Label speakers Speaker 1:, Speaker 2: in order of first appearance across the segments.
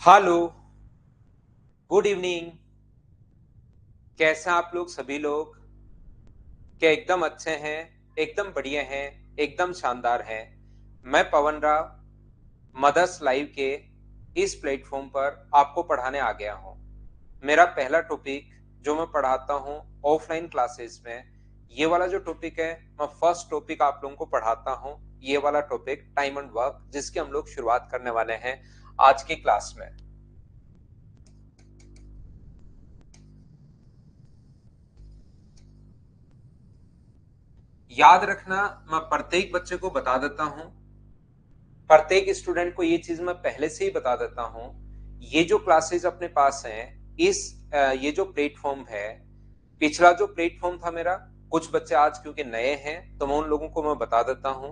Speaker 1: Hello, good evening. कैसे हैं आप लोग सभी लोग? क्या एकदम अच्छे हैं? एकदम बढ़िया हैं, एकदम शानदार हैं। मैं पवन राव मदर्स लाइव के इस प्लेटफॉर्म पर आपको पढ़ाने आ गया हूँ। मेरा पहला टॉपिक जो मैं पढ़ाता हूँ ऑफलाइन क्लासेस में, ये वाला जो टॉपिक है, मैं फर्स्ट टॉपिक आप लोगों को पढ़ाता हूँ। ये वाला टॉपिक टाइम एंड वर्क, जिसकी हम लोग शुरुआत करने वाले हैं आज की क्लास में। याद रखना, मैं प्रत्येक बच्चे को बता देता हूं, प्रत्येक स्टूडेंट को ये चीज मैं पहले से ही बता देता हूं। ये जो क्लासेस अपने पास हैं, इस ये जो प्लेटफॉर्म है, पिछला जो प्लेटफॉर्म था मेरा, कुछ बच्चे आज क्योंकि नए हैं तो मैं उन लोगों को मैं बता देता हूं।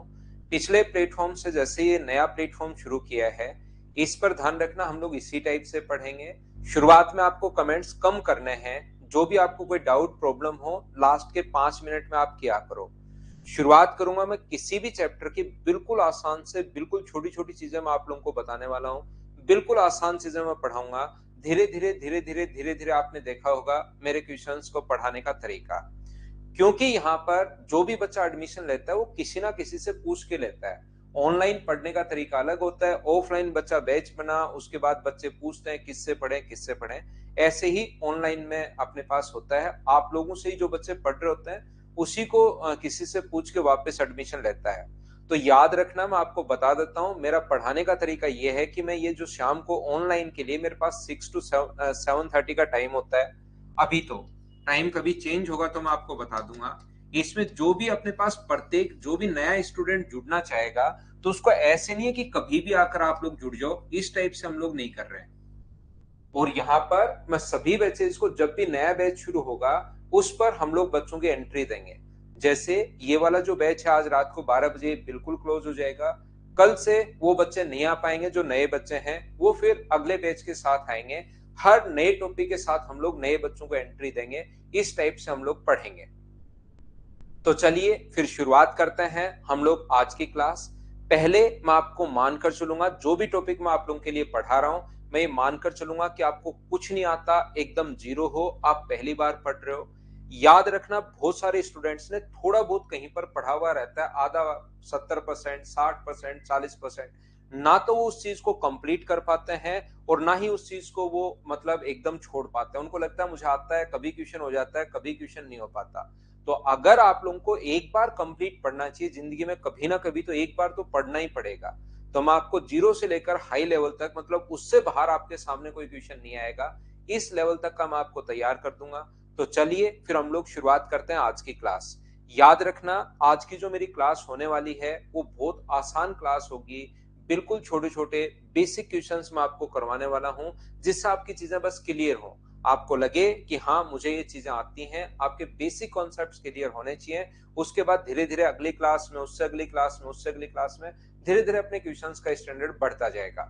Speaker 1: पिछले प्लेटफॉर्म से जैसे ये नया प्लेटफॉर्म शुरू किया है, इस पर ध्यान रखना, हम लोग इसी टाइप से पढ़ेंगे। शुरुआत में आपको कमेंट्स कम करने हैं। जो भी आपको कोई डाउट प्रॉब्लम हो, लास्ट के 5 मिनट में आप किया करो। शुरुआत करूंगा मैं किसी भी चैप्टर की, बिल्कुल आसान से, बिल्कुल छोटी छोटी चीजें मैं आप लोगों को बताने वाला हूँ। बिल्कुल आसान चीजें मैं पढ़ाऊंगा। धीरे धीरे धीरे धीरे धीरे धीरे आपने देखा होगा मेरे क्वेश्चंस को पढ़ाने का तरीका। क्योंकि यहाँ पर जो भी बच्चा एडमिशन लेता है वो किसी ना किसी से पूछ के लेता है। ऑनलाइन पढ़ने का तरीका अलग होता है, ऑफलाइन बच्चा बैच बना, उसके बाद बच्चे पूछते हैं किससे पढ़े किससे पढ़े। ऐसे ही ऑनलाइन में अपने पास होता है, आप लोगों से ही जो बच्चे पढ़ रहे होते हैं उसी को किसी से पूछ के वापस एडमिशन लेता है। तो याद रखना, मैं आपको बता देता हूँ, मेरा पढ़ाने का तरीका ये है कि मैं ये जो शाम को ऑनलाइन के लिए मेरे पास 6 to 7:30 का टाइम होता है। अभी तो टाइम कभी चेंज होगा तो मैं आपको बता दूंगा। इसमें जो भी अपने पास प्रत्येक जो भी नया स्टूडेंट जुड़ना चाहेगा, तो उसको ऐसे नहीं है कि कभी भी आकर आप लोग जुड़ जाओ, इस टाइप से हम लोग नहीं कर रहे हैं। और यहाँ पर मैं सभी बैचेज को, जब भी नया बैच शुरू होगा उस पर हम लोग बच्चों की एंट्री देंगे। जैसे ये वाला जो बैच है आज रात को 12 बजे बिल्कुल क्लोज हो जाएगा। कल से वो बच्चे नहीं आ पाएंगे जो नए बच्चे हैं, वो फिर अगले बैच के साथ आएंगे। हर नए टॉपिक के साथ हम लोग नए बच्चों को एंट्री देंगे। इस टाइप से हम लोग पढ़ेंगे। तो चलिए फिर शुरुआत करते हैं हम लोग आज की क्लास। पहले मैं आपको मानकर चलूंगा, जो भी टॉपिक मैं आप लोगों के लिए पढ़ा रहा हूं, मैं ये मानकर चलूंगा कि आपको कुछ नहीं आता, एकदम जीरो हो, आप पहली बार पढ़ रहे हो। याद रखना, बहुत सारे स्टूडेंट्स ने थोड़ा बहुत कहीं पर पढ़ा हुआ रहता है, आधा, 70%, 60%, 40%, ना तो वो उस चीज को कंप्लीट कर पाते हैं और ना ही उस चीज को वो मतलब एकदम छोड़ पाते हैं। उनको लगता है मुझे आता है, कभी क्वेश्चन हो जाता है, कभी क्वेश्चन नहीं हो पाता। तो अगर आप लोगों को एक बार कंप्लीट पढ़ना चाहिए जिंदगी में, कभी ना कभी तो एक बार तो पढ़ना ही पड़ेगा। तो मैं आपको जीरो से लेकर हाई लेवल तक, मतलब उससे बाहर आपके सामने कोई क्वेश्चन नहीं आएगा, इस लेवल तक का मैं आपको तैयार कर दूंगा। तो चलिए फिर हम लोग शुरुआत करते हैं आज की क्लास। याद रखना, आज की जो मेरी क्लास होने वाली है वो बहुत आसान क्लास होगी। बिल्कुल छोटे छोटे बेसिक क्वेश्चंस मैं आपको करवाने वाला हूं, जिससे आपकी चीजें बस क्लियर हो, आपको लगे कि हाँ मुझे ये चीजें आती हैं, आपके बेसिक कॉन्सेप्ट्स क्लियर होने चाहिए। उसके बाद धीरे धीरे अगली क्लास में, उससे अगली क्लास में, उससे अगली क्लास में, धीरे धीरे अपने क्वेश्चंस का स्टैंडर्ड बढ़ता जाएगा।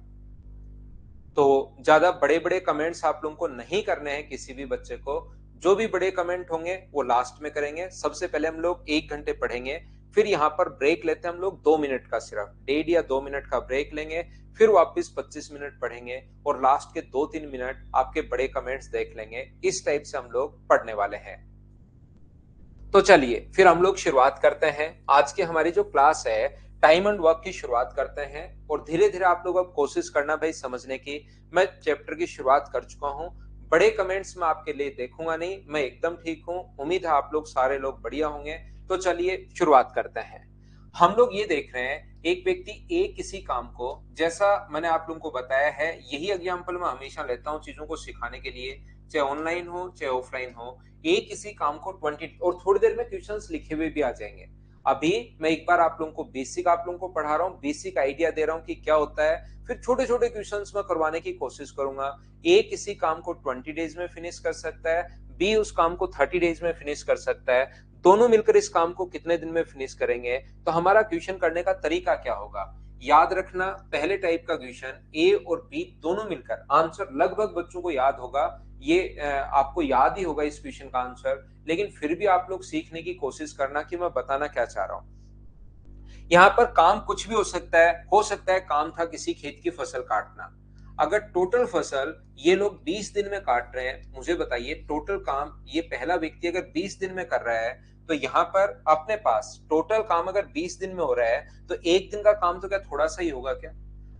Speaker 1: तो ज्यादा बड़े बड़े कमेंट्स आप लोगों को नहीं करने हैं किसी भी बच्चे को। जो भी बड़े कमेंट होंगे वो लास्ट में करेंगे। सबसे पहले हम लोग 1 घंटे पढ़ेंगे, फिर यहाँ पर ब्रेक लेते हैं हम लोग 2 मिनट का, सिर्फ 1.5 या 2 मिनट का ब्रेक लेंगे। फिर वापस 25 मिनट पढ़ेंगे और लास्ट के 2-3 मिनट आपके बड़े कमेंट्स देख लेंगे। इस टाइप से हम लोग पढ़ने वाले हैं। तो चलिए फिर हम लोग शुरुआत करते हैं। आज की हमारी जो क्लास है, टाइम एंड वर्क की शुरुआत करते हैं। और धीरे धीरे आप लोग अब कोशिश करना भाई समझने की। मैं चैप्टर की शुरुआत कर चुका हूँ। बड़े कमेंट्स में आपके लिए देखूंगा नहीं, मैं एकदम ठीक हूँ। उम्मीद है आप लोग सारे लोग बढ़िया होंगे। तो चलिए शुरुआत करते हैं। हम लोग ये देख रहे हैं, एक व्यक्ति ए किसी काम को, जैसा मैंने आप लोगों को बताया है, यही एग्जाम्पल मैं हमेशा लेता हूँ चीजों को सिखाने के लिए, चाहे ऑनलाइन हो चाहे ऑफलाइन हो। ए किसी काम को 20, और थोड़ी देर में क्वेश्चंस लिखे हुए भी आ जाएंगे। अभी मैं एक बार आप लोगों को बेसिक, आप लोगों को पढ़ा रहा हूँ, बेसिक आइडिया दे रहा हूँ कि क्या होता है, फिर छोटे छोटे क्वेश्चंस में करवाने की कोशिश करूंगा। ए किसी काम को 20 डेज में फिनिश कर सकता है, बी उस काम को 30 डेज में फिनिश कर सकता है। दोनों मिलकर इस काम को कितने दिन में फिनिश करेंगे, तो हमारा क्वेश्चन करने का तरीका क्या होगा। याद रखना, पहले टाइप का क्वेश्चन ए और बी दोनों मिलकर, आंसर लगभग बच्चों को याद होगा। ये आपको याद ही होगा इस क्वेश्चन का आंसर, लेकिन फिर भी आप लोग सीखने की कोशिश करना कि मैं बताना क्या चाह रहा हूं। यहाँ पर काम कुछ भी हो सकता है। काम था किसी खेत की फसल काटना। अगर टोटल फसल ये लोग 20 दिन में काट रहे हैं, मुझे बताइए टोटल काम ये पहला व्यक्ति अगर 20 दिन में कर रहा है, तो यहाँ पर अपने पास टोटल काम अगर 20 दिन में हो रहा है तो एक दिन का काम तो क्या थोड़ा सा ही होगा क्या?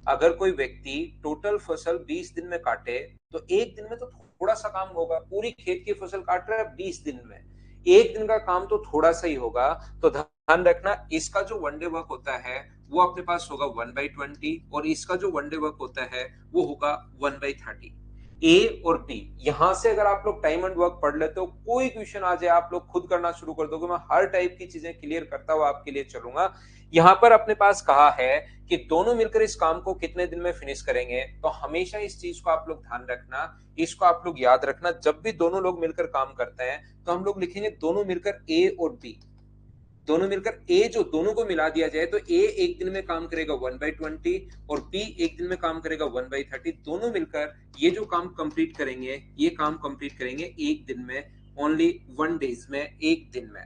Speaker 1: अगर कोई व्यक्ति टोटल फसल 20 दिन में काटे तो एक दिन में तो थोड़ा सा काम होगा। पूरी खेत की फसल काट रहा है 20 दिन में, एक दिन का काम तो थोड़ा सा ही होगा। तो ध्यान रखना, इसका जो वनडे वर्क होता है वो अपने पास होगा 1/20 और इसका जो वनडे वर्क होता है वो होगा 1/30। ए और बी, यहां से अगर आप लोग टाइम एंड वर्क पढ़ लेते हो, कोई क्वेश्चन आ जाए आप लोग खुद करना शुरू कर दोगे। मैं हर टाइप की चीजें क्लियर करता हुआ आपके लिए चलूंगा। यहां पर अपने पास कहा है कि दोनों मिलकर इस काम को कितने दिन में फिनिश करेंगे, तो हमेशा इस चीज को आप लोग ध्यान रखना, इसको आप लोग याद रखना। जब भी दोनों लोग मिलकर काम करते हैं तो हम लोग लिखेंगे दोनों मिलकर ए और बी। दोनों मिलकर ए जो दोनों को मिला दिया जाए तो ए एक दिन में काम करेगा 1/20 और बी एक दिन में काम करेगा 1/30। दोनों मिलकर ये जो काम कंप्लीट करेंगे, ये काम कंप्लीट करेंगे एक दिन में, ओनली 1 डेज में, एक दिन में।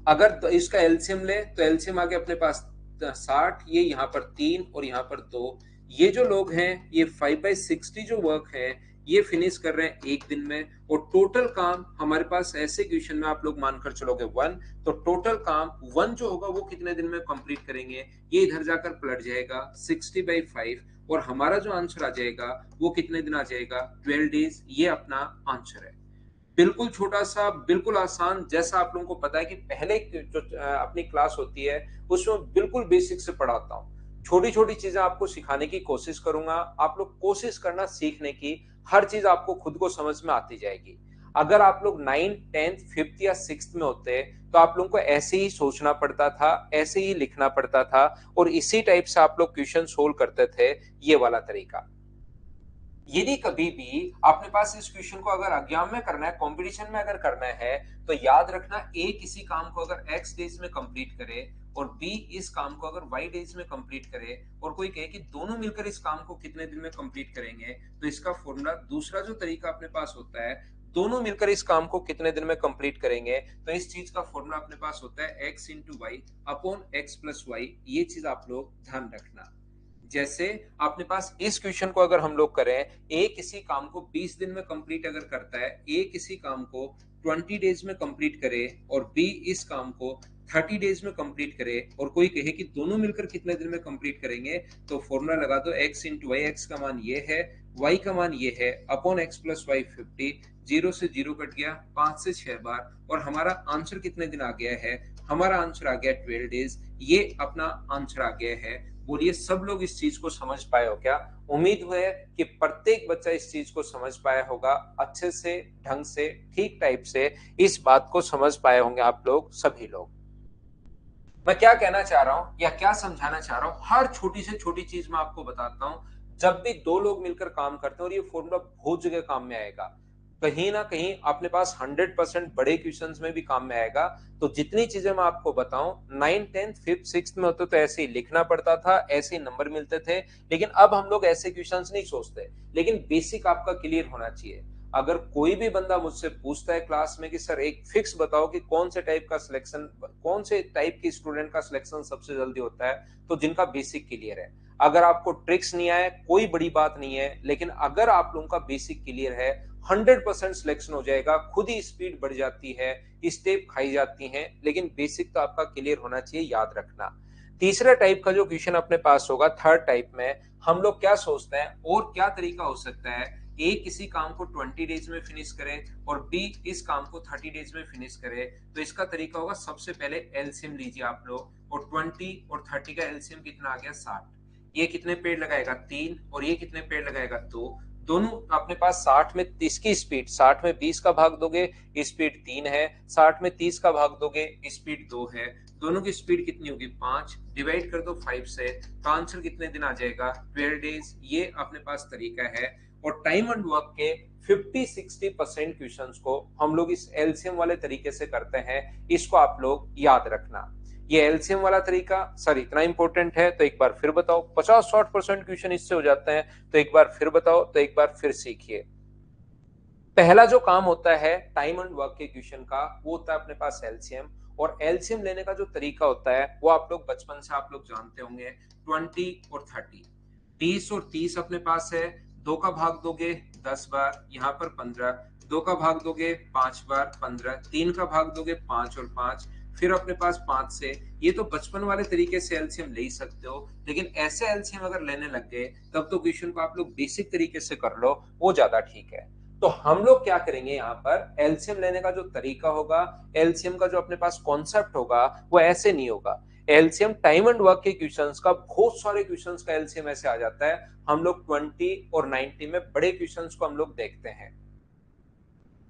Speaker 1: अगर तो इसका एलसीएम ले तो एलसीएम आ गया अपने पास 60, ये यहाँ पर 3 और यहाँ पर 2। ये जो लोग हैं ये 5/60 जो वर्क है ये फिनिश कर रहे हैं एक दिन में। और टोटल काम हमारे पास ऐसे क्वेश्चन में आप लोग मानकर चलोगे 1, तो टोटल काम 1 जो होगा वो कितने दिन में कंप्लीट करेंगे, ये इधर जाकर पलट जाएगा 60/5 और हमारा जो आंसर आ जाएगा वो कितने दिन आ जाएगा, 12 डेज। ये अपना आंसर है। बिल्कुल छोटा सा, बिल्कुल आसान, जैसा आप लोगों को पता है कि पहले जो अपनी क्लास होती है उसमें बिल्कुल बेसिक से पढ़ाता हूँ। छोटी छोटी चीजें आपको सिखाने की कोशिश करूंगा। आप लोग कोशिश करना सीखने की, हर चीज आपको खुद को समझ में आती जाएगी। अगर आप लोग 9th 10th 5th या 6th में होते तो आप लोगों को ऐसे ही सोचना पड़ता था, ऐसे ही लिखना पड़ता था और इसी टाइप से आप लोग क्वेश्चन सोल्व करते थे, ये वाला तरीका। यदि कभी भी अपने पास इस क्वेश्चन को अगर एग्जाम में करना है, कंपटीशन में अगर करना है, तो याद रखना ए किसी काम को अगर एक्स डेज में कंप्लीट करे और बी इस काम को अगर वाई डेज में कंप्लीट करे और कोई कहे कि दोनों मिलकर इस काम को कितने दिन में कंप्लीट करेंगे, तो इसका फॉर्मूला, दूसरा जो तरीका अपने पास होता है दोनों मिलकर इस काम को कितने दिन में कंप्लीट करेंगे, तो इस चीज का फॉर्मूला अपने पास होता है x into y upon x plus y. ये चीज आप लोग ध्यान रखना। जैसे अपने पास इस क्वेश्चन को अगर हम लोग करें, ए किसी काम को 20 दिन में कंप्लीट अगर करता है, ए किसी काम को 20 डेज में कंप्लीट करे और बी इस काम को 30 डेज में कंप्लीट करे और कोई कहे कि दोनों मिलकर कितने दिन में कंप्लीट करेंगे, तो फॉर्मूला लगा दो एक्स इंटू वाई। एक्स का मान ये है, वाई का मान ये है, अपॉन एक्स प्लस वाई 50। 0 से 0 कट गया 5 से 6 बार और हमारा आंसर कितने दिन आ गया है, हमारा आंसर आ गया 12 डेज। ये अपना आंसर आ गया है। बोलिए सब लोग इस चीज को समझ पाए हो क्या? उम्मीद है कि प्रत्येक बच्चा इस चीज को समझ पाया होगा, अच्छे से, ढंग से, ठीक टाइप से इस बात को समझ पाए होंगे आप लोग सभी लोग। मैं क्या कहना चाह रहा हूं या क्या समझाना चाह रहा हूं, हर छोटी से छोटी चीज मैं आपको बताता हूं। जब भी दो लोग मिलकर काम करते हैं, और ये फॉर्मूला बहुत जगह काम में आएगा, कहीं ना कहीं अपने पास 100% बड़े क्वेश्चंस में भी काम में आएगा। तो जितनी चीजें मैं आपको बताऊं, 9th 10th 5th 6th में होते तो ऐसे ही लिखना पड़ता था, ऐसे ही नंबर मिलते थे। लेकिन अब हम लोग ऐसे क्वेश्चंस नहीं सोचते, लेकिन बेसिक आपका क्लियर होना चाहिए। अगर कोई भी बंदा मुझसे पूछता है क्लास में कि सर एक फिक्स बताओ कि कौन से टाइप का सिलेक्शन, कौन से टाइप के स्टूडेंट का सिलेक्शन सबसे जल्दी होता है, तो जिनका बेसिक क्लियर है। अगर आपको ट्रिक्स नहीं आए कोई बड़ी बात नहीं है, लेकिन अगर आप लोगों का बेसिक क्लियर है 100% सिलेक्शन हो जाएगा। खुद ही स्पीड बढ़ जाती है, स्टेप खाई जाती हैं, लेकिन बेसिक तो आपका क्लियर होना चाहिए, याद रखना। तीसरे टाइप का जो क्वेश्चन अपने पास होगा, थर्ड टाइप में हम लोग क्या सोचते हैं और क्या तरीका हो सकता है, ए किसी काम को 20 डेज में फिनिश करे और बी इस काम को 30 डेज में फिनिश करे। तो इसका तरीका होगा, सबसे पहले एलसीएम लीजिए आप लोग, और 20 और 30 का एलसीएम कितना आ गया 60। ये कितने पेड़ लगाएगा 3 और ये कितने पेड़ लगाएगा 2। दोनों अपने पास 60 में 30 की स्पीड, 60 में 20 का भाग दोगे स्पीड 3 है, 60 में 30 का भाग दोगे स्पीड 2 है। दोनों की स्पीड कितनी होगी 5, डिवाइड कर दो 5 से, तो आंसर कितने दिन आ जाएगा 12 डेज। ये अपने पास तरीका है। और टाइम एंड वर्क के 50-60% क्वेश्चंस को हम लोग इस एलसीएम वाले तरीके से करते हैं। इसको आप लोग याद रखना। ये एलसीएम वाला तरीका सर इतना इंपॉर्टेंट है, तो एक बार फिर बताओ। 50-60% क्वेश्चन इससे हो जाते हैं, तो एक बार फिर बताओ, तो एक बार फिर सीखिए। पहला जो काम होता है टाइम एंड वर्क के क्वेश्चन का, वो होता है अपने पास एलसीएम। और एलसीएम लेने का जो तरीका होता है वो आप लोग बचपन से आप लोग जानते होंगे, 20 और 30। 20 और 30 अपने पास है, 2 का भाग दोगे 10 बार, यहाँ पर 15, 2 का भाग दोगे 5 बार 15, 3 का भाग दोगे 5 और 5, फिर अपने पास 5 से, ये तो बचपन वाले तरीके से एलसीएम ले ही सकते हो, लेकिन ऐसे एलसीएम अगर लेने लग गए तब तो क्वेश्चन को आप लोग बेसिक तरीके से कर लो, वो ज्यादा ठीक है। तो हम लोग क्या करेंगे, यहाँ पर एलसीएम लेने का जो तरीका होगा, एलसीएम का जो अपने पास कॉन्सेप्ट होगा, वो ऐसे नहीं होगा। एलसीएम टाइम एंड वर्क के क्वेश्चंस का, बहुत सारे क्वेश्चंस का एलसीएम ऐसे आ जाता है, हम लोग 20 और 90 में बड़े क्वेश्चंस को हम लोग देखते हैं।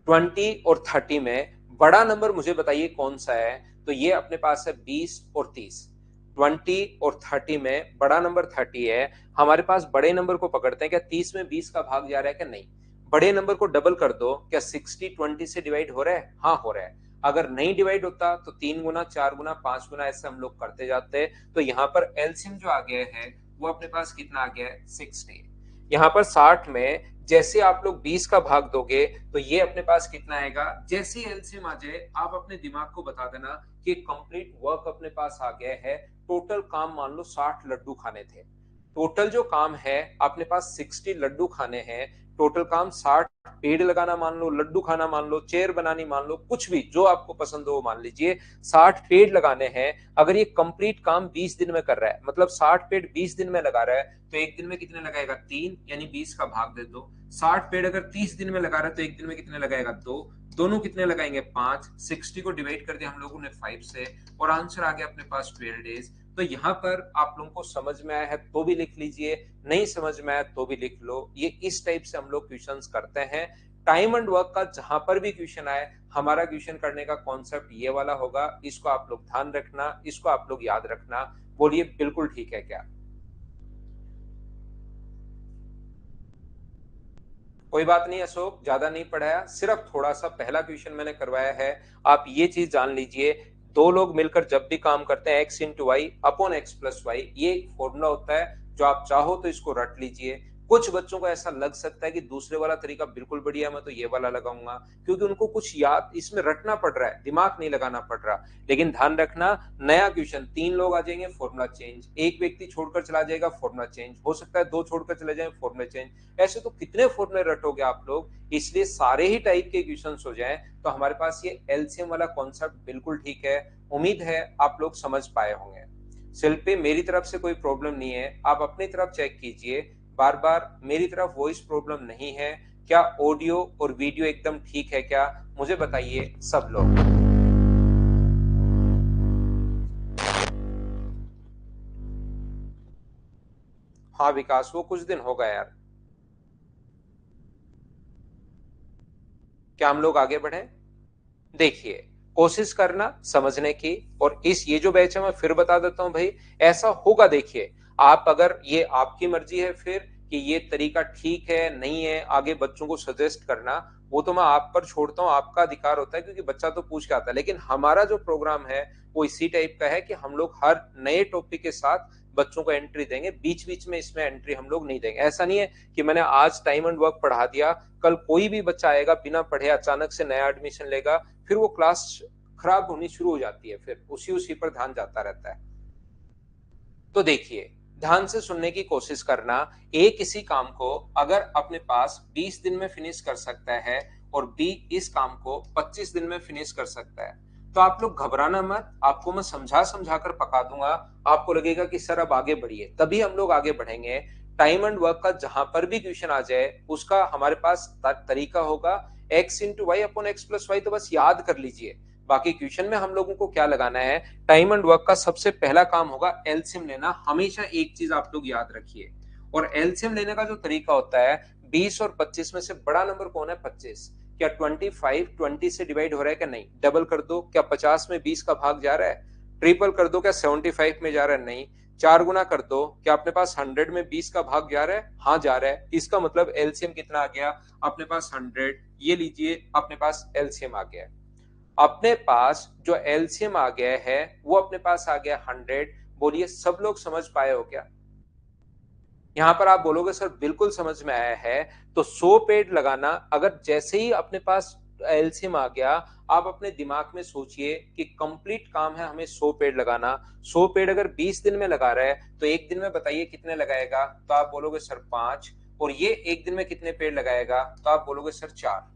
Speaker 1: 20 और 30 में बड़ा नंबर मुझे बताइए कौन सा है, तो ये अपने पास है 20 और 30। 20 और 30 में बड़ा नंबर 30 है, हमारे पास बड़े नंबर को पकड़ते हैं, क्या 30 में 20 का भाग जा रहा है क्या, नहीं। बड़े नंबर को डबल कर दो, क्या 60 20 से डिवाइड हो रहा है, हाँ हो रहा है। अगर नहीं डिवाइड होता तो 3 गुना 4 गुना 5 गुना ऐसे हम लोग करते जाते हैं। तो यहाँ पर एलसीएम जो आ गया है वो अपने पास कितना आ गया है, 60। यहाँ पर 60 में जैसे आप लोग 20 का भाग दोगे तो ये अपने पास कितना आएगा, जैसे ही एलसीएम आ जाए आप अपने दिमाग को बता देना कि कंप्लीट वर्क अपने पास आ गया है। टोटल काम मान लो 60 लड्डू खाने थे, टोटल जो काम है अपने पास 60 लड्डू खाने हैं, टोटल काम 60, पेड़ लगाना मान लो, लड्डू खाना मान लो, चेयर बनानी मान लो, कुछ भी जो आपको पसंद हो वो मान लीजिए, 60 पेड़ लगाने हैं। अगर ये कंप्लीट काम 20 दिन में कर रहा है, मतलब 60 पेड़ 20 दिन में लगा रहा है, तो एक दिन में कितने लगाएगा, 3, यानी 20 का भाग दे दो। 60 पेड़ अगर 30 दिन में लगा रहा है तो एक दिन में कितने लगाएगा, 2, दोनों कितने लगाएंगे, 5, 60 को डिवाइड कर दिया हम लोगों ने 5 से, और आंसर आ गया अपने पास 12 डेज। तो यहाँ पर आप लोगों को समझ में आया है तो भी लिख लीजिए, नहीं समझ में आया तो भी लिख लो। ये इस टाइप से हम लोग क्वेश्चंस करते हैं। टाइम एंड वर्क का जहां पर भी क्वेश्चन आए, हमारा क्वेश्चन करने का कॉन्सेप्ट ये वाला होगा, इसको आप लोग ध्यान रखना, इसको आप लोग याद रखना। बोलिए बिल्कुल ठीक है क्या? कोई बात नहीं अशोक, ज्यादा नहीं पढ़ाया, सिर्फ थोड़ा सा पहला क्वेश्चन मैंने करवाया है। आप ये चीज जान लीजिए, दो लोग मिलकर जब भी काम करते हैं, x into y upon x plus y, ये एक फॉर्मूला होता है, जो आप चाहो तो इसको रट लीजिए। कुछ बच्चों को ऐसा लग सकता है कि दूसरे वाला तरीका बिल्कुल बढ़िया है, मैं तो ये वाला लगाऊंगा, क्योंकि उनको कुछ याद इसमें रटना पड़ रहा है, दिमाग नहीं लगाना पड़ रहा। लेकिन ध्यान रखना, नया क्वेश्चन 3 लोग आ जाएंगे, फॉर्मूला चेंज, एक व्यक्ति छोड़कर चला जाएगा, फॉर्मूला चेंज, हो सकता है 2 छोड़कर चले जाए, फॉर्मूला चेंज, ऐसे तो कितने फॉर्मूले रटोगे आप लोग। इसलिए सारे ही टाइप के क्वेश्चंस हो जाएं तो हमारे पास ये एलसीएम वाला कॉन्सेप्ट बिल्कुल ठीक है। उम्मीद है आप लोग समझ पाए होंगे। शिल्पी, मेरी तरफ से कोई प्रॉब्लम नहीं है, आप अपनी तरफ चेक कीजिए बार बार, मेरी तरफ वॉइस प्रॉब्लम नहीं है क्या, ऑडियो और वीडियो एकदम ठीक है क्या, मुझे बताइए सब लोग। हाँ विकास, वो कुछ दिन हो गया यार। क्या हम लोग आगे बढ़े? देखिए, कोशिश करना समझने की, और इस ये जो बैच है मैं फिर बता देता हूं भाई, ऐसा होगा। देखिए, आप अगर, ये आपकी मर्जी है फिर कि ये तरीका ठीक है नहीं है, आगे बच्चों को सजेस्ट करना, वो तो मैं आप पर छोड़ता हूँ, आपका अधिकार होता है, क्योंकि बच्चा तो पूछ के आता है। लेकिन हमारा जो प्रोग्राम है वो इसी टाइप का है कि हम लोग हर नए टॉपिक के साथ बच्चों को एंट्री देंगे, बीच बीच में इसमें एंट्री हम लोग नहीं देंगे। ऐसा नहीं है कि मैंने आज टाइम एंड वर्क पढ़ा दिया, कल कोई भी बच्चा आएगा बिना पढ़े अचानक से नया एडमिशन लेगा, फिर वो क्लास खराब होनी शुरू हो जाती है, फिर उसी उसी पर ध्यान जाता रहता है। तो देखिए, ध्यान से सुनने की कोशिश करना। ए किसी काम को अगर अपने पास 20 दिन में फिनिश कर सकता है, और बी इस काम को 25 दिन में फिनिश कर सकता है, तो आप लोग घबराना मत, आपको मैं समझा समझा कर पका दूंगा। आपको लगेगा कि सर अब आगे बढ़िए, तभी हम लोग आगे बढ़ेंगे। टाइम एंड वर्क का जहां पर भी क्वेश्चन आ जाए, उसका हमारे पास तरीका होगा x into y upon x plus y, तो बस याद कर लीजिए। बाकी क्वेश्चन में हम लोगों को क्या लगाना है, टाइम एंड वर्क का सबसे पहला काम होगा एलसीएम लेना। हमेशा एक चीज आप लोग याद रखिए, और एलसीएम लेने का जो तरीका होता है, 20 और 25 में से बड़ा नंबर कौन है, 25। क्या 25 20 से डिवाइड हो रहा है क्या, नहीं, डबल कर दो, क्या 50 में 20 का भाग जा रहा है, ट्रिपल कर दो, क्या 75 में जा रहा है, नहीं, 4 गुना कर दो, क्या अपने पास 100 में 20 का भाग जा रहा है, हाँ जा रहा है। इसका मतलब एलसीएम कितना आ गया अपने पास, 100। ये लीजिए अपने पास एलसीएम आ गया। अपने पास जो एलसीएम आ गया है वो अपने पास आ गया 100। बोलिए सब लोग समझ पाए हो क्या? यहां पर आप बोलोगे सर बिल्कुल समझ में आया है, तो 100 पेड़ लगाना, अगर जैसे ही अपने पास एलसीएम आ गया, आप अपने दिमाग में सोचिए कि कंप्लीट काम है हमें 100 पेड़ लगाना। 100 पेड़ अगर 20 दिन में लगा रहे हैं तो एक दिन में बताइए कितने लगाएगा? तो आप बोलोगे सर 5। और ये एक दिन में कितने पेड़ लगाएगा? तो आप बोलोगे सर 4।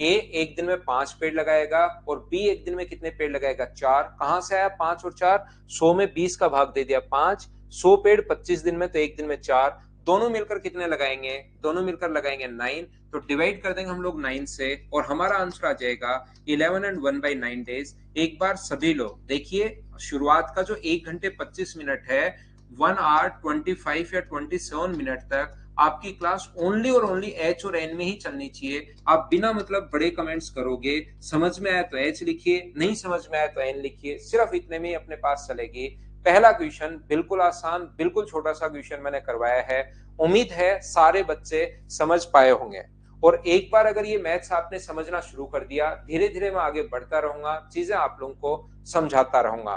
Speaker 1: ए एक दिन में 5 पेड़ लगाएगा और बी एक दिन में कितने पेड़ लगाएगा? 4। कहां से आया 5 और 4? 100 में 20 का भाग दे दिया 5। 100 पेड़ 25 दिन में, तो एक दिन में 4। दोनों मिलकर कितने लगाएंगे? दोनों मिलकर लगाएंगे 9। तो डिवाइड कर देंगे हम लोग 9 से और हमारा आंसर आ जाएगा 11 एंड 1/9 डेज। एक बार सभी लोग देखिए, शुरुआत का जो 1 घंटे 25 मिनट है, 1 आवर 25 या 27 मिनट तक आपकी क्लास ओनली और ओनली एच और एन में ही चलनी चाहिए। आप बिना मतलब बड़े कमेंट्स करोगे, समझ में आया तो एच लिखिए, नहीं समझ में आया तो एन लिखिए, सिर्फ इतने में ही अपने पास चलेगी। पहला क्वेश्चन बिल्कुल आसान, बिल्कुल छोटा सा क्वेश्चन मैंने करवाया है। उम्मीद है सारे बच्चे समझ पाए होंगे। और एक बार अगर ये मैथ्स आपने समझना शुरू कर दिया, धीरे धीरे मैं आगे बढ़ता रहूंगा, चीजें आप लोगों को समझाता रहूंगा।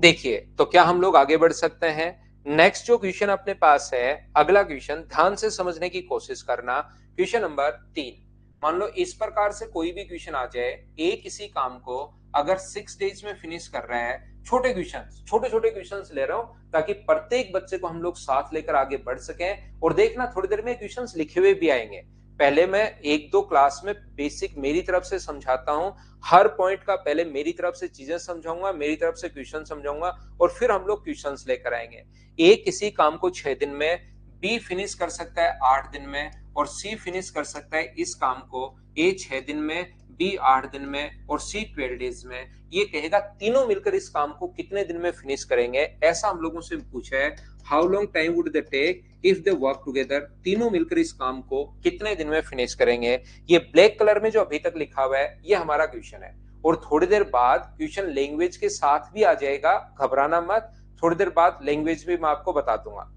Speaker 1: देखिए, तो क्या हम लोग आगे बढ़ सकते हैं? नेक्स्ट जो क्वेश्चन अपने पास है, अगला क्वेश्चन ध्यान से समझने की कोशिश करना। Question number 3। मान लो इस प्रकार से कोई भी क्वेश्चन आ जाए, ए किसी काम को अगर 6 डेज में फिनिश कर रहा है। छोटे क्वेश्चन, छोटे छोटे क्वेश्चन ले रहा हूं ताकि प्रत्येक बच्चे को हम लोग साथ लेकर आगे बढ़ सकें। और देखना थोड़ी देर में क्वेश्चन लिखे हुए भी आएंगे। पहले मैं एक दो क्लास में बेसिक मेरी तरफ से समझाता हूं, हर पॉइंट का पहले मेरी तरफ से चीजें समझाऊंगा, मेरी तरफ से क्वेश्चन समझाऊंगा और फिर हम लोग क्वेश्चंस लेकर आएंगे। ए किसी काम को 6 दिन में, बी फिनिश कर सकता है 8 दिन में और सी फिनिश कर सकता है इस काम को ए 6 दिन में, बी 8 दिन में और सी 12 डेज में। ये कहेगा तीनों मिलकर इस काम को कितने दिन में फिनिश करेंगे। ऐसा हम लोगों से पूछा है, how long time would they take if they work together. तीनों मिलकर इस काम को कितने दिन में फिनिश करेंगे। ये ब्लैक कलर में जो अभी तक लिखा हुआ है, ये हमारा क्वेश्चन है। और थोड़ी देर बाद क्वेश्चन लैंग्वेज के साथ भी आ जाएगा, घबराना मत। थोड़ी देर बाद लैंग्वेज भी मैं आपको बता दूंगा।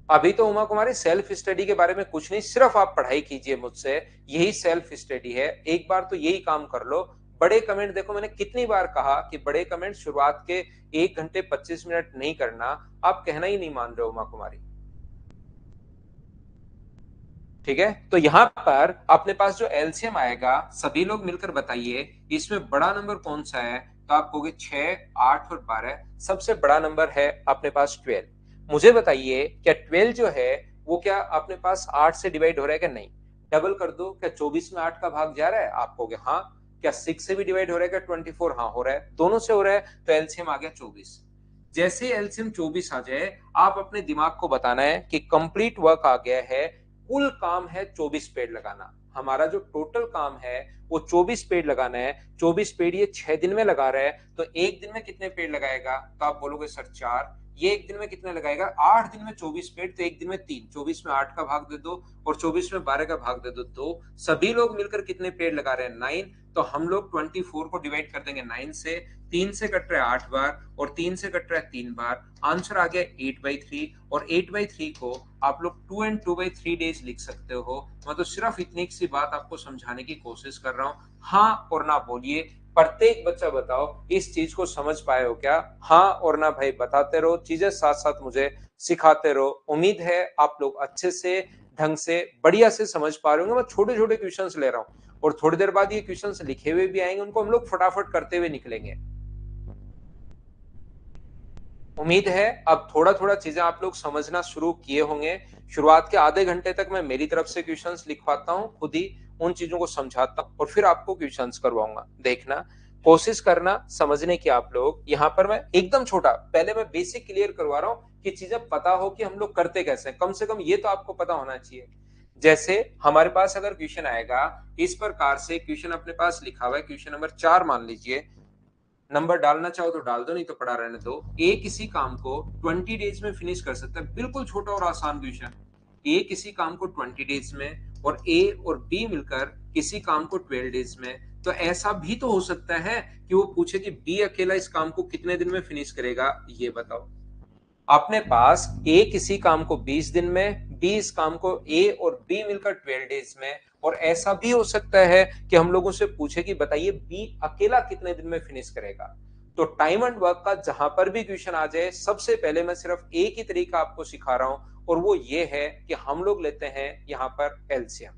Speaker 1: अभी तो उमा कुमारी सेल्फ स्टडी के बारे में कुछ नहीं, सिर्फ आप पढ़ाई कीजिए मुझसे, यही सेल्फ स्टडी है। एक बार तो यही काम कर लो। बड़े कमेंट देखो, मैंने कितनी बार कहा कि बड़े कमेंट शुरुआत के 1 घंटे 25 मिनट नहीं करना, आप कहना ही नहीं मान रहे हो उमा कुमारी। ठीक है, तो यहां पर अपने पास जो एलसीएम आएगा, सभी लोग मिलकर बताइए इसमें बड़ा नंबर कौन सा है। तो आप कहोगे 6, 8 और 12। सबसे बड़ा नंबर है अपने पास 12। मुझे बताइए क्या 12 जो है वो क्या अपने पास 8 से डिवाइड हो रहा है क्या? नहीं। डबल कर दो, क्या 24 में 8 का भाग जा रहा है? आप कहोगे हाँ। क्या 6 से भी डिवाइड हो रहा है क्या? 24। हाँ हो रहा है, दोनों से हो रहा है, तो एलसीएम आ गया 24। जैसे एलसीएम 24 आ जाए, आप अपने दिमाग को बताना है कि कंप्लीट वर्क आ गया है। कुल काम है 24 पेड़ लगाना। हमारा जो टोटल काम है वो 24 पेड़ लगाना है। 24 पेड़ ये 6 दिन में लगा रहा है, तो एक दिन में कितने पेड़ लगाएगा? तो आप बोलोगे सर 4। ये एक दिन में कितने लगाएगा? 8 दिन में 24 पेड़, तो एक दिन में 3। 24 में 8 का भाग दे दो और 24 में 12 का भाग दे दो 2। सभी लोग मिलकर कितने पेड़ लगा रहे हैं? 9। तो हम लोग 24 को डिवाइड कर देंगे 9 से। 3 से कट रहा है 8 बार और 3 से कट रहा है 3 बार। आंसर आ गया 8/3। और 8/3 को आप लोग 2 and 2/3 डेज लिख सकते हो। मैं तो सिर्फ इतनी सी बात आपको समझाने की कोशिश कर रहा हूँ। हाँ और ना बोलिए, प्रत्येक बच्चा बताओ इस चीज को समझ पाए हो क्या? हाँ और ना भाई बताते रहो, चीजें साथ साथ मुझे सिखाते रहो। उम्मीद है आप लोग अच्छे से, ढंग से, बढ़िया से समझ पा रहे होंगे। मैं छोटे छोटे क्वेश्चंस ले रहा हूँ और थोड़ी देर बाद ये क्वेश्चंस लिखे हुए भी आएंगे, उनको हम लोग फटाफट करते हुए निकलेंगे। उम्मीद है अब थोड़ा थोड़ा चीजें आप लोग समझना शुरू किए होंगे। शुरुआत के आधे घंटे तक मैं मेरी तरफ से क्वेश्चंस लिखवाता हूं, खुद ही उन चीजों को समझाता हूं और फिर आपको क्वेश्चंस करवाऊंगा। देखना, कोशिश करना समझने की। आप लोग यहाँ पर मैं एकदम छोटा, पहले मैं बेसिक क्लियर करवा रहा हूँ कि चीजें पता हो कि हम लोग करते कैसे हैं। कम से कम ये तो आपको पता होना चाहिए। जैसे हमारे पास अगर क्वेश्चन आएगा इस प्रकार से, क्वेश्चन अपने पास लिखा हुआ है, क्वेश्चन नंबर 4 मान लीजिए। नंबर डालना चाहो तो डाल दो, नहीं तो पड़ा रहने दो। ए किसी काम को 20 डेज में फिनिश कर सकता है। बिल्कुल छोटा और आसान क्वेश्चन। ए किसी काम को 20 डेज में और ए और बी मिलकर किसी काम को 12 डेज में। तो ऐसा भी तो हो सकता है कि वो पूछे कि बी अकेला इस काम को कितने दिन में फिनिश करेगा, ये बताओ। अपने पास ए किसी काम को 20 दिन में, बी इस काम को ए और बी मिलकर 12 डेज में। और ऐसा भी हो सकता है कि हम लोगों से पूछे कि बताइए बी अकेला कितने दिन में फिनिश करेगा। तो टाइम एंड वर्क का जहां पर भी क्वेश्चन आ जाए, सबसे पहले मैं सिर्फ एक ही तरीका आपको सिखा रहा हूं, और वो ये है कि हम लोग लेते हैं यहां पर एलसीएम।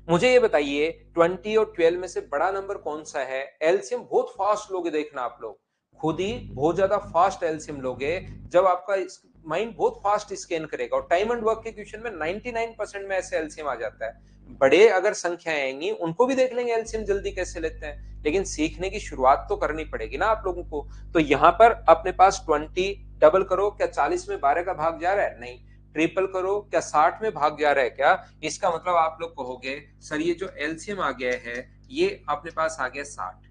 Speaker 1: मुझे ये बताइए 20 और 12 में से बड़ा नंबर कौन सा है? एलसीएम बहुत फास्ट लोगे, देखना आप लोग खुद ही बहुत ज्यादा फास्ट एलसीएम लोगे जब आपका माइंड बहुत फास्ट स्कैन करेगा। और टाइम एंड वर्क के क्वेश्चन में 99% में ऐसे एलसीएम आ जाता है। बड़े अगर संख्याएं आएंगी उनको भी देख लेंगे एलसीएम जल्दी कैसे लेते हैं, लेकिन सीखने की शुरुआत तो करनी पड़ेगी ना आप लोगों को। तो यहां पर अपने पास 20 डबल करो, क्या 40 में 12 का भाग जा रहा है? नहीं। ट्रिपल करो, क्या 60 में भाग जा रहा है क्या? इसका मतलब आप लोग कहोगे सर ये जो एलसीएम आ गया है ये अपने पास आ गया 60।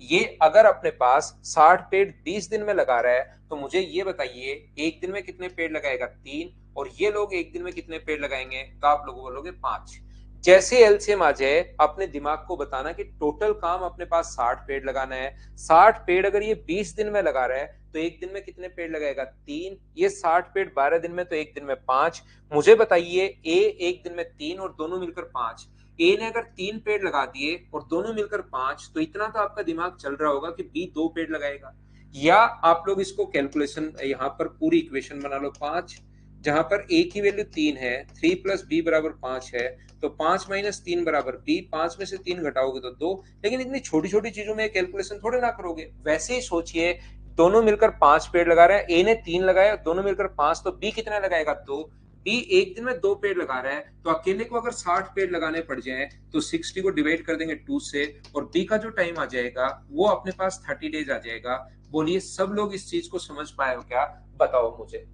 Speaker 1: ये अगर अपने पास 60 पेड़ 20 दिन में लगा रहा है तो मुझे ये बताइए एक दिन में कितने पेड़ लगाएगा? 3। और ये लोग एक दिन में कितने पेड़ लगाएंगे? तो आप लोग बोलोगे 5। जैसे एलसीएम आ जाए अपने दिमाग को बताना कि टोटल काम अपने पास 60 पेड़ लगाना है। 60 पेड़ अगर ये 20 दिन में लगा रहा है तो एक दिन में कितने पेड़ लगाएगा? 3। ये 60 पेड़ 12 दिन में तो एक दिन में 5। मुझे बताइए ए एक दिन में 3 और दोनों मिलकर 5। ए ने अगर 3 पेड़ लगा दिए और दोनों मिलकर 5, तो इतना तो आपका दिमाग चल रहा होगा कि बी 2 पेड़ लगाएगा। या आप लोग इसको कैलकुलेशन यहाँ पर पूरी इक्वेशन बना लो 5, जहां पर ए की वैल्यू 3 है, 3 प्लस बी बराबर 5 है, तो 5 माइनस 3 बराबर बी, 5 में से 3 घटाओगे तो 2। लेकिन इतनी छोटी छोटी चीजों में कैलकुलेशन थोड़े ना करोगे। वैसे ही सोचिए दोनों मिलकर 5 पेड़ लगा रहे हैं, ए ने 3 लगाया, दोनों मिलकर 5, तो बी कितना लगाएगा? 2। बी एक दिन में 2 पेड़ लगा रहा है, तो अकेले को अगर 60 पेड़ लगाने पड़ जाए तो 60 को डिवाइड कर देंगे 2 से, और बी का जो टाइम आ जाएगा वो अपने पास 30 डेज आ जाएगा। बोलिए सब लोग इस चीज को समझ पाए हो क्या? बताओ मुझे।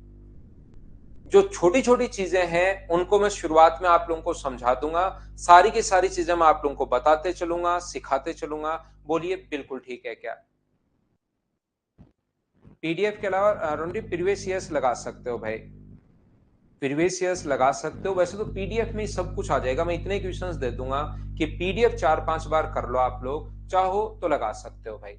Speaker 1: जो छोटी छोटी चीजें हैं उनको मैं शुरुआत में आप लोगों को समझा दूंगा, सारी की सारी चीजें मैं आप लोगों को बताते चलूंगा, सिखाते चलूंगा। बोलिए बिल्कुल ठीक है क्या? पीडीएफ के अलावा रोंडी प्रीवियस ईयर्स लगा सकते हो भाई, प्रीवियस ईयर्स लगा सकते हो। वैसे तो पीडीएफ में ही सब कुछ आ जाएगा, मैं इतने क्वेश्चंस दे दूंगा कि पीडीएफ 4-5 बार कर लो, आप लोग चाहो तो लगा सकते हो भाई।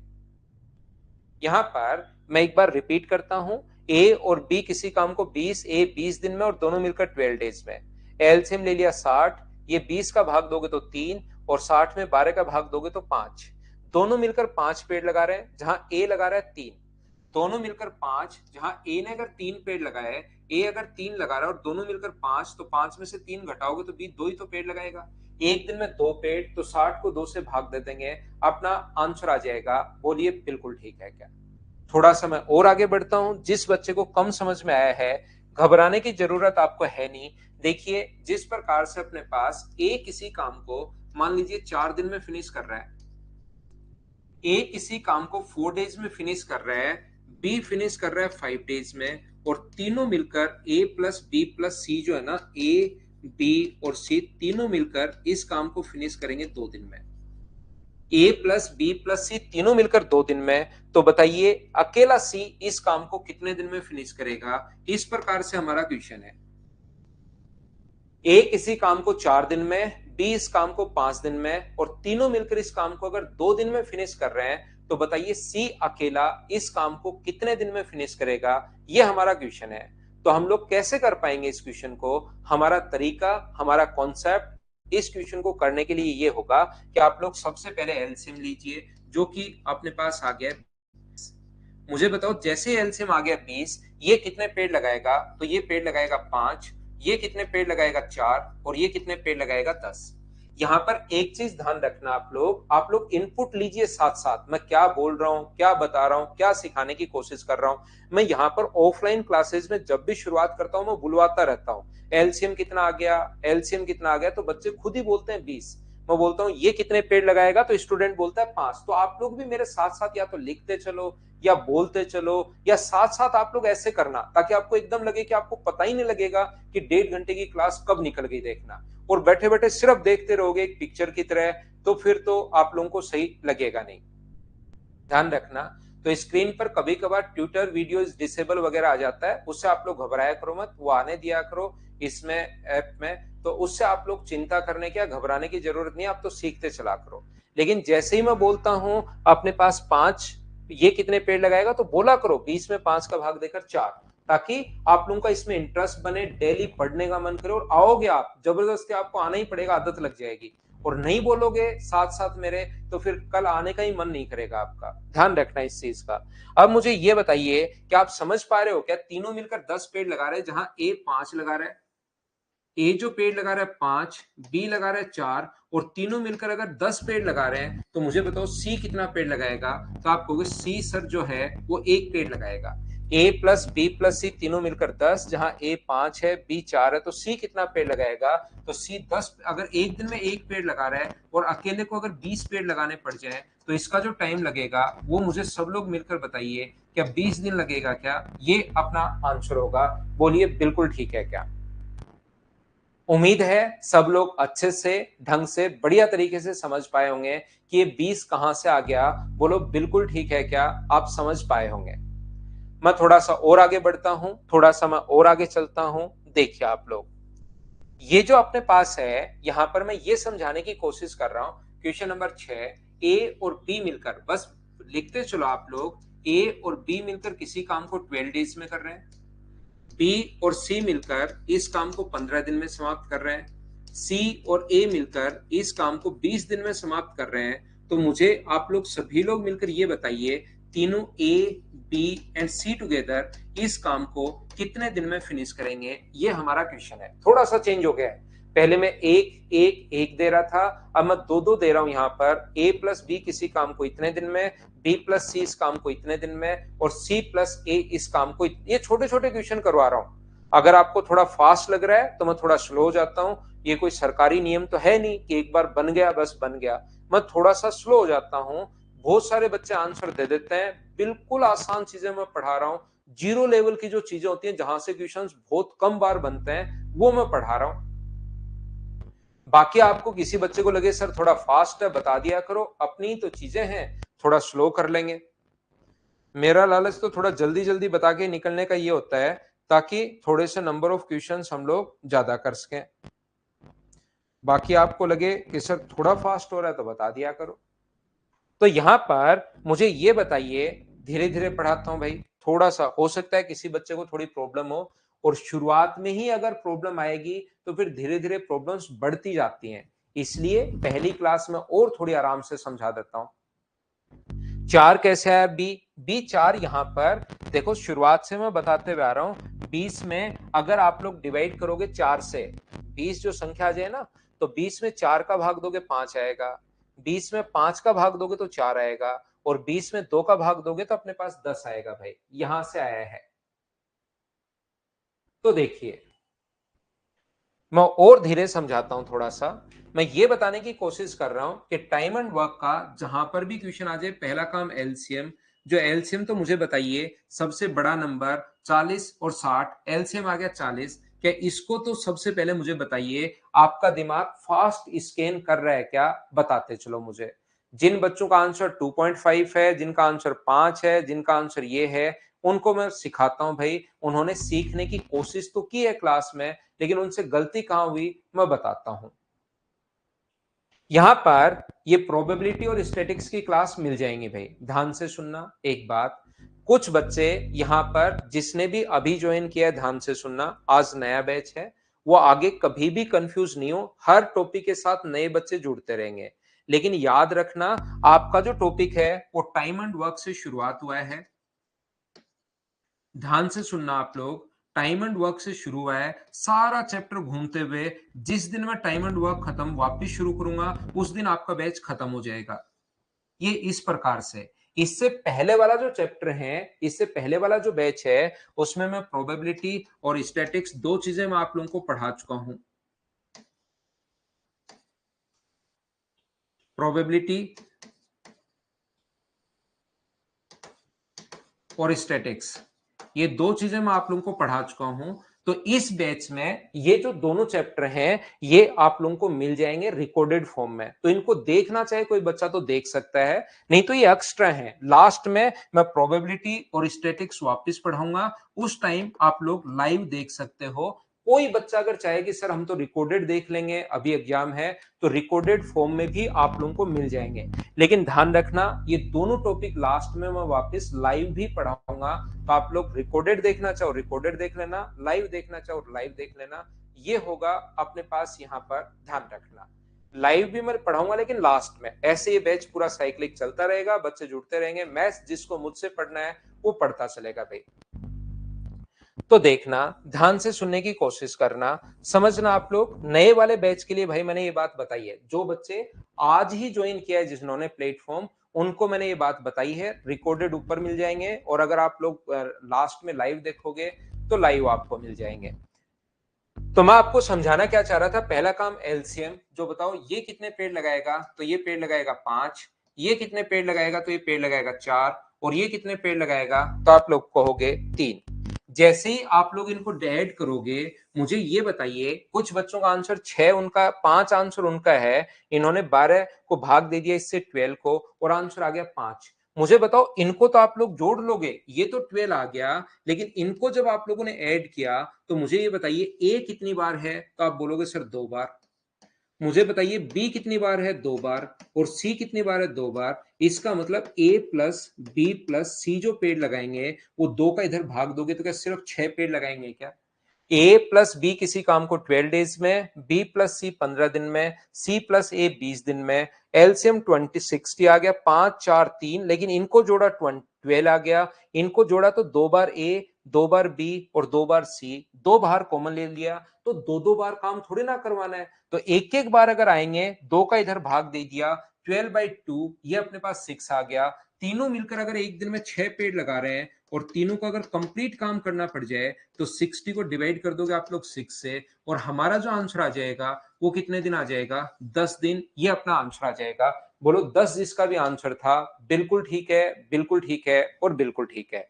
Speaker 1: यहां पर मैं एक बार रिपीट करता हूं, ए और बी किसी काम को 20, ए 20 दिन में और दोनों मिलकर 12 डेज में। एलसीएम ले लिया 60, ये 20 का भाग दोगे तो 3 और 60 में 12 का भाग दोगे तो 5। दोनों मिलकर 5 पेड़ लगा रहे हैं, जहां ए लगा रहा है 3। दोनों मिलकर 5, जहां ए ने अगर 3 पेड़ लगाए, ए अगर 3 लगा रहा है और दोनों मिलकर 5, तो 5 में से 3 घटाओगे तो बी 2 ही तो पेड़ लगाएगा। एक दिन में 2 पेड़, तो 60 को 2 से भाग दे देंगे, अपना आंसर आ जाएगा। बोलिए बिल्कुल ठीक है क्या? थोड़ा सा मैं और आगे बढ़ता हूं। जिस बच्चे को कम समझ में आया है घबराने की जरूरत आपको है नहीं। देखिए जिस प्रकार से अपने पास ए किसी काम को मान लीजिए 4 दिन में फिनिश कर रहा है, ए किसी काम को 4 डेज में फिनिश कर रहा है, बी फिनिश कर रहा है 5 डेज में, और तीनों मिलकर ए प्लस बी प्लस सी जो है ना, ए बी और सी तीनों मिलकर इस काम को फिनिश करेंगे 2 दिन में। ए प्लस बी प्लस सी तीनों मिलकर 2 दिन में, तो बताइए अकेला सी इस काम को कितने दिन में फिनिश करेगा? इस प्रकार से हमारा क्वेश्चन है। ए किसी काम को 4 दिन में, बी इस काम को 5 दिन में, और तीनों मिलकर इस काम को अगर 2 दिन में फिनिश कर रहे हैं, तो बताइए सी अकेला इस काम को कितने दिन में फिनिश करेगा? ये हमारा क्वेश्चन है। तो हम लोग कैसे कर पाएंगे इस क्वेश्चन को? हमारा तरीका, हमारा कॉन्सेप्ट इस क्वेश्चन को करने के लिए ये होगा कि आप लोग सबसे पहले एलसीएम लीजिए, जो कि अपने पास आ गया। मुझे बताओ जैसे एलसीएम आ गया 20, ये कितने पेड़ लगाएगा? तो ये पेड़ लगाएगा 5, ये कितने पेड़ लगाएगा? 4, और ये कितने पेड़ लगाएगा? 10। यहां पर एक चीज ध्यान रखना, आप लोग इनपुट लीजिए साथ साथ, मैं क्या बोल रहा हूं, क्या बता रहा हूं, क्या सिखाने की कोशिश कर रहा हूं। मैं यहाँ पर ऑफलाइन क्लासेस में जब भी शुरुआत करता हूं मैं बुलवाता रहता हूं, एलसीएम कितना आ गया, एलसीएम कितना आ गया, तो बच्चे खुद ही बोलते हैं 20। मैं बोलता हूँ ये कितने पेड़ लगाएगा, तो स्टूडेंट बोलता है 5। तो आप लोग भी मेरे साथ साथ या तो लिखते चलो या बोलते चलो, या साथ साथ आप लोग ऐसे करना, ताकि आपको एकदम लगे कि आपको पता ही नहीं लगेगा कि 1.5 घंटे की क्लास कब निकल गई। देखना, और बैठे बैठे सिर्फ देखते रहोगे एक पिक्चर की तरह, तो फिर तो आप लोगों को सही लगेगा नहीं। ध्यान रखना। तो स्क्रीन पर कभी कभार ट्यूटर वीडियोस डिसेबल वगैरह आ जाता है, उससे आप लोग घबराया करो मत, वो आने दिया करो इसमें ऐप में, तो उससे आप लोग चिंता करने की, घबराने की जरूरत नहीं, आप तो सीखते चला करो। लेकिन जैसे ही मैं बोलता हूं अपने पास 5, ये कितने पेड़ लगाएगा, तो बोला करो 20 में 5 का भाग देकर 4, ताकि आप लोगों का इसमें इंटरेस्ट बने, डेली पढ़ने का मन करे, और आओगे आप, जबरदस्ती आपको आना ही पड़ेगा, आदत लग जाएगी। और नहीं बोलोगे साथ साथ मेरे, तो फिर कल आने का ही मन नहीं करेगा आपका। ध्यान रखना इस चीज का। अब मुझे ये बताइए कि आप समझ पा रहे हो क्या, तीनों मिलकर 10 पेड़ लगा रहे हैं, जहां ए 5 लगा रहा है, ए जो पेड़ लगा रहा है 5, बी लगा रहा है 4, और तीनों मिलकर अगर 10 पेड़ लगा रहे हैं तो मुझे बताओ सी कितना पेड़ लगाएगा। तो आप कहोगे सी सर जो है वो एक पेड़ लगाएगा। ए प्लस बी प्लस सी तीनों मिलकर 10, जहां ए 5 है बी 4 है, तो सी कितना पेड़ लगाएगा। तो सी 10, अगर एक दिन में एक पेड़ लगा रहा है और अकेले को अगर 20 पेड़ लगाने पड़ जाए तो इसका जो टाइम लगेगा वो मुझे सब लोग मिलकर बताइए, क्या 20 दिन लगेगा क्या। ये अपना आंसर होगा। बोलिए बिल्कुल ठीक है क्या। उम्मीद है सब लोग अच्छे से, ढंग से, बढ़िया तरीके से समझ पाए होंगे कि ये 20 कहां से आ गया। बोलो बिल्कुल ठीक है क्या, आप समझ पाए होंगे। मैं थोड़ा सा और आगे बढ़ता हूं, थोड़ा सा मैं और आगे चलता हूं। देखिए आप लोग, ये जो अपने पास है, यहां पर मैं ये समझाने की कोशिश कर रहा हूं। क्वेश्चन नंबर 6, ए और बी मिलकर, बस लिखते चलो आप लोग, ए और बी मिलकर किसी काम को 12 डेज में कर रहे हैं, बी और सी मिलकर इस काम को 15 दिन में समाप्त कर रहे हैं, सी और ए मिलकर इस काम को 20 दिन में समाप्त कर रहे हैं। तो मुझे आप लोग सभी लोग मिलकर ये बताइए, तीनों A B and C together इस काम को कितने दिन में फिनिश करेंगे। ये हमारा क्वेश्चन है। थोड़ा सा चेंज हो गया है, पहले मैं एक एक एक दे रहा था, अब मैं दो दो दे रहा हूं। यहां पर ए प्लस बी किसी काम को इतने दिन में, बी प्लस सी इस काम को इतने दिन में, और सी प्लस ए इस काम को। ये छोटे छोटे क्वेश्चन करवा रहा हूं। अगर आपको थोड़ा फास्ट लग रहा है तो मैं थोड़ा स्लो हो जाता हूं। ये कोई सरकारी नियम तो है नहीं कि एक बार बन गया बस बन गया। मैं थोड़ा सा स्लो हो जाता हूं। बहुत सारे बच्चे आंसर दे देते हैं। बिल्कुल आसान चीजें मैं पढ़ा रहा हूं। जीरो लेवल की जो चीजें होती हैं, जहां से क्वेश्चन बहुत कम बार बनते हैं, वो मैं पढ़ा रहा हूं। बाकी आपको किसी बच्चे को लगे सर थोड़ा फास्ट है, बता दिया करो, अपनी तो चीजें हैं, थोड़ा स्लो कर लेंगे। मेरा लालच तो थोड़ा जल्दी जल्दी बता के निकलने का ये होता है, ताकि थोड़े से नंबर ऑफ क्वेश्चंस हम लोग ज्यादा कर सकें। बाकी आपको लगे कि सर थोड़ा फास्ट हो रहा है तो बता दिया करो। तो यहां पर मुझे ये बताइए, धीरे धीरे पढ़ाता हूं भाई। थोड़ा सा हो सकता है किसी बच्चे को थोड़ी प्रॉब्लम हो, और शुरुआत में ही अगर प्रॉब्लम आएगी तो फिर धीरे धीरे प्रॉब्लम्स बढ़ती जाती हैं। इसलिए पहली क्लास में और थोड़ी आराम से समझा देता हूं। 4 कैसे आया बी, बी 4 यहां पर देखो, शुरुआत से मैं बताते हुए आ रहा हूं। 20 में अगर आप लोग डिवाइड करोगे 4 से, 20 जो संख्या आ जाए ना, तो 20 में 4 का भाग दोगे 5 आएगा, 20 में 5 का भाग दोगे तो 4 आएगा, और 20 में 2 का भाग दोगे तो अपने पास 10 आएगा भाई। यहां से आया है। तो देखिए, मैं और धीरे समझाता हूं थोड़ा सा। मैं ये बताने की कोशिश कर रहा हूं कि टाइम एंड वर्क का जहां पर भी क्वेश्चन आ जाए, पहला काम एलसीएम। जो एलसीएम, तो मुझे बताइए सबसे बड़ा नंबर 40 और 60, एलसीएम आ गया 40। क्या इसको तो सबसे पहले मुझे बताइए, आपका दिमाग फास्ट स्कैन कर रहा है क्या, बताते चलो मुझे। जिन बच्चों का आंसर 2.5 है, जिनका आंसर 5 है, जिनका आंसर ये है, उनको मैं सिखाता हूं भाई। उन्होंने सीखने की कोशिश तो की है क्लास में, लेकिन उनसे गलती कहां हुई मैं बताता हूं। यहां पर ये प्रोबेबिलिटी और स्टैटिक्स की क्लास मिल जाएंगी भाई, ध्यान से सुनना एक बात। कुछ बच्चे यहां पर जिसने भी अभी ज्वाइन किया है, ध्यान से सुनना, आज नया बैच है, वो आगे कभी भी कंफ्यूज नहीं हो। हर टॉपिक के साथ नए बच्चे जुड़ते रहेंगे। लेकिन याद रखना, आपका जो टॉपिक है वो टाइम एंड वर्क से शुरुआत हुआ है। ध्यान से सुनना आप लोग, टाइम एंड वर्क से शुरू हुआ है सारा चैप्टर घूमते हुए। जिस दिन मैं टाइम एंड वर्क खत्म वापस शुरू करूंगा, उस दिन आपका बैच खत्म हो जाएगा। ये इस प्रकार से। इससे पहले वाला जो चैप्टर है, इससे पहले वाला जो बैच है, उसमें मैं प्रोबेबिलिटी और स्टैटिक्स दो चीजें मैं आप लोगों को पढ़ा चुका हूं। प्रोबेबिलिटी और स्टैटिक्स, ये दो चीजें मैं आप लोगों को पढ़ा चुका हूं। तो इस बैच में ये जो दोनों चैप्टर हैं, ये आप लोगों को मिल जाएंगे रिकॉर्डेड फॉर्म में। तो इनको देखना चाहे कोई बच्चा तो देख सकता है, नहीं तो ये एक्स्ट्रा है। लास्ट में मैं प्रोबेबिलिटी और स्टैटिक्स वापस पढ़ाऊंगा, उस टाइम आप लोग लाइव देख सकते हो। कोई बच्चा अगर चाहे कि सर हम तो रिकॉर्डेड देख लेंगे, अभी एग्जाम है, तो रिकॉर्डेड फॉर्म में भी आप लोगों को मिल जाएंगे। लेकिन ध्यान रखना, ये दोनों टॉपिक लास्ट में मैं वापस लाइव भी पढ़ाऊंगा। तो आप लोग रिकॉर्डेड देखना चाहो रिकॉर्डेड देख लेना, लाइव देखना चाहो लाइव देख लेना। ये होगा अपने पास, यहां पर ध्यान रखना। लाइव भी मैं पढ़ाऊंगा लेकिन लास्ट में। ऐसे ये बैच पूरा साइक्लिक चलता रहेगा, बच्चे जुड़ते रहेंगे, मैथ्स जिसको मुझसे पढ़ना है वो पढ़ता चलेगा भाई। तो देखना, ध्यान से सुनने की कोशिश करना, समझना। आप लोग नए वाले बैच के लिए भाई मैंने ये बात बताई है, जो बच्चे आज ही ज्वाइन किया है जिन्होंने प्लेटफॉर्म, उनको मैंने ये बात बताई है, रिकॉर्डेड ऊपर मिल जाएंगे, और अगर आप लोग लास्ट में लाइव देखोगे तो लाइव आपको मिल जाएंगे। तो मैं आपको समझाना क्या चाह रहा था, पहला काम एलसीएम, जो बताओ ये कितने पेड़ लगाएगा, तो ये पेड़ लगाएगा 5, ये कितने पेड़ लगाएगा, तो ये पेड़ लगाएगा 4, और ये कितने पेड़ लगाएगा, तो आप लोग कहोगे 3। जैसे ही आप लोग इनको ऐड करोगे, मुझे ये बताइए, कुछ बच्चों का आंसर 6, उनका 5 आंसर उनका है, इन्होंने 12 को भाग दे दिया इससे 12 को, और आंसर आ गया 5। मुझे बताओ, इनको तो आप लोग जोड़ लोगे, ये तो 12 आ गया, लेकिन इनको जब आप लोगों ने ऐड किया, तो मुझे ये बताइए ए कितनी बार है, तो आप बोलोगे सर 2 बार। मुझे बताइए बी कितनी बार है, 2 बार, और सी कितनी बार है, 2 बार। इसका मतलब ए प्लस बी प्लस सी जो पेड़ लगाएंगे, वो 2 का इधर भाग दोगे तो क्या सिर्फ 6 पेड़ लगाएंगे क्या? ए प्लस बी किसी काम को 12 डेज में, बी प्लस सी 15 दिन में, सी प्लस ए 20 दिन में, एलसीएम 20 आ गया, 5 4 3, लेकिन इनको जोड़ा 12 आ गया, इनको जोड़ा तो 2 बार ए, 2 बार बी और 2 बार सी, 2 बार कॉमन ले लिया, तो 2 बार काम थोड़ी ना करवाना है, तो एक एक बार अगर आएंगे, 2 का इधर भाग दे दिया, 12/2, ये अपने पास 6 आ गया। तीनों मिलकर अगर एक दिन में 6 पेड़ लगा रहे हैं, और तीनों को अगर कंप्लीट काम करना पड़ जाए, तो 60 को डिवाइड कर दोगे आप लोग 6 से, और हमारा जो आंसर आ जाएगा वो कितने दिन आ जाएगा, 10 दिन, ये अपना आंसर आ जाएगा। बोलो 10 जिसका भी आंसर था, बिल्कुल ठीक है, बिल्कुल ठीक है, और बिल्कुल ठीक है।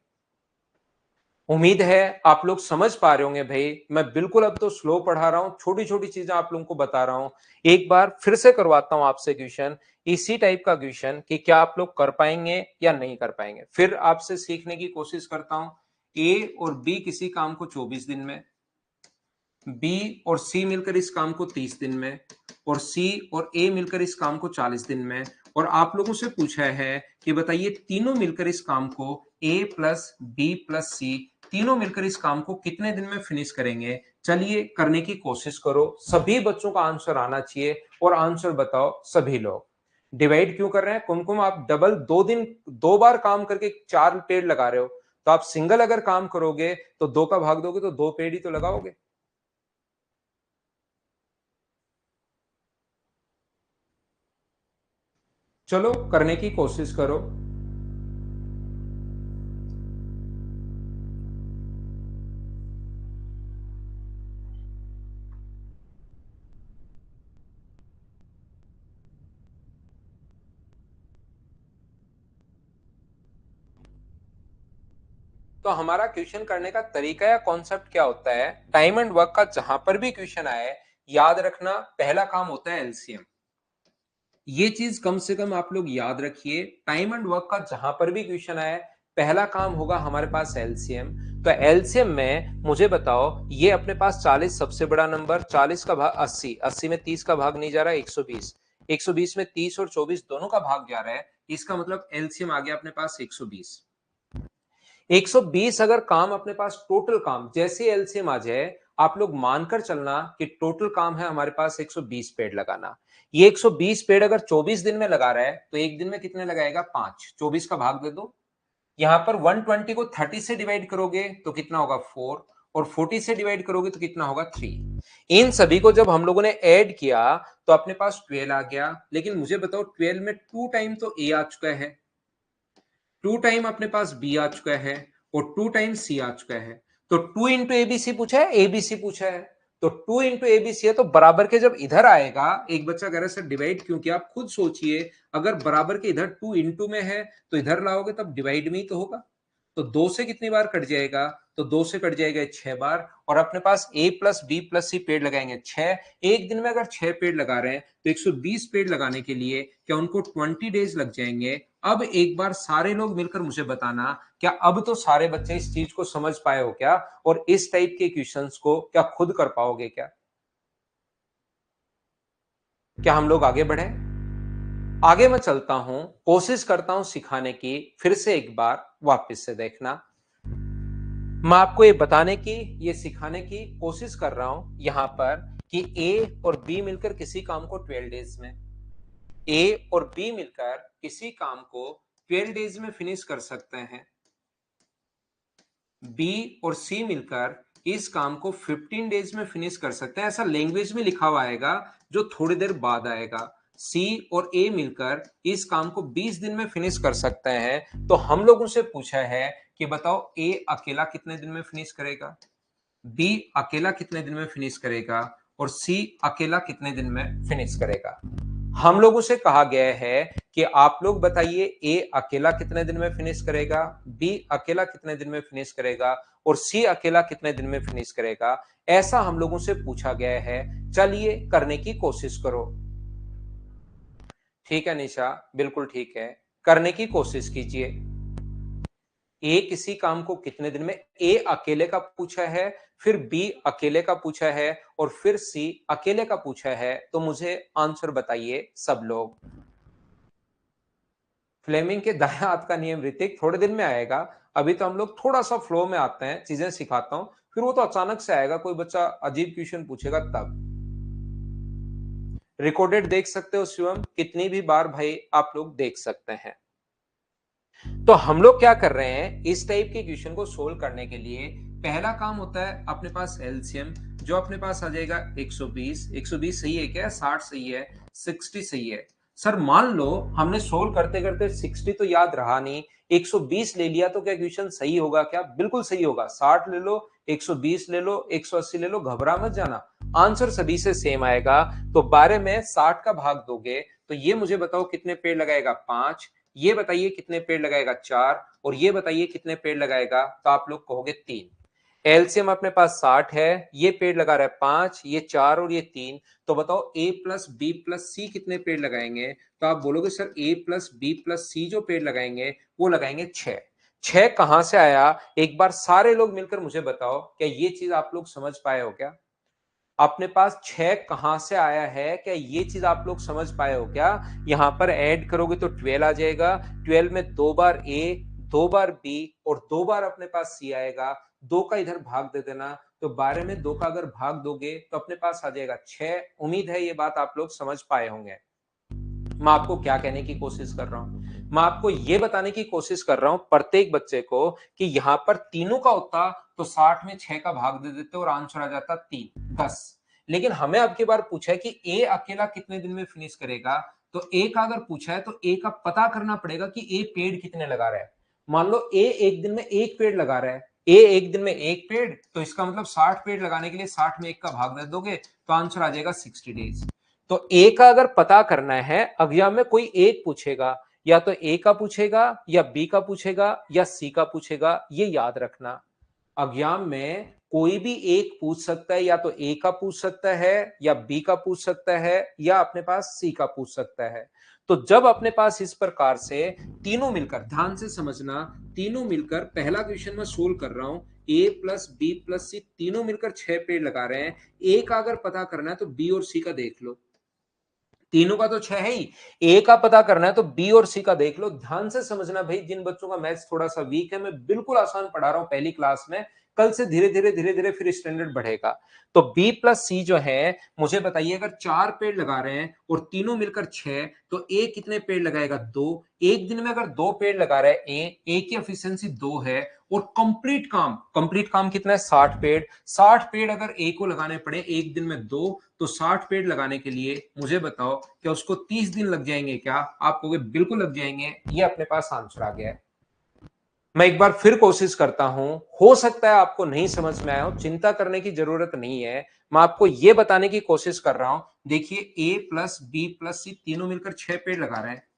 Speaker 1: उम्मीद है आप लोग समझ पा रहे होंगे भाई, मैं बिल्कुल अब तो स्लो पढ़ा रहा हूं, छोटी छोटी चीजें आप लोगों को बता रहा हूं। एक बार फिर से करवाता हूं आपसे क्वेश्चन, इसी टाइप का क्वेश्चन, कि क्या आप लोग कर पाएंगे या नहीं कर पाएंगे। फिर आपसे सीखने की कोशिश करता हूं। ए और बी किसी काम को 24 दिन में, बी और सी मिलकर इस काम को 30 दिन में, और सी और ए मिलकर इस काम को 40 दिन में, और आप लोगों से पूछा है कि बताइए तीनों मिलकर इस काम को, ए प्लस बी प्लस सी, तीनों मिलकर इस काम को कितने दिन में फिनिश करेंगे। चलिए करने की कोशिश करो, सभी बच्चों का आंसर आना चाहिए, और आंसर बताओ सभी लोग। डिवाइड क्यों कर रहे हैं कुमकुम, आप डबल 2 दिन 2 बार काम करके 4 पेड़ लगा रहे हो, तो आप सिंगल अगर काम करोगे तो 2 का भाग दोगे तो 2 पेड़ ही तो लगाओगे। चलो करने की कोशिश करो। तो हमारा क्वेश्चन करने का तरीका या कॉन्सेप्ट क्या होता है, टाइम एंड वर्क का जहां पर भी क्वेश्चन आए, याद रखना पहला काम होता है एलसीएम। ये चीज कम से कम आप लोग याद रखिए, टाइम एंड वर्क का जहां पर भी क्वेश्चन आए, पहला काम होगा हमारे पास एलसीएम। तो एलसीएम में मुझे बताओ, ये अपने पास 40 सबसे बड़ा नंबर, 40 का भाग 80, 80 में 30 का भाग नहीं जा रहा है, 120, 120 में 30 और 24 दोनों का भाग जा रहा है, इसका मतलब एलसीएम आ गया अपने पास 120। 120 अगर काम अपने पास टोटल काम जैसे एलसीएम आ जाए, आप लोग मानकर चलना कि टोटल काम है हमारे पास 120 पेड़ लगाना। ये 120 पेड़ अगर 24 दिन में लगा रहा है, तो एक दिन में कितने लगाएगा, 5, 24 का भाग दे दो। यहां पर 120 को 30 से डिवाइड करोगे तो कितना होगा, 4, और 40 से डिवाइड करोगे तो कितना होगा, 3। इन सभी को जब हम लोगों ने ऐड किया, तो अपने पास 12 आ गया। लेकिन मुझे बताओ 12 में 2 टाइम तो ए आ चुका है, 2 टाइम अपने पास बी आ चुका है, और 2 टाइम सी आ चुका है। तो 2 इंटू एबीसी पूछा है, एबीसी पूछा है, तो 2 इंटू एबीसी है, तो बराबर के जब इधर आएगा, एक बच्चा कह रहा है सर डिवाइड क्यों किया, आप खुद सोचिए, अगर बराबर के इधर 2 इंटू में है, तो इधर लाओगे तब डिवाइड में ही तो होगा। तो 2 से कितनी बार कट जाएगा, तो 2 से कट जाएगा 6 बार, और अपने पास ए प्लस बी प्लस सी पेड़ लगाएंगे 6। एक दिन में अगर 6 पेड़ लगा रहे हैं, तो 120 पेड़ लगाने के लिए क्या उनको 20 डेज लग जाएंगे। अब एक बार सारे लोग मिलकर मुझे बताना, क्या अब तो सारे बच्चे इस चीज को समझ पाए हो क्या, और इस टाइप के क्वेश्चंस को क्या खुद कर पाओगे क्या? क्या हम लोग आगे बढ़े? आगे मैं चलता हूं, कोशिश करता हूं सिखाने की, फिर से एक बार वापस से देखना। मैं आपको ये बताने की, ये सिखाने की कोशिश कर रहा हूं यहां पर, कि ए और बी मिलकर किसी काम को 12 डेज में, ए और बी मिलकर किसी काम को 12 डेज में फिनिश कर सकते हैं, बी और सी मिलकर इस काम को 15 डेज में फिनिश कर सकते हैं। ऐसा लैंग्वेज में लिखा हुआ आएगा जो थोड़ी देर बाद आएगा। सी और ए मिलकर इस काम को 20 दिन में फिनिश कर सकते हैं। तो हम लोगों से पूछा है कि बताओ ए अकेला कितने दिन में फिनिश करेगा, बी अकेला कितने दिन में फिनिश करेगा और सी अकेला कितने दिन में फिनिश करेगा। हम लोगों से कहा गया है कि आप लोग बताइए ए अकेला कितने दिन में फिनिश करेगा, बी अकेला कितने दिन में फिनिश करेगा और सी अकेला कितने दिन में फिनिश करेगा। ऐसा हम लोगों से पूछा गया है। चलिए करने की कोशिश करो। ठीक है निशा, बिल्कुल ठीक है, करने की कोशिश कीजिए। ए किसी काम को कितने दिन में, ए अकेले का पूछा है, फिर बी अकेले का पूछा है और फिर सी अकेले का पूछा है। तो मुझे आंसर बताइए सब लोग। फ्लेमिंग के दाएं हाथ का नियम ऋतिक थोड़े दिन में आएगा। अभी तो हम लोग थोड़ा सा फ्लो में आते हैं, चीजें सिखाता हूं, फिर वो तो अचानक से आएगा, कोई बच्चा अजीब क्वेश्चन पूछेगा तब। रिकॉर्डेड देख सकते हो शिवम, कितनी भी बार भाई आप लोग देख सकते हैं। तो हम लोग क्या कर रहे हैं, इस टाइप के क्वेश्चन को सोल्व करने के लिए पहला काम होता है अपने पास एलसीएम, जो अपने पास आ जाएगा 120। 120 सही है क्या, 60 सही है, 60 सही है। सर मान लो हमने सोल्व करते करते 60 तो याद रहा नहीं, 120 ले लिया तो क्या क्वेश्चन सही होगा क्या? बिल्कुल सही होगा। 60 ले लो, 120 ले लो, 180 ले लो, घबरा मत जाना, आंसर सभी से सेम आएगा। तो 12 में 60 का भाग दोगे तो ये मुझे बताओ कितने पेड़ लगाएगा, 5। ये बताइए कितने पेड़ लगाएगा, 4। और ये बताइए कितने पेड़ लगाएगा, तो आप लोग कहोगे 3। एलसीएम अपने पास 60 है, ये पेड़ लगा रहा है 5, ये 4 और ये 3। तो बताओ ए प्लस बी प्लस सी कितने पेड़ लगाएंगे? तो आप बोलोगे सर ए प्लस बी प्लस सी जो पेड़ लगाएंगे वो लगाएंगे 6। 6 कहां से आया? एक बार सारे लोग मिलकर मुझे बताओ, क्या ये चीज आप लोग समझ पाए हो क्या? अपने पास 6 कहां से आया है, क्या ये चीज आप लोग समझ पाए हो क्या? यहां पर ऐड करोगे तो 12 आ जाएगा। 12 में 2 बार ए, 2 बार बी और 2 बार अपने पास सी आएगा। 2 का इधर भाग दे देना, तो 12 में 2 का अगर भाग दोगे तो अपने पास आ जाएगा 6। उम्मीद है ये बात आप लोग समझ पाए होंगे। मैं आपको क्या कहने की कोशिश कर रहा हूं, मैं आपको यह बताने की कोशिश कर रहा हूं प्रत्येक बच्चे को कि यहां पर तीनों का होता तो 60 में 6 का भाग दे देते और आंसर आ जाता 3, 10। लेकिन हमें अब की बार पूछा है कि ए अकेला कितने दिन में फिनिश करेगा। तो ए का अगर पूछा है तो ए का पता करना पड़ेगा कि ए पेड़ कितने लगा रहा है। मान लो ए एक दिन में एक पेड़ लगा रहा है, ए एक दिन में एक पेड़, तो इसका मतलब 60 पेड़ लगाने के लिए 60 में 1 का भाग दे दोगे तो आंसर आ जाएगा 60 डेज। तो ए का अगर पता करना है, एग्जाम में कोई एक पूछेगा, या तो ए का पूछेगा या बी का पूछेगा या सी का पूछेगा, ये याद रखना। एग्जाम में कोई भी एक पूछ सकता है, या तो ए का पूछ सकता है या बी का पूछ सकता है या अपने पास सी का पूछ सकता है। तो जब अपने पास इस प्रकार से तीनों मिलकर, ध्यान से समझना, तीनों मिलकर पहला क्वेश्चन में सोल्व कर रहा हूं, ए प्लस बी प्लस सी तीनों मिलकर 6 पेड़ लगा रहे हैं। ए का अगर पता करना है तो बी और सी का देख लो, तीनों का तो 6 है ही, ए का पता करना है तो बी और सी का देख लो। ध्यान से समझना भाई, जिन बच्चों का मैथ्स थोड़ा सा वीक है, मैं बिल्कुल आसान पढ़ा रहा हूं पहली क्लास में, कल से धीरे धीरे फिर स्टैंडर्ड बढ़ेगा। तो बी प्लस सी जो है, मुझे बताइए अगर 4 पेड़ लगा रहे हैं और तीनों मिलकर 6, तो ए कितने पेड़ लगाएगा, 2। एक दिन में अगर 2 पेड़ लगा रहा है ए की एफिशिएंसी 2 है, और कंप्लीट काम कितना है, 60 पेड़। 60 पेड़ अगर ए को लगाने पड़े एक दिन में 2, तो 60 पेड़ लगाने के लिए मुझे बताओ क्या उसको 30 दिन लग जाएंगे क्या? आप कहोगे बिल्कुल लग जाएंगे। ये अपने पास आंसर आ गया है। मैं एक बार फिर कोशिश करता हूं, हो सकता है आपको नहीं समझ में आया हो, चिंता करने की जरूरत नहीं है। मैं आपको यह बताने की कोशिश कर रहा हूं, देखिए ए प्लस बी प्लस सी तीनों मिलकर 6 पेड़ लगा रहे हैं।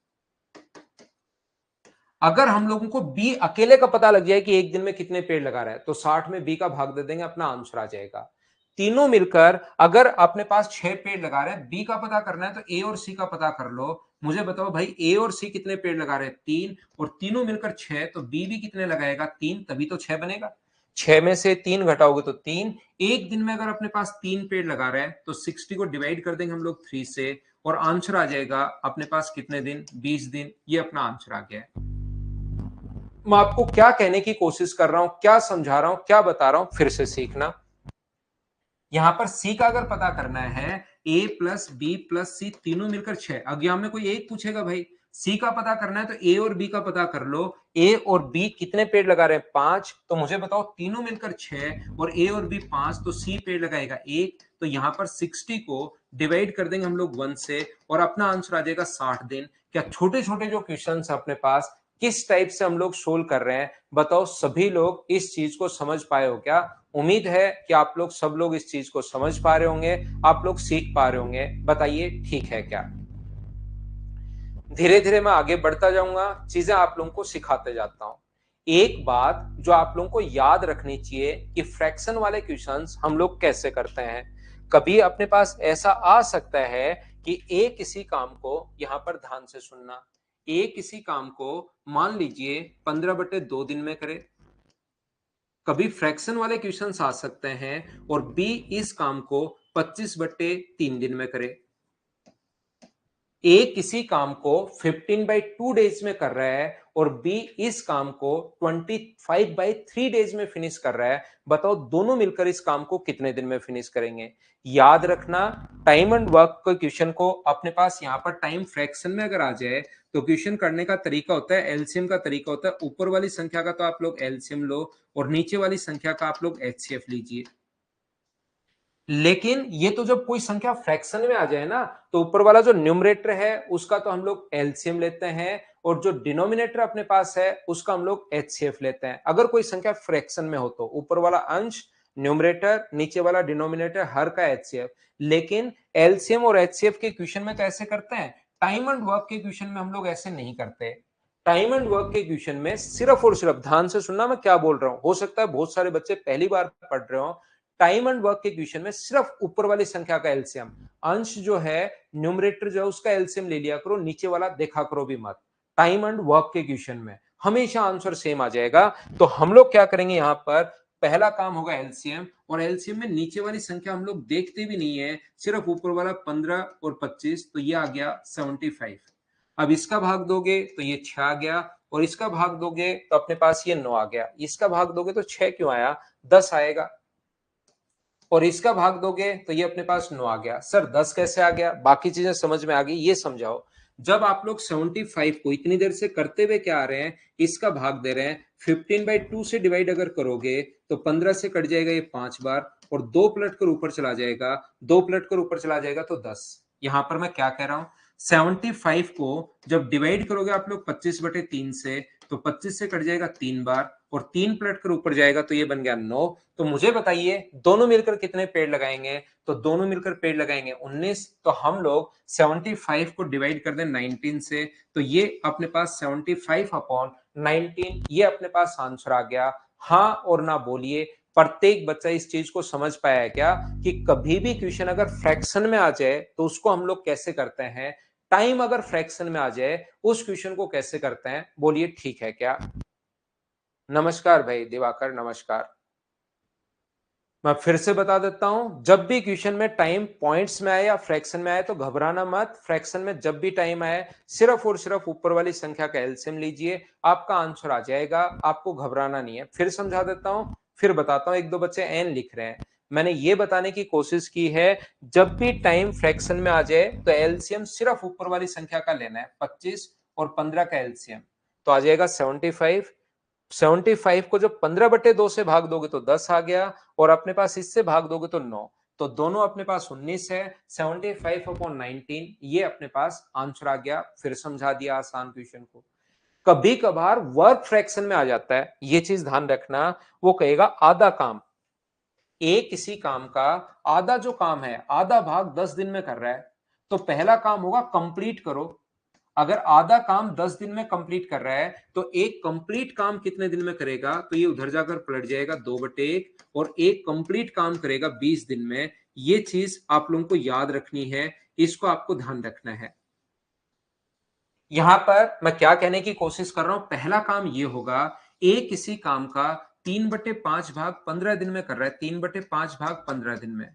Speaker 1: अगर हम लोगों को बी अकेले का पता लग जाए कि एक दिन में कितने पेड़ लगा रहा है, तो 60 में बी का भाग दे देंगे, अपना आंसर आ जाएगा। तीनों मिलकर अगर अपने पास 6 पेड़ लगा रहे हैं, बी का पता करना है तो ए और सी का पता कर लो। मुझे बताओ भाई ए और सी कितने पेड़ लगा रहे हैं, 3, और तीनों मिलकर 6, तो बी भी कितने लगाएगा, 3, तभी तो 6 बनेगा। 6 में से 3 घटाओगे तो 3। एक दिन में अगर अपने पास 3 पेड़ लगा रहे हैं तो 60 को डिवाइड कर देंगे हम लोग 3 से, और आंसर आ जाएगा अपने पास कितने दिन, 20 दिन। ये अपना आंसर आ गया है। मैं आपको क्या कहने की कोशिश कर रहा हूं, क्या समझा रहा हूं, क्या बता रहा हूं, फिर से सीखना। यहां पर सी का अगर पता करना है, ए प्लस बी प्लस सी तीनों मिलकर 6। एग्जाम में कोई एक पूछेगा भाई सी का पता करना है तो ए और बी का पता कर लो। ए और बी कितने पेड़ लगा रहे हैं? 5। तो मुझे बताओ तीनों मिलकर 6 और ए और बी 5, तो सी पेड़ लगाएगा 1। तो यहां पर 60 को डिवाइड कर देंगे हम लोग 1 से और अपना आंसर आ जाएगा 60 दिन। क्या छोटे छोटे जो क्वेश्चन है अपने पास किस टाइप से हम लोग सोल्व कर रहे हैं, बताओ सभी लोग इस चीज को समझ पाए हो क्या? उम्मीद है कि आप लोग सब लोग इस चीज को समझ पा रहे होंगे, आप लोग सीख पा रहे होंगे। बताइए ठीक है क्या? धीरे धीरे मैं आगे बढ़ता जाऊंगा, चीजें आप लोगों को सिखाते जाता हूं। एक बात जो आप लोगों को याद रखनी चाहिए कि फ्रैक्शन वाले क्वेश्चंस हम लोग कैसे करते हैं। कभी अपने पास ऐसा आ सकता है कि ए किसी काम को, यहां पर ध्यान से सुनना, ए किसी काम को मान लीजिए 15/2 दिन में करे। कभी फ्रैक्शन वाले क्वेश्चंस आ सकते हैं और बी इस काम को 25/3 दिन में करे। ए किसी काम को 15/2 डेज में कर रहा है और बी इस काम को 25/3 डेज में फिनिश कर रहा है। बताओ दोनों मिलकर इस काम को कितने दिन में फिनिश करेंगे? याद रखना, टाइम एंड वर्क के क्वेश्चन को अपने पास यहां पर टाइम फ्रैक्शन में अगर आ जाए तो क्वेश्चन करने का तरीका होता है, एलसीएम का तरीका होता है। ऊपर वाली संख्या का तो आप लोग एलसीएम लो और नीचे वाली संख्या का आप लोग एचसीएफ लीजिए। लेकिन ये तो जब कोई संख्या फ्रैक्शन में आ जाए ना, तो ऊपर वाला जो न्यूमरेटर है उसका तो हम लोग एलसीएम लेते हैं और जो डिनोमिनेटर अपने पास है उसका हम लोग एचसीएफ लेते हैं। अगर कोई संख्या फ्रैक्शन में हो तो ऊपर वाला अंश न्यूमरेटर, नीचे वाला डिनोमिनेटर, हर का एचसीएफ। लेकिन एलसीएम और एचसीएफ के क्वेश्चन में कैसे करते हैं? टाइम एंड वर्क के क्वेश्चन में हम लोग ऐसे नहीं करते। टाइम एंड वर्क के क्वेश्चन में सिर्फ और सिर्फ, ध्यान से सुनना मैं क्या बोल रहा हूं, हो सकता है बहुत सारे बच्चे पहली बार पढ़ रहे हो। टाइम एंड वर्क के क्वेश्चन में सिर्फ ऊपर वाली संख्या का एलसीएम, अंश जो है न्यूमरेटर जो है उसका एलसीएम ले लिया करो, नीचे वाला देखा करो भी मत। टाइम एंड वर्क के क्वेश्चन में हमेशा आंसर सेम आ जाएगा। तो हम लोग क्या करेंगे, यहां पर पहला काम होगा एलसीएम, और एलसीएम में नीचे वाली संख्या हम लोग देखते भी नहीं है, सिर्फ ऊपर वाला 15 और 25, तो ये आ गया 75। अब इसका भाग दोगे तो ये 6 आ गया, और इसका भाग दोगे तो अपने पास ये 9 आ गया। इसका भाग दोगे तो 6 क्यों आया, 10 आएगा। और इसका भाग दोगे तो ये अपने पास 9 आ गया। सर 10 कैसे आ गया? बाकी चीजें समझ में आ गई, ये समझाओ। जब आप लोग 75 को इतनी देर से करते हुए क्या आ रहे हैं, इसका भाग दे रहे हैं, 15/2 से डिवाइड अगर करोगे तो 15 से कट जाएगा ये 5 बार, और 2 पलट कर ऊपर चला जाएगा, 2 पलट कर ऊपर चला जाएगा तो 10। यहां पर मैं क्या कह रहा हूं, 75 को जब डिवाइड करोगे आप लोग 25/3 से, तो 25 से कट जाएगा 3 बार, और 3 पलट कर ऊपर जाएगा तो ये बन गया 9। तो मुझे बताइए दोनों मिलकर कितने पेड़ लगाएंगे? तो दोनों मिलकर पेड़ लगाएंगे 19। तो हम लोग 75 को डिवाइड कर दें 19 से, तो ये अपने पास 75/19, ये अपने पास आंसर आ गया। हाँ और ना बोलिए, प्रत्येक बच्चा इस चीज को समझ पाया है क्या कि कभी भी क्वेश्चन अगर फ्रैक्शन में आ जाए तो उसको हम लोग कैसे करते हैं, टाइम अगर फ्रैक्शन में आ जाए उस क्वेश्चन को कैसे करते हैं? बोलिए ठीक है क्या? नमस्कार भाई दिवाकर, नमस्कार। मैं फिर से बता देता हूं, जब भी क्वेश्चन में टाइम पॉइंट्स में आए या फ्रैक्शन में आए तो घबराना मत। फ्रैक्शन में जब भी टाइम आए सिर्फ और सिर्फ ऊपर वाली संख्या का एलसीएम लीजिए, आपका आंसर आ जाएगा, आपको घबराना नहीं है। फिर समझा देता हूं, फिर बताता हूं। एक दो बच्चे एन लिख रहे हैं, मैंने ये बताने की कोशिश की है, जब भी टाइम फ्रैक्शन में आ जाए तो एलसीएम सिर्फ ऊपर वाली संख्या का लेना है, 25 और 15 का एलसीएम, तो आ जाएगा 75। 75 को जब 15/2 से भाग दोगे तो 10 आ गया, और अपने पास इससे भाग दोगे तो 9, तो दोनों अपने पास 19 है। 75/19 ये अपने पास आंसर आ गया। फिर समझा दिया आसान क्वेश्चन को। कभी कभार वर्क फ्रैक्शन में आ जाता है, ये चीज ध्यान रखना, वो कहेगा आधा काम, ए किसी काम का आधा जो काम है, आधा भाग 10 दिन में कर रहा है, तो पहला काम होगा कंप्लीट करो। अगर आधा काम 10 दिन में कंप्लीट कर रहा है तो एक कंप्लीट काम कितने दिन में करेगा, तो ये उधर जाकर पलट जाएगा 2/1, और एक कंप्लीट काम करेगा 20 दिन में। ये चीज आप लोगों को याद रखनी है, इसको आपको ध्यान रखना है। यहां पर मैं क्या कहने की कोशिश कर रहा हूं, पहला काम ये होगा, ए किसी काम का 3/5 भाग 15 दिन में कर रहा है, 3/5 भाग 15 दिन में।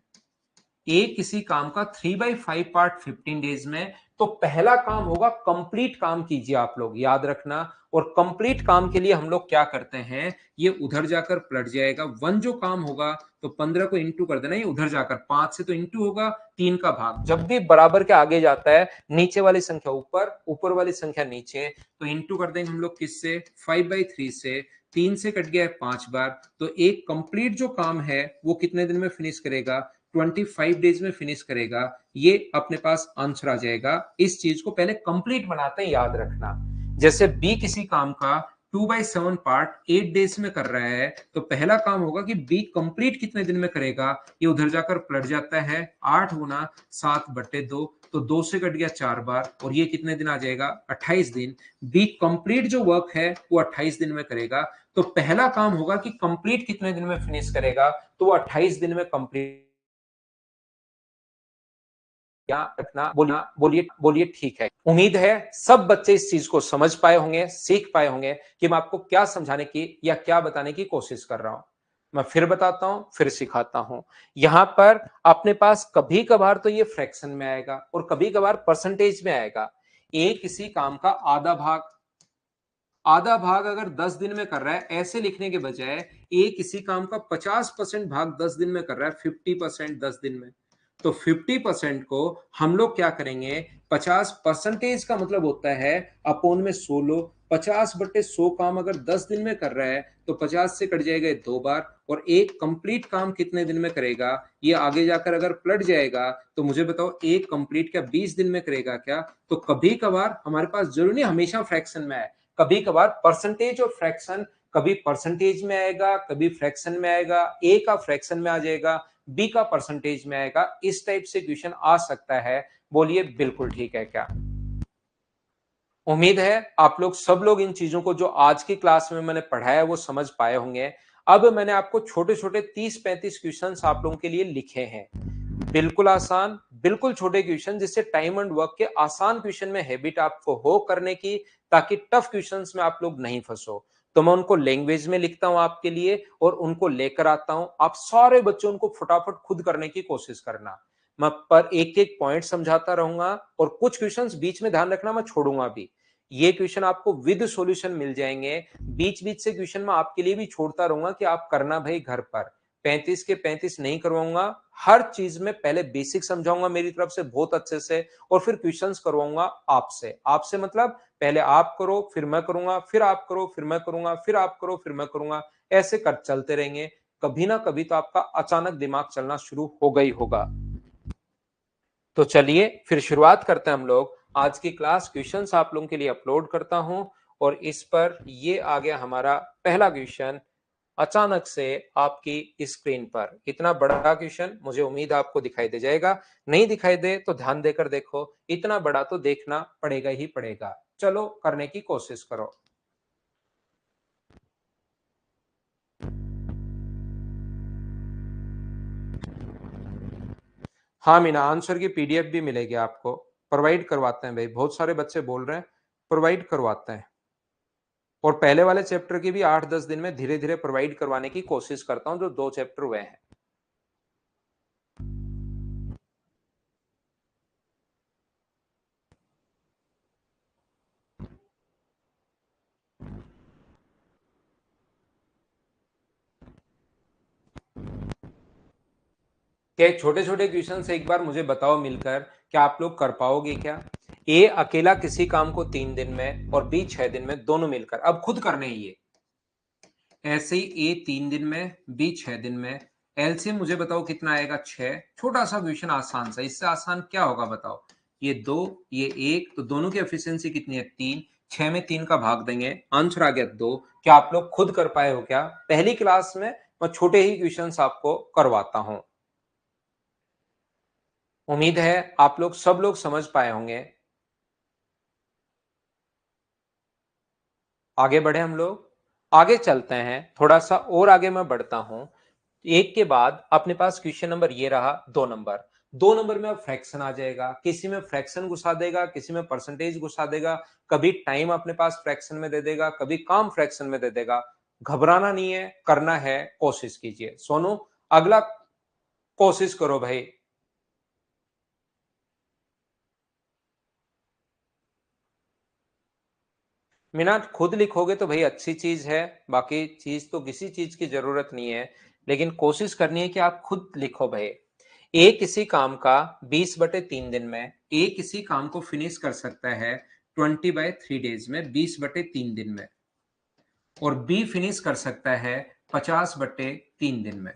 Speaker 1: ए किसी काम का 3/5 पार्ट 15 डेज में, तो पहला काम होगा कंप्लीट काम कीजिए आप लोग, याद रखना। और कंप्लीट काम के लिए हम लोग क्या करते हैं, ये उधर जाकर पलट जाएगा। वन जो काम होगा तो 15 को इंटू कर देना, ये उधर जाकर 5 से तो इंटू होगा, 3 का भाग। जब भी बराबर के आगे जाता है, नीचे वाली संख्या ऊपर, ऊपर वाली संख्या नीचे, तो इंटू कर देंगे हम लोग किससे, 5/3 से। 3 से कट गया है 5 बार, तो एक कंप्लीट जो काम है वो कितने दिन में फिनिश करेगा, 25 डेज में फिनिश करेगा। ये अपने पास आंसर आ जाएगा। इस चीज को पहले कंप्लीट बनाते हैं, याद रखना। जैसे बी किसी काम का 2/7 पार्ट 8 डेज में कर रहा है, तो पहला काम होगा कि बी कंप्लीट कितने दिन में करेगा, ये उधर जाकर पलट जाता है, 8 गुना 7/2, तो 2 से कट गया 4 बार, और ये कितने दिन आ जाएगा, 28 दिन। बी कंप्लीट जो वर्क है वो 28 दिन में करेगा। तो पहला काम होगा कि कंप्लीट कितने दिन में फिनिश करेगा, तो वो 28 दिन में कंप्लीट। क्या रखना, बोलिए बोलिए बोलिए, ठीक है। उम्मीद है सब बच्चे इस चीज को समझ पाए होंगे, सीख पाए होंगे कि मैं आपको क्या समझाने की या क्या बताने की कोशिश कर रहा हूं। मैं फिर बताता हूं, फिर सिखाता हूं। यहां पर अपने पास कभी कभार तो ये फ्रैक्शन में आएगा और कभी कभार परसेंटेज में आएगा। ए किसी काम का आधा भाग, आधा भाग अगर 10 दिन में कर रहा है, ऐसे लिखने के बजाय ए किसी काम का 50% भाग 10 दिन में कर रहा है, 50% 10 दिन में, तो 50% को हम लोग क्या करेंगे, 50% का मतलब होता है अपोन में 16। 50/100 काम अगर 10 दिन में कर रहा है, तो 50 से कट जाएगा 2 बार, और एक कंप्लीट काम कितने दिन में करेगा, ये आगे जाकर अगर पलट जाएगा तो मुझे बताओ, एक कंप्लीट क्या 20 दिन में करेगा क्या। तो कभी कभार हमारे पास जरूरी नहीं हमेशा फ्रैक्शन में है, कभी कभार परसेंटेज और फ्रैक्शन, कभी परसेंटेज में आएगा, कभी फ्रैक्शन में आएगा, ए का फ्रैक्शन में आ जाएगा, बी का परसेंटेज में आएगा। इस टाइप से क्वेश्चन आ सकता है। बोलिए बिल्कुल ठीक है क्या। उम्मीद है आप लोग सब लोग इन चीजों को जो आज की क्लास में मैंने पढ़ाया वो समझ पाए होंगे। अब मैंने आपको छोटे छोटे 30-35 क्वेश्चन आप लोगों के लिए लिखे हैं, बिल्कुल आसान, बिल्कुल छोटे क्वेश्चन, जिससे टाइम एंड वर्क के आसान क्वेश्चन में हैबिट आपको हो करने की, ताकि टफ क्वेश्चंस में आप लोग नहीं फंसो। तो मैं उनको लैंग्वेज में लिखता हूं आपके लिए और उनको लेकर आता हूं। आप सारे बच्चों उनको फटाफट खुद करने की कोशिश करना। मैं पर एक एक पॉइंट समझाता रहूंगा, और कुछ क्वेश्चंस बीच में ध्यान रखना मैं छोड़ूंगा भी। ये क्वेश्चन आपको विद सॉल्यूशन मिल जाएंगे। बीच बीच से क्वेश्चन मैं आपके लिए भी छोड़ता रहूंगा कि आप करना भाई घर पर। 35 के 35 नहीं करवाऊंगा, हर चीज में पहले बेसिक समझाऊंगा मेरी तरफ से बहुत अच्छे से, और फिर क्वेश्चंस करवाऊंगा आपसे। आपसे मतलब पहले आप करो फिर मैं करूंगा, फिर आप करो फिर मैं करूंगा, फिर आप करो फिर मैं करूंगा, ऐसे कर चलते रहेंगे। कभी ना कभी तो आपका अचानक दिमाग चलना शुरू होगा ही होगा। तो चलिए फिर शुरुआत करते हैं हम लोग। आज की क्लास क्वेश्चंस आप लोगों के लिए अपलोड करता हूं, और इस पर ये आ गया हमारा पहला क्वेश्चन अचानक से आपकी स्क्रीन पर। इतना बड़ा क्वेश्चन मुझे उम्मीद है आपको दिखाई दे जाएगा, नहीं दिखाई दे तो ध्यान देकर देखो, इतना बड़ा तो देखना पड़ेगा ही पड़ेगा। चलो करने की कोशिश करो। हाँ मीना, आंसर की पीडीएफ भी मिलेगी आपको, प्रोवाइड करवाते हैं भाई, बहुत सारे बच्चे बोल रहे हैं, प्रोवाइड करवाते हैं। और पहले वाले चैप्टर की भी 8-10 दिन में धीरे धीरे प्रोवाइड करवाने की कोशिश करता हूं, जो 2 चैप्टर हुए हैं। क्या छोटे छोटे क्वेश्चन से एक बार मुझे बताओ मिलकर, क्या आप लोग कर पाओगे क्या। ए अकेला किसी काम को 3 दिन में और बी 6 दिन में, दोनों मिलकर, अब खुद करने ही ये। ऐसे ही ए 3 दिन में, बी 6 दिन में, एलसीएम मुझे बताओ कितना आएगा, 6। छोटा सा क्वेश्चन, आसान सा, इससे आसान क्या होगा बताओ। ये 2, ये 1, तो दोनों की एफिशिएंसी कितनी है, 3। 6 में 3 का भाग देंगे, आंसर आ गया 2। क्या आप लोग खुद कर पाए हो क्या। पहली क्लास में मैं छोटे ही क्वेश्चन आपको करवाता हूं। उम्मीद है आप लोग सब लोग समझ पाए होंगे। आगे बढ़े हम लोग, आगे चलते हैं, थोड़ा सा और आगे मैं बढ़ता हूं। एक के बाद अपने पास क्वेश्चन नंबर ये रहा 2 नंबर। 2 नंबर में अब फ्रैक्शन आ जाएगा, किसी में फ्रैक्शन घुसा देगा, किसी में परसेंटेज घुसा देगा, कभी टाइम अपने पास फ्रैक्शन में दे देगा, कभी काम फ्रैक्शन में दे देगा। घबराना नहीं है, करना है, कोशिश कीजिए। सोनू, अगला कोशिश करो भाई। मीना खुद लिखोगे तो भाई अच्छी चीज है, बाकी चीज तो किसी चीज की जरूरत नहीं है, लेकिन कोशिश करनी है कि आप खुद लिखो भाई। ए किसी काम का 20/3 दिन में, ए किसी काम को फिनिश कर सकता है 20/3 डेज में, 20/3 दिन में, और बी फिनिश कर सकता है 50/3 दिन में।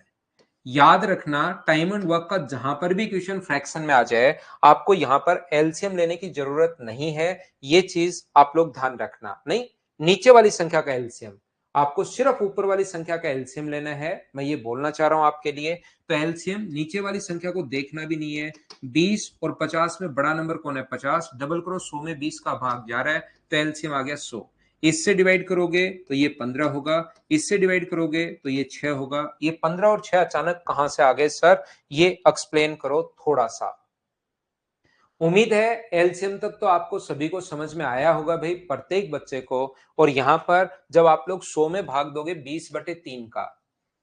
Speaker 1: याद रखना, टाइम एंड वर्क का जहां पर भी क्वेश्चन फ्रैक्शन में आ जाए, आपको यहां पर एलसीएम लेने की जरूरत नहीं है। ये चीज आप लोग ध्यान रखना, नहीं नीचे वाली संख्या का एलसीएम, आपको सिर्फ ऊपर वाली संख्या का एलसीएम लेना है। मैं ये बोलना चाह रहा हूं आपके लिए। तो एलसीएम नीचे वाली संख्या को देखना भी नहीं है। 20 और 50 में बड़ा नंबर कौन है? 50। डबल करो, 100 में 20 का भाग जा रहा है, तो एलसीएम आ गया 100। इससे डिवाइड करोगे तो ये 15 होगा, इससे डिवाइड करोगे तो ये 6 होगा। ये 15 और 6 अचानक कहां से आ गए सर? ये एक्सप्लेन करो थोड़ा सा। उम्मीद है एलसीएम तक तो आपको सभी को समझ में आया होगा भाई, प्रत्येक बच्चे को। और यहां पर जब आप लोग 100 में भाग दोगे 20/3 का,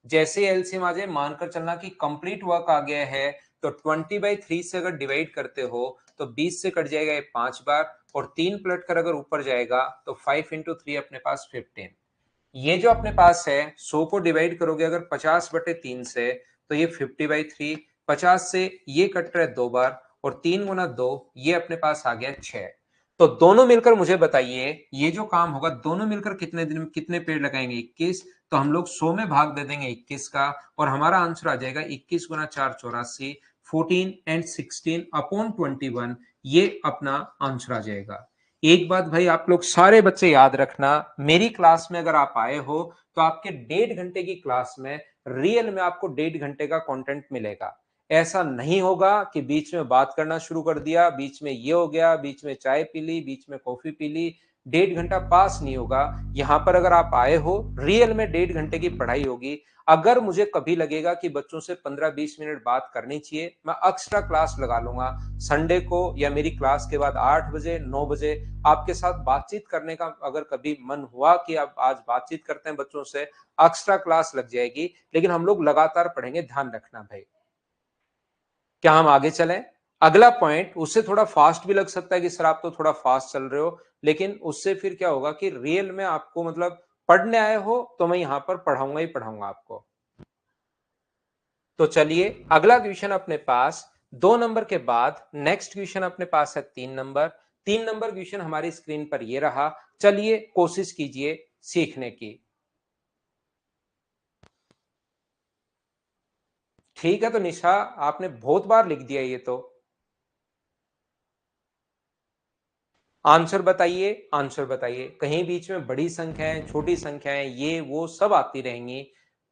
Speaker 1: जैसे एलसीएम आ जाए, मानकर चलना कि कंप्लीट वर्क आ गया है, तो 20/3 से अगर डिवाइड करते हो तो 20 से कट जाएगा ये 5 बार, और 3 पलट कर अगर ऊपर जाएगा तो 5 इंटू 3 अपने पास 15। ये जो अपने पास है 100 को डिवाइड करोगे अगर 50/3 से, तो ये 50/3। 50 से ये कट रहा है 2 बार, और 3 गुना 2 ये अपने पास आ गया 6। तो दोनों मिलकर मुझे बताइए, ये जो काम होगा दोनों मिलकर कितने दिन में कितने पेड़ लगाएंगे? 21। तो हम लोग 100 में भाग दे देंगे 21 का, और हमारा आंसर आ जाएगा 21 गुना 4 84, 14 एंड 16 अपॉन 21। ये अपना आंसर आ जाएगा। एक बात भाई आप लोग सारे बच्चे याद रखना, मेरी क्लास में अगर आप आए हो तो आपके 1.5 घंटे की क्लास में रियल में आपको 1.5 घंटे का कंटेंट मिलेगा। ऐसा नहीं होगा कि बीच में बात करना शुरू कर दिया, बीच में ये हो गया, बीच में चाय पी ली, बीच में कॉफी पी ली, 1.5 घंटा पास नहीं होगा। यहाँ पर अगर आप आए हो, रियल में 1.5 घंटे की पढ़ाई होगी। अगर मुझे कभी लगेगा कि बच्चों से 15-20 मिनट बात करनी चाहिए, मैं एक्स्ट्रा क्लास लगा लूंगा संडे को, या मेरी क्लास के बाद 8 बजे 9 बजे आपके साथ बातचीत करने का अगर कभी मन हुआ कि आप आज बातचीत करते हैं बच्चों से, एक्स्ट्रा क्लास लग जाएगी। लेकिन हम लोग लगातार पढ़ेंगे, ध्यान रखना भाई। क्या हम आगे चलें? अगला पॉइंट, उससे थोड़ा फास्ट भी लग सकता है कि सर आप तो थोड़ा फास्ट चल रहे हो, लेकिन उससे फिर क्या होगा कि रियल में आपको मतलब पढ़ने आए हो तो मैं यहां पर पढ़ाऊंगा ही पढ़ाऊंगा आपको। तो चलिए अगला क्वेश्चन अपने पास 2 नंबर के बाद नेक्स्ट क्वेश्चन अपने पास है 3 नंबर। 3 नंबर क्वेश्चन हमारी स्क्रीन पर ये रहा। चलिए कोशिश कीजिए सीखने की। ठीक है, तो निशा आपने बहुत बार लिख दिया ये तो। आंसर बताइए, आंसर बताइए। कहीं बीच में बड़ी संख्याएं, छोटी संख्याएं, ये वो सब आती रहेंगी।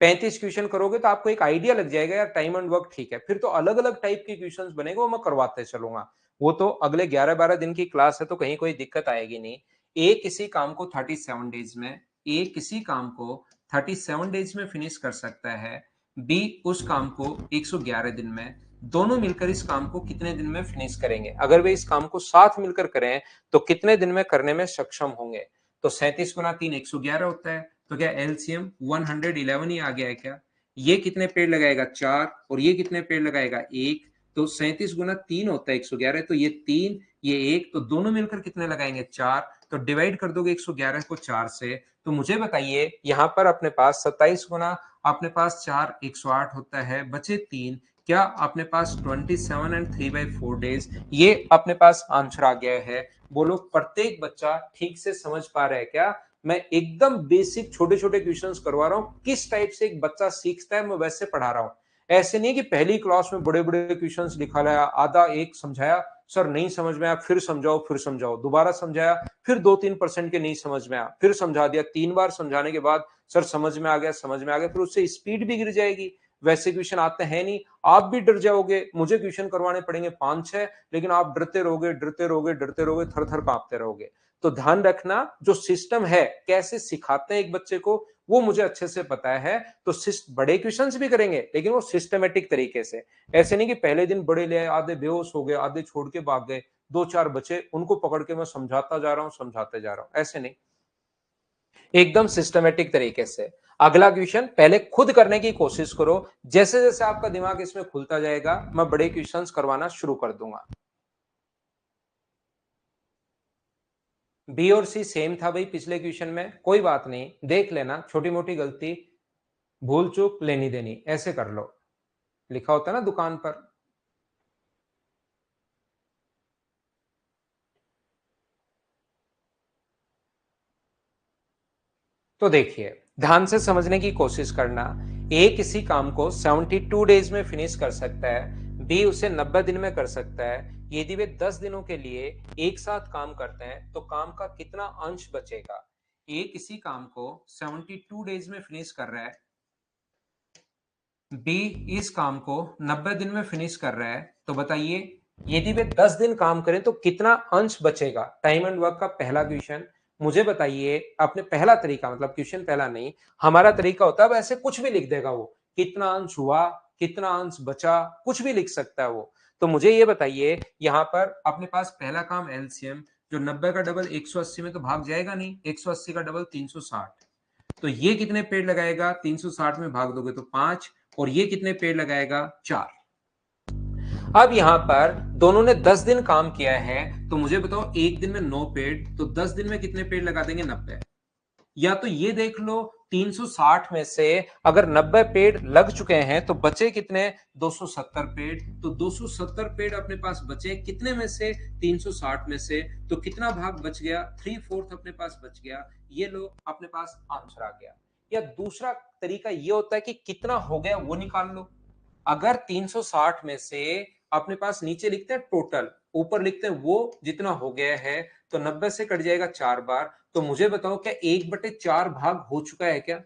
Speaker 1: 35 क्वेश्चन करोगे तो आपको एक आइडिया लग जाएगा यार, टाइम एंड वर्क ठीक है। फिर तो अलग अलग टाइप के क्वेश्चंस बनेंगे, वो मैं करवाते चलूंगा। वो तो अगले 11-12 दिन की क्लास है, तो कहीं कोई दिक्कत आएगी नहीं। ए किसी काम को 37 डेज में, ए किसी काम को 37 डेज में फिनिश कर सकता है, बी उस काम को 111 दिन में। दोनों मिलकर इस काम को कितने दिन में फिनिश करेंगे? अगर वे इस काम को साथ मिलकर करें तो कितने दिन में करने में सक्षम होंगे? तो 37 गुना 3 111 होता है। तो क्या एलसीएम 111 ही आ गया है क्या? ये कितने पेड़ लगाएगा? 4। और ये कितने पेड़ लगाएगा? 1। तो 37 गुना 3 होता है 111। तो ये 3, ये 1, तो दोनों मिलकर कितने लगाएंगे? 4। तो डिवाइड कर दोगे 111 को 4 से, तो मुझे बताइए यहां पर अपने पास 27 गुना अपने पास 4 108 होता है, बचे 3। क्या अपने पास 27 एंड 3/4 डेज, ये अपने पास आंसर आ गया है। बोलो प्रत्येक बच्चा ठीक से समझ पा रहा है क्या? मैं एकदम बेसिक छोटे छोटे क्वेश्चंस करवा रहा हूं, किस टाइप से एक बच्चा सीखता है मैं वैसे पढ़ा रहा हूं। ऐसे नहीं कि पहली क्लास में बड़े बड़े क्वेश्चंस लिखा लाया, आधा एक समझाया, सर नहीं समझ में आया, फिर समझाओ, फिर समझाओ, दोबारा समझाया, फिर 2-3% के नहीं समझ में आया, फिर समझा दिया, 3 बार समझाने के बाद सर समझ में आ गया, समझ में आ गया, फिर उससे स्पीड भी गिर जाएगी। वैसे क्वेश्चन आते हैं नहीं, आप भी डर जाओगे। मुझे क्वेश्चन करवाने पड़ेंगे 5-6, लेकिन आप डरते रहोगे, डरते रहोगे, डरते रहोगे, थर थर कांपते रहोगे। तो ध्यान रखना, जो सिस्टम है कैसे सिखाते हैं एक बच्चे को, वो मुझे अच्छे से पता है। तो बड़े क्वेश्चंस भी करेंगे, लेकिन वो सिस्टमेटिक तरीके से। ऐसे नहीं कि पहले दिन बड़े ले आए, आधे बेहोश हो गए, आधे छोड़ के भाग गए, 2-4 बचे उनको पकड़ के मैं समझाता जा रहा हूं, समझाते जा रहा हूं, ऐसे नहीं, एकदम सिस्टमेटिक तरीके से। अगला क्वेश्चन पहले खुद करने की कोशिश करो, जैसे जैसे आपका दिमाग इसमें खुलता जाएगा मैं बड़े क्वेश्चंस करवाना शुरू कर दूंगा। बी और सी सेम था भाई पिछले क्वेश्चन में, कोई बात नहीं, देख लेना, छोटी मोटी गलती भूल चूक लेनी देनी ऐसे कर लो, लिखा होता है ना दुकान पर। तो देखिए, ध्यान से समझने की कोशिश करना। ए किसी काम को 72 डेज में फिनिश कर सकता है, बी उसे 90 दिन में कर सकता है। यदि वे 10 दिनों के लिए एक साथ काम करते हैं तो काम का कितना अंश बचेगा। ए किसी काम को 72 डेज में फिनिश कर रहा है, बी इस काम को 90 दिन में फिनिश कर रहा है, तो बताइए यदि वे 10 दिन काम करें तो कितना अंश बचेगा। टाइम एंड वर्क का पहला क्वेश्चन। मुझे बताइए अपने पहला तरीका, मतलब क्वेश्चन पहला नहीं, हमारा तरीका होता है ऐसे कुछ भी लिख देगा वो, कितना अंश हुआ, कितना अंश बचा, कुछ भी लिख सकता है वो। तो मुझे ये बताइए, यहाँ पर अपने पास पहला काम एलसीएम, जो 90 का डबल 180 में तो भाग जाएगा नहीं, 180 का डबल 360, तो ये कितने पेड़ लगाएगा, 360 में भाग दोगे तो 5, और ये कितने पेड़ लगाएगा, 4। अब यहां पर दोनों ने 10 दिन काम किया है, तो मुझे बताओ एक दिन में 9 पेड़, तो 10 दिन में कितने पेड़ लगा देंगे, 90। या तो ये देख लो, 360 में से अगर 90 पेड़ लग चुके हैं तो बचे कितने, 270 पेड़। तो 270 पेड़ अपने पास बचे कितने में से, 360 में से, तो कितना भाग बच गया, 3/4 अपने पास बच गया। ये लो अपने पास आंसर आ गया। या दूसरा तरीका ये होता है कि कितना हो गया वो निकाल लो। अगर 360 में से अपने पास नीचे लिखते हैं टोटल, ऊपर लिखते हैं वो जितना हो गया है, तो 90 से कट जाएगा 4 बार। तो मुझे बताओ क्या 1/4 भाग हो चुका है क्या।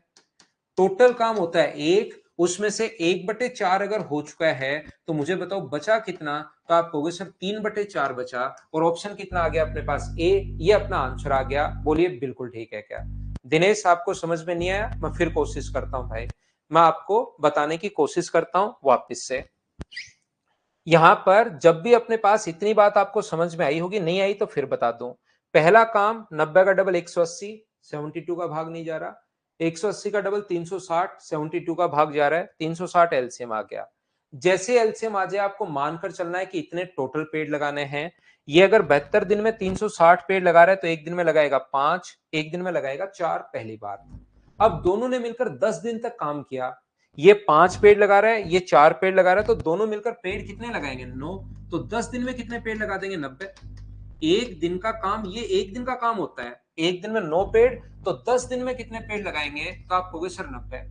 Speaker 1: टोटल काम होता है 1, उसमें से 1/4 अगर हो चुका है तो मुझे बताओ बचा कितना। तो आप कहोगे सर 3/4 बचा, और ऑप्शन कितना आ गया अपने पास, ए। ये अपना आंसर आ गया। बोलिए बिल्कुल ठीक है क्या। दिनेश आपको समझ में नहीं आया, मैं फिर कोशिश करता हूं भाई, मैं आपको बताने की कोशिश करता हूं वापस से। यहां पर जब भी अपने पास इतनी बात आपको समझ में आई होगी, नहीं आई तो फिर बता दूं। पहला काम 90 का डबल 180, 72 का भाग नहीं जा रहा। 180 का डबल 360, 72 का भाग जा रहा है, 360 एलसीएम आ गया। जैसे एलसीएम आ जाए आपको मानकर चलना है कि इतने टोटल पेड़ लगाने हैं। ये अगर 72 दिन में 360 पेड़ लगा रहा है तो एक दिन में लगाएगा 5, एक दिन में लगाएगा 4, पहली बात। अब दोनों ने मिलकर 10 दिन तक काम किया, ये 5 पेड़ लगा रहा है, ये 4 पेड़ लगा रहा है, तो दोनों मिलकर पेड़ कितने लगाएंगे, 9। तो 10 दिन में कितने पेड़ लगा देंगे, 90। एक दिन का काम, ये एक दिन का काम होता है, एक दिन में 9 पेड़, तो 10 दिन में कितने पेड़ लगाएंगे, तो आप कहोगे सर 90।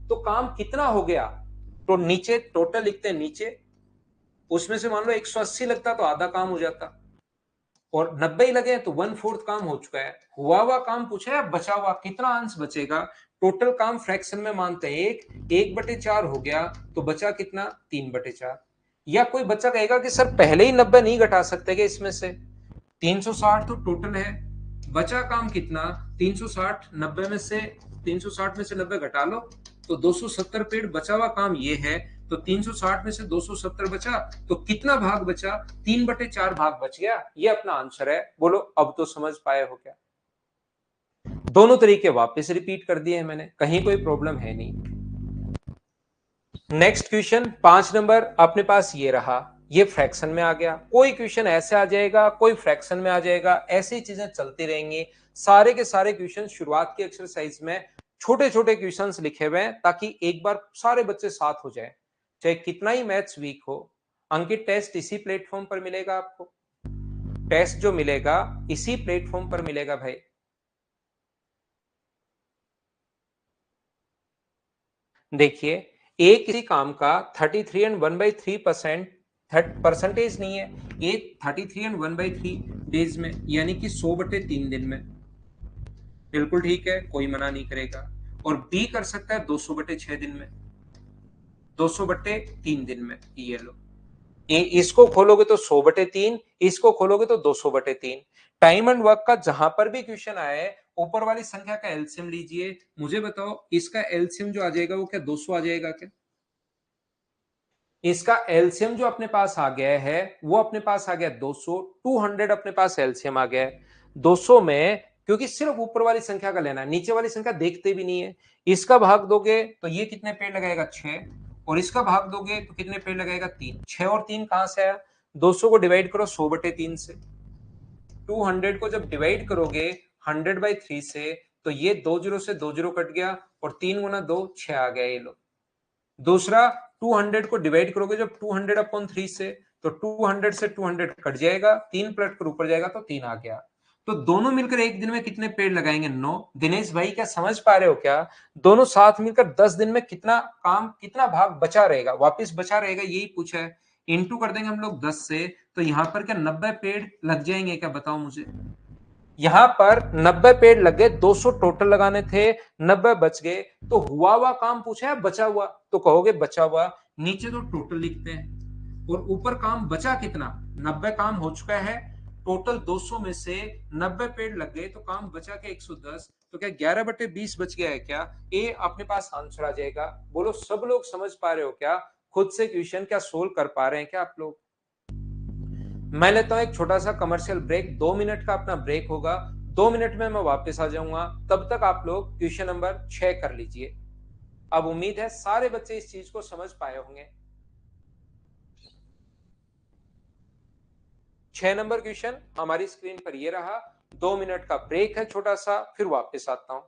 Speaker 1: तो काम कितना हो गया, तो नीचे टोटल लिखते हैं नीचे, उसमें से मान लो 180 लगता तो आधा काम हो जाता, और 90 ही लगे तो 1/4 काम हो चुका है। हुआ काम पूछा है, बचा हुआ कितना अंश बचेगा। टोटल काम फ्रैक्शन में मानते हैं 1/4 हो गया, तो बचा कितना, 3/4। या कोई बच्चा कहेगा कि सर पहले ही 90 नहीं घटा सकते कि इसमें से, 360 तो टोटल है, बचा काम कितना, 360, 90 में से 360 में से 90 घटा लो, तो 270 पेड़, बचा हुआ काम ये है। तो 360 में से 270 बचा, तो कितना भाग बचा, 3/4 भाग बच गया। ये अपना आंसर है। बोलो अब तो समझ पाए हो क्या। दोनों तरीके वापस रिपीट कर दिए हैं मैंने, कहीं कोई प्रॉब्लम है नहीं। नेक्स्ट क्वेश्चन 5 नंबर अपने पास ये रहा, ये फ्रैक्शन में आ गया। कोई क्वेश्चन ऐसे आ जाएगा, कोई फ्रैक्शन में आ जाएगा, ऐसी चीजें चलती रहेंगी। सारे के सारे क्वेश्चन शुरुआत की एक्सरसाइज में छोटे छोटे क्वेश्चंस लिखे हुए हैं, ताकि एक बार सारे बच्चे साथ हो जाए, चाहे कितना ही मैथ्स वीक हो। अंकित टेस्ट इसी प्लेटफॉर्म पर मिलेगा आपको, टेस्ट जो मिलेगा इसी प्लेटफॉर्म पर मिलेगा भाई। देखिए, एक किसी काम का 33 एंड 1/3% परसेंटेज नहीं है, ये 33 एंड 1/3 डेज में, यानी कि 100/3 दिन में। बिल्कुल ठीक है, कोई मना नहीं करेगा। और बी कर सकता है 200/6 दिन में, 200/3 दिन में। ये लो, इसको खोलोगे तो 100/3, इसको खोलोगे तो 200/3। टाइम एंड वर्क का जहां पर भी क्वेश्चन आए, ऊपर वाली संख्या का एलसीएम लीजिए। मुझे बताओ इसका एलसीएम जो आ जाएगा वो क्या 200 आ जाएगा क्या। इसका एलसीएम जो अपने पास आ गया है वो अपने पास आ गया 200, 200 अपने पास एलसीएम आ गया है। 200 में क्योंकि सिर्फ ऊपर वाली संख्या का लेना है, नीचे वाली संख्या देखते भी नहीं है। इसका भाग दोगे तो ये कितने पेड़ लगाएगा, 6, और इसका भाग दोगे तो कितने पेड़ लगाएगा, 3। 6 और 3 कहां से आया, 200 को डिवाइड करो 100/3 से, 200 को जब डिवाइड करोगे 100/3 से, तो ये 2 जीरो से 2 जीरो कट गया और 3 गुना 2 6 आ गया ये लो। दूसरा 200 को डिवाइड करोगे जब 200/3 से, तो 200 से 200 कट जाएगा, 3 पलट कर ऊपर जाएगा तो 3 आ गया। तो दोनों मिलकर एक दिन में कितने पेड़ लगाएंगे? 9। दिनेश भाई क्या समझ पा रहे हो क्या? दोनों साथ मिलकर 10 दिन में कितना काम, कितना भाग बचा रहेगा, वापस बचा रहेगा, यही पूछा है। इंटू कर देंगे हम लोग 10 से, तो यहां पर क्या 90 पेड़ लग जाएंगे क्या? बताओ मुझे। यहां पर 90 पेड़ लग गए, 200 टोटल लगाने थे, 90 बच गए, तो हुआ काम पूछा है बचा हुआ, तो कहोगे बचा हुआ। नीचे तो टोटल लिखते हैं और ऊपर काम बचा कितना? 90 काम हो चुका है, टोटल 200 में से 90 पेड़ लग गए, तो काम बचा के 110, तो क्या 11/20 बच गया है क्या? ए अपने पास आंसर आ जाएगा। बोलो सब लोग समझ पा रहे हो क्या? खुद से क्वेश्चन क्या सोल्व कर पा रहे हैं क्या आप लोग? मैं लेता हूं एक छोटा सा कमर्शियल ब्रेक, 2 मिनट का अपना ब्रेक होगा। 2 मिनट में मैं वापस आ जाऊंगा, तब तक आप लोग क्वेश्चन नंबर 6 कर लीजिए। अब उम्मीद है सारे बच्चे इस चीज को समझ पाए होंगे। 6 नंबर क्वेश्चन हमारी स्क्रीन पर ये रहा। 2 मिनट का ब्रेक है छोटा सा, फिर वापस आता हूं।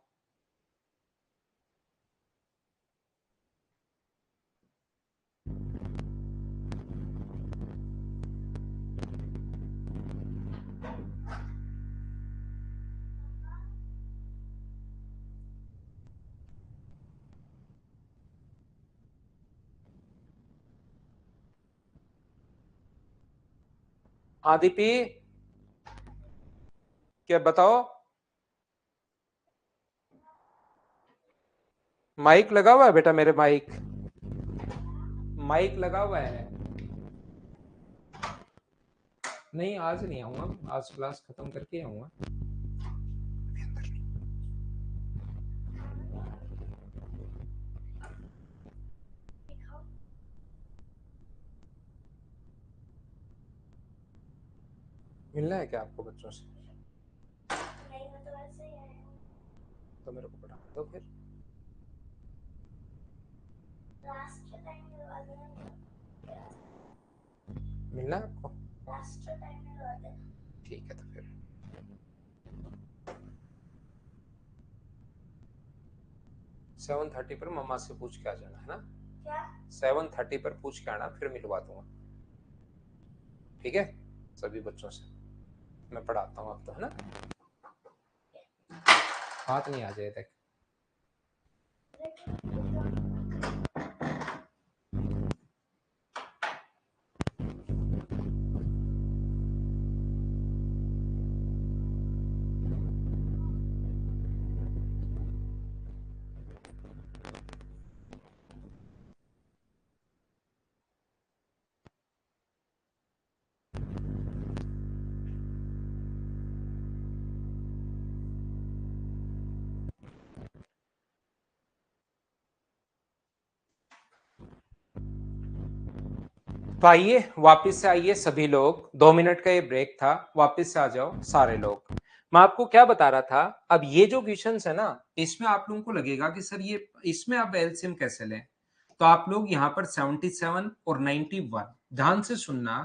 Speaker 1: आदिपी क्या बताओ? माइक लगा हुआ है बेटा? मेरे माइक माइक लगा हुआ है? नहीं आज नहीं आऊंगा, आज क्लास खत्म करके आऊंगा। मिलना है क्या आपको बच्चों से? नहीं, मैं तो वैसे ही आया हूं। तो मेरे को पढ़ा दो फिर। लास्ट टाइम मिलवा देना। मिलना है आपको? लास्ट टाइम मिलवा देना। ठीक है, तो फिर 7:30 पर मम्मा से पूछ के आ जाना, है ना? क्या? 7:30 पर पूछ के आना, फिर मिलवा दूंगा। ठीक है, सभी बच्चों से मैं पढ़ाता हूँ अब तो, है ना? हाथ नहीं आ जाए तक। तो आइए वापस से आइए सभी लोग, 2 मिनट का ये ब्रेक था, वापस से आ जाओ सारे लोग। मैं आपको क्या बता रहा था, अब ये जो क्वेश्चंस है ना, इसमें आप लोगों को लगेगा कि सर ये इसमें आप एलसीएम कैसे लें? तो आप लोग यहाँ पर 77 और 91 ध्यान से सुनना,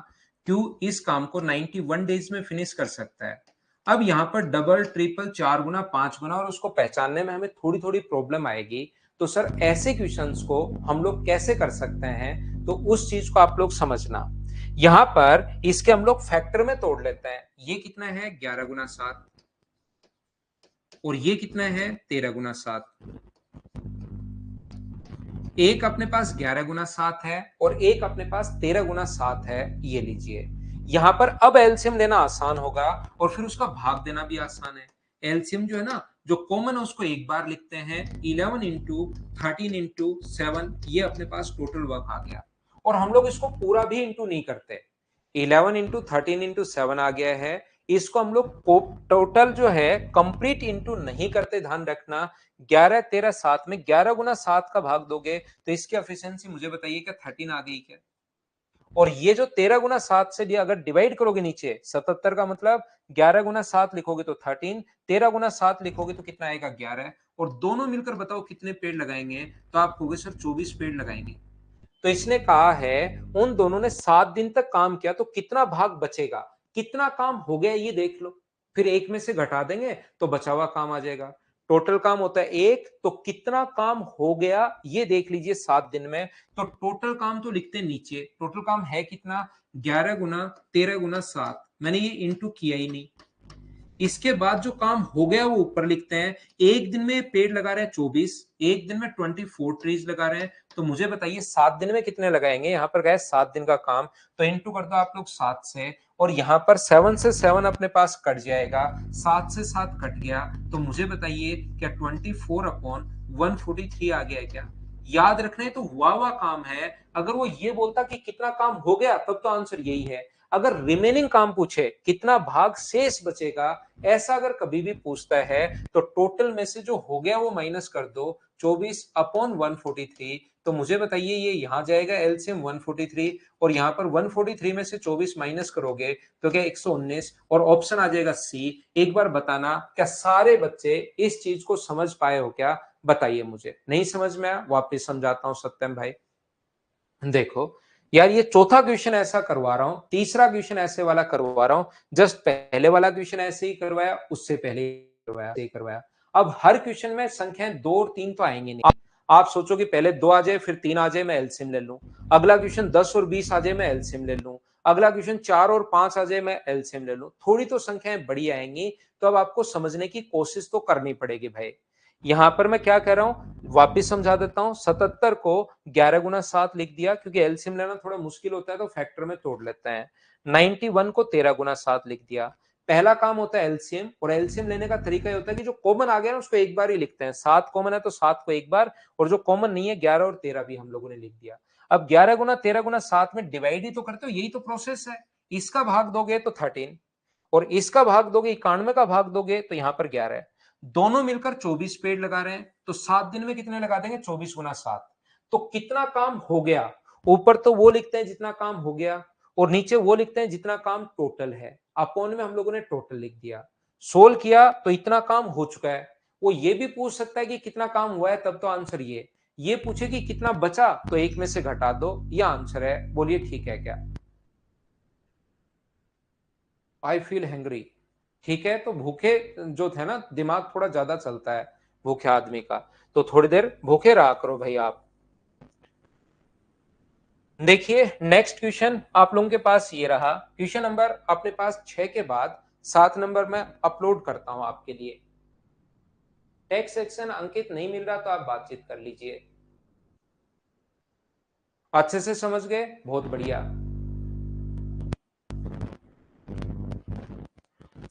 Speaker 1: क्यों इस काम को 91 डेज में फिनिश कर सकता है। अब यहाँ पर डबल ट्रिपल 4 गुना 5 गुना और उसको पहचानने में हमें थोड़ी थोड़ी प्रॉब्लम आएगी। तो सर ऐसे क्वेश्चंस को हम लोग कैसे कर सकते हैं, तो उस चीज को आप लोग समझना। यहां पर इसके हम लोग फैक्टर में तोड़ लेते हैं। ये कितना है? 11 गुना 7। और ये कितना है? 13 गुना 7। एक अपने पास 11 गुना 7 है और एक अपने पास 13 गुना 7 है, ये लीजिए। यहां पर अब एलसीएम लेना आसान होगा और फिर उसका भाग देना भी आसान है। एलसीएम जो है ना, जो कॉमन है उसको एक बार लिखते हैं। 11 इंटू 13 इंटू 7, ये अपने पास टोटल वर्क आ गया। और हम लोग इसको पूरा भी इंटू नहीं करते। 11 इंटू 13 इंटू 7 आ गया है, इसको हम लोग टोटल जो है कंप्लीट इंटू नहीं करते, ध्यान रखना। 11 13 7 में 11 गुना 7 का भाग दोगे तो इसकी एफिशिएंसी मुझे बताइए क्या 13 आ गई क्या? और ये जो 13 गुना 7 से अगर डिवाइड करोगे नीचे 77 का मतलब 11 गुना 7 लिखोगे तो 13, 13 गुना 7 लिखोगे तो कितना आएगा? 11। और दोनों मिलकर बताओ कितने पेड़ लगाएंगे? तो आप कहोगे सर 24 पेड़ लगाएंगे। तो इसने कहा है उन दोनों ने 7 दिन तक काम किया, तो कितना भाग बचेगा, कितना काम हो गया ये देख लो। फिर 1 में से घटा देंगे तो बचा हुआ काम आ जाएगा। टोटल काम होता है 1, तो कितना काम हो गया ये देख लीजिए 7 दिन में। तो टोटल काम तो लिखते हैं नीचे, टोटल काम है कितना, 11 गुना 13 गुना 7, मैंने ये इंटू किया ही नहीं। इसके बाद जो काम हो गया वो ऊपर लिखते हैं। एक दिन में पेड़ लगा रहे हैं 24, एक दिन में 24 ट्रीज लगा रहे हैं, तो मुझे बताइए 7 दिन में कितने लगाएंगे। यहां पर गए 7 दिन का काम, तो इंटू कर दो आप लोग 7 से, और यहां पर 7 से 7 अपने पास कट जाएगा, 7 से 7 कट गया, तो मुझे बताइए क्या 24/143 आ गया है क्या। याद रखना तो हुआ काम है। अगर वो ये बोलता कि कितना काम हो गया तब तो आंसर यही है। अगर रिमेनिंग काम पूछे कितना भाग शेष बचेगा, ऐसा अगर कभी भी पूछता है तो टोटल में से जो हो गया वो माइनस कर दो, 24/143। तो मुझे बताइए ये यहां जाएगा एलसीएम 143, और यहां पर 143 में से 24 माइनस करोगे तो क्या 119, और ऑप्शन आ जाएगा सी। एक बार बताना क्या सारे बच्चे इस चीज को समझ पाए हो क्या, बताइए मुझे। नहीं समझ में आया वापिस समझाता हूं सत्यम भाई। देखो यार, ये चौथा क्वेश्चन ऐसा करवा रहा हूं, तीसरा क्वेश्चन ऐसे वाला करवा रहा हूं, जस्ट पहले वाला क्वेश्चन ऐसे ही करवाया, उससे पहले करवाया। अब हर क्वेश्चन में संख्याएं 2 और 3 तो आएंगे नहीं। आप सोचो कि पहले 2 आ जाए फिर 3 आ जाए मैं एलसीएम ले लूं, अगला क्वेश्चन 10 और 20 आ जाए मैं एलसीएम ले लूं, अगला क्वेश्चन 4 और 5 आ जाए मैं एलसीएम ले लूं। थोड़ी तो संख्याएं बड़ी आएंगी, तो अब आपको समझने की कोशिश तो करनी पड़ेगी भाई। यहां पर मैं क्या कह रहा हूं, वापिस समझा देता हूं। 77 को 11 गुना 7 लिख दिया, क्योंकि एलसीएम लेना थोड़ा मुश्किल होता है तो फैक्टर में तोड़ लेते हैं। 91 को 13 गुना 7 लिख दिया। पहला काम होता है एलसीएम, और एलसीएम लेने का तरीका होता है कि जो कॉमन आ गया ना उसको एक बार ही लिखते हैं। 7 कॉमन है तो 7 को एक बार, और जो कॉमन नहीं है 11 और 13 भी हम लोगों ने लिख दिया। अब 11 गुना 13 गुना 7 में डिवाइड ही तो करते हो, यही तो प्रोसेस है। इसका भाग दोगे तो 13, और इसका भाग दोगे 91 का भाग दोगे तो यहां पर 11 है। दोनों मिलकर 24 पेड़ लगा रहे हैं, तो 7 दिन में कितने लगा देंगे, 24 गुना 7। तो कितना काम हो गया, ऊपर तो वो लिखते हैं जितना काम हो गया, और नीचे वो लिखते हैं जितना काम टोटल है। अपॉन में हम लोगों ने टोटल लिख दिया। सोल्व किया तो इतना काम हो चुका है। वो ये भी पूछ सकता है कि कितना काम हुआ है, तब तो आंसर ये पूछे कि कितना बचा तो 1 में से घटा दो, यह आंसर है। बोलिए ठीक है क्या। आई फील हैंग्री, ठीक है। तो भूखे जो थे ना, दिमाग थोड़ा ज्यादा चलता है भूखे आदमी का, तो थोड़ी देर भूखे रहा करो भाई आप। देखिए नेक्स्ट क्वेश्चन आप लोगों के पास ये रहा, क्वेश्चन नंबर अपने पास 6 के बाद 7 नंबर में अपलोड करता हूं आपके लिए। टेक्स्ट सेक्शन अंकित नहीं मिल रहा तो आप बातचीत कर लीजिए। अच्छे से समझ गए, बहुत बढ़िया।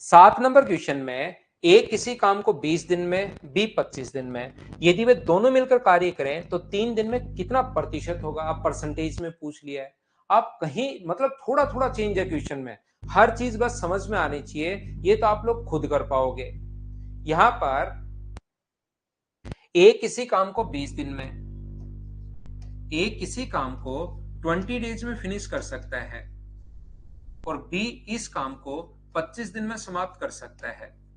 Speaker 1: 7 नंबर क्वेश्चन में ए किसी काम को 20 दिन में, बी 25 दिन में, यदि वे दोनों मिलकर कार्य करें तो 3 दिन में कितना प्रतिशत होगा। आप परसेंटेज में पूछ लिया है। आप कहीं मतलब थोड़ा थोड़ा चेंज है क्वेश्चन में, हर चीज बस समझ में आनी चाहिए, ये तो आप लोग खुद कर पाओगे। यहां पर ए किसी काम को 20 दिन में, ए किसी काम को 20 डेज में फिनिश कर सकता है, और बी इस काम को 25 दिन में समाप्त कर सकता है।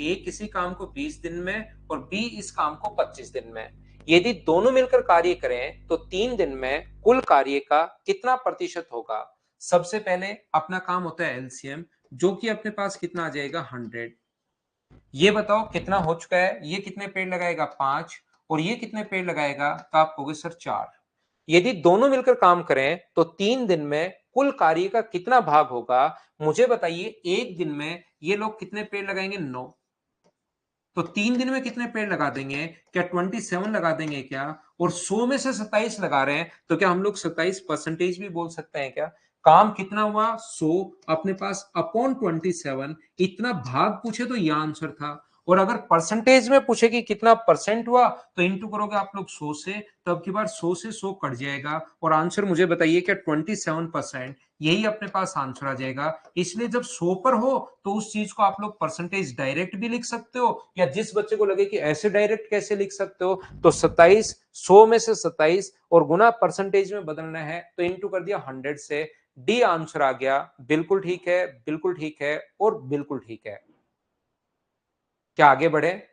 Speaker 1: ए किसी काम को 20 दिन में और बी इस काम को 25 दिन में, यदि दोनों मिलकर कार्य करें तो 3 दिन में कुल कार्य का कितना प्रतिशत होगा। सबसे पहले अपना काम होता है एलसीएम, जो कि अपने पास कितना आ जाएगा 100। ये बताओ कितना हो चुका है, ये कितने पेड़ लगाएगा 5, और ये कितने पेड़ लगाएगा, तो आप कहोगे सर 4। यदि दोनों मिलकर काम करें तो 3 दिन में कुल कार्य का कितना भाग होगा। मुझे बताइए एक दिन में ये लोग कितने पेड़ लगाएंगे, 9। तो 3 दिन में कितने पेड़ लगा देंगे, क्या 27 लगा देंगे क्या। और 100 में से 27 लगा रहे हैं, तो क्या हम लोग 27% भी बोल सकते हैं क्या। काम कितना हुआ 100 अपने पास अपॉन 27, इतना भाग पूछे तो यह आंसर था। और अगर परसेंटेज में पूछे कि कितना परसेंट हुआ, तो इंटू करोगे आप लोग 100 से, तो अब की बार 100 से 100 कट जाएगा, और आंसर मुझे बताइए क्या 27%, यही अपने पास आंसर आ जाएगा। इसलिए जब 100 पर हो तो उस चीज को आप लोग परसेंटेज डायरेक्ट भी लिख सकते हो, या जिस बच्चे को लगे कि ऐसे डायरेक्ट कैसे लिख सकते हो, तो 27 100 में से 27 और गुना परसेंटेज में बदलना है, तो इंटू कर दिया 100 से। डी आंसर आ गया। बिल्कुल ठीक है, बिल्कुल ठीक है, और बिल्कुल ठीक है। क्या आगे बढ़े।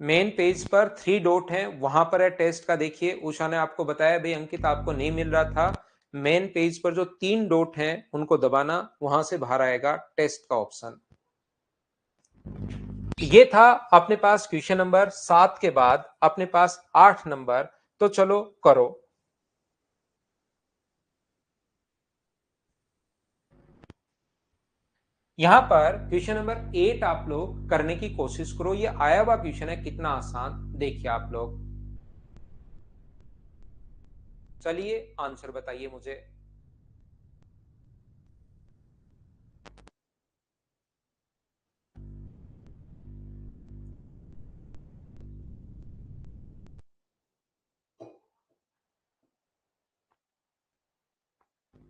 Speaker 1: मेन पेज पर 3 डॉट है, वहां पर है टेस्ट का। देखिए उषा ने आपको बताया भाई अंकित आपको नहीं मिल रहा था, मेन पेज पर जो 3 डॉट हैं उनको दबाना, वहां से बाहर आएगा टेस्ट का ऑप्शन। ये था अपने पास क्वेश्चन नंबर 7 के बाद अपने पास 8 नंबर। तो चलो करो। यहां पर क्वेश्चन नंबर 8 आप लोग करने की कोशिश करो। ये आया हुआ क्वेश्चन है, कितना आसान देखिए आप लोग। चलिए आंसर बताइए मुझे।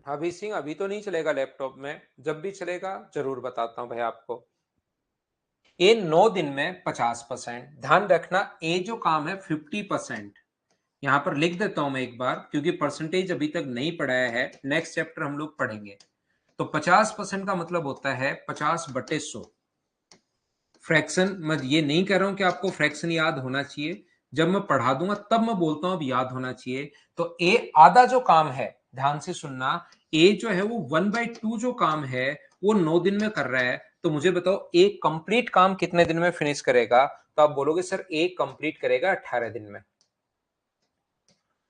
Speaker 1: अभी सिंह अभी तो नहीं चलेगा लैपटॉप में, जब भी चलेगा जरूर बताता हूं भाई आपको। ये 9 दिन में 50%। ध्यान रखना ये जो काम है 50%। यहां पर लिख देता हूं मैं एक बार, क्योंकि परसेंटेज अभी तक नहीं पढ़ाया है, नेक्स्ट चैप्टर हम लोग पढ़ेंगे। तो 50% का मतलब होता है 50/100। फ्रैक्शन मैं ये नहीं कह रहा हूं कि आपको फ्रैक्शन याद होना चाहिए, जब मैं पढ़ा दूंगा तब मैं बोलता हूं अब याद होना चाहिए। तो ए आधा जो काम है, ध्यान से सुनना, ए जो है वो 1/2 जो काम है वो 9 दिन में कर रहा है। तो मुझे बताओ ए कंप्लीट काम कितने दिन में फिनिश करेगा? तो आप बोलोगे सर ए कंप्लीट करेगा 18 दिन में।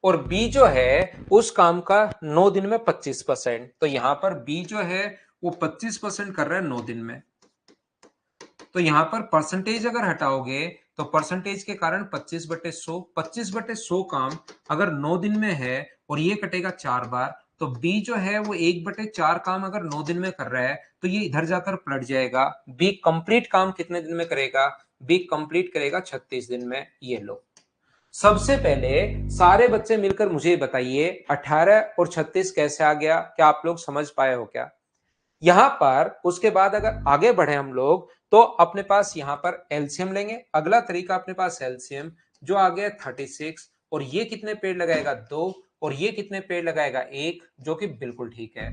Speaker 1: और बी जो है उस काम का 9 दिन में 25%। तो यहां पर बी जो है वो 25% कर रहा है 9 दिन में। तो यहां पर परसेंटेज अगर हटाओगे तो परसेंटेज के कारण 25/100, 25/100 काम अगर 9 दिन में है और ये कटेगा 4 बार, तो बी जो है वो 1/4 काम अगर 9 दिन में कर रहा है तो ये इधर जाकर पलट जाएगा। बी कंप्लीट काम कितने दिन में करेगा? बी कंप्लीट करेगा 36 दिन में। ये लो, सबसे पहले सारे बच्चे मिलकर मुझे बताइए 18 और 36 कैसे आ गया? क्या आप लोग समझ पाए हो क्या? यहां पर उसके बाद अगर आगे बढ़े हम लोग तो अपने पास यहां पर एलसीएम लेंगे। अगला तरीका अपने पास एलसीएम जो आ गया 36, और ये कितने पेड़ लगाएगा? 2, और ये कितने पेड़ लगाएगा? 1, जो कि बिल्कुल ठीक है।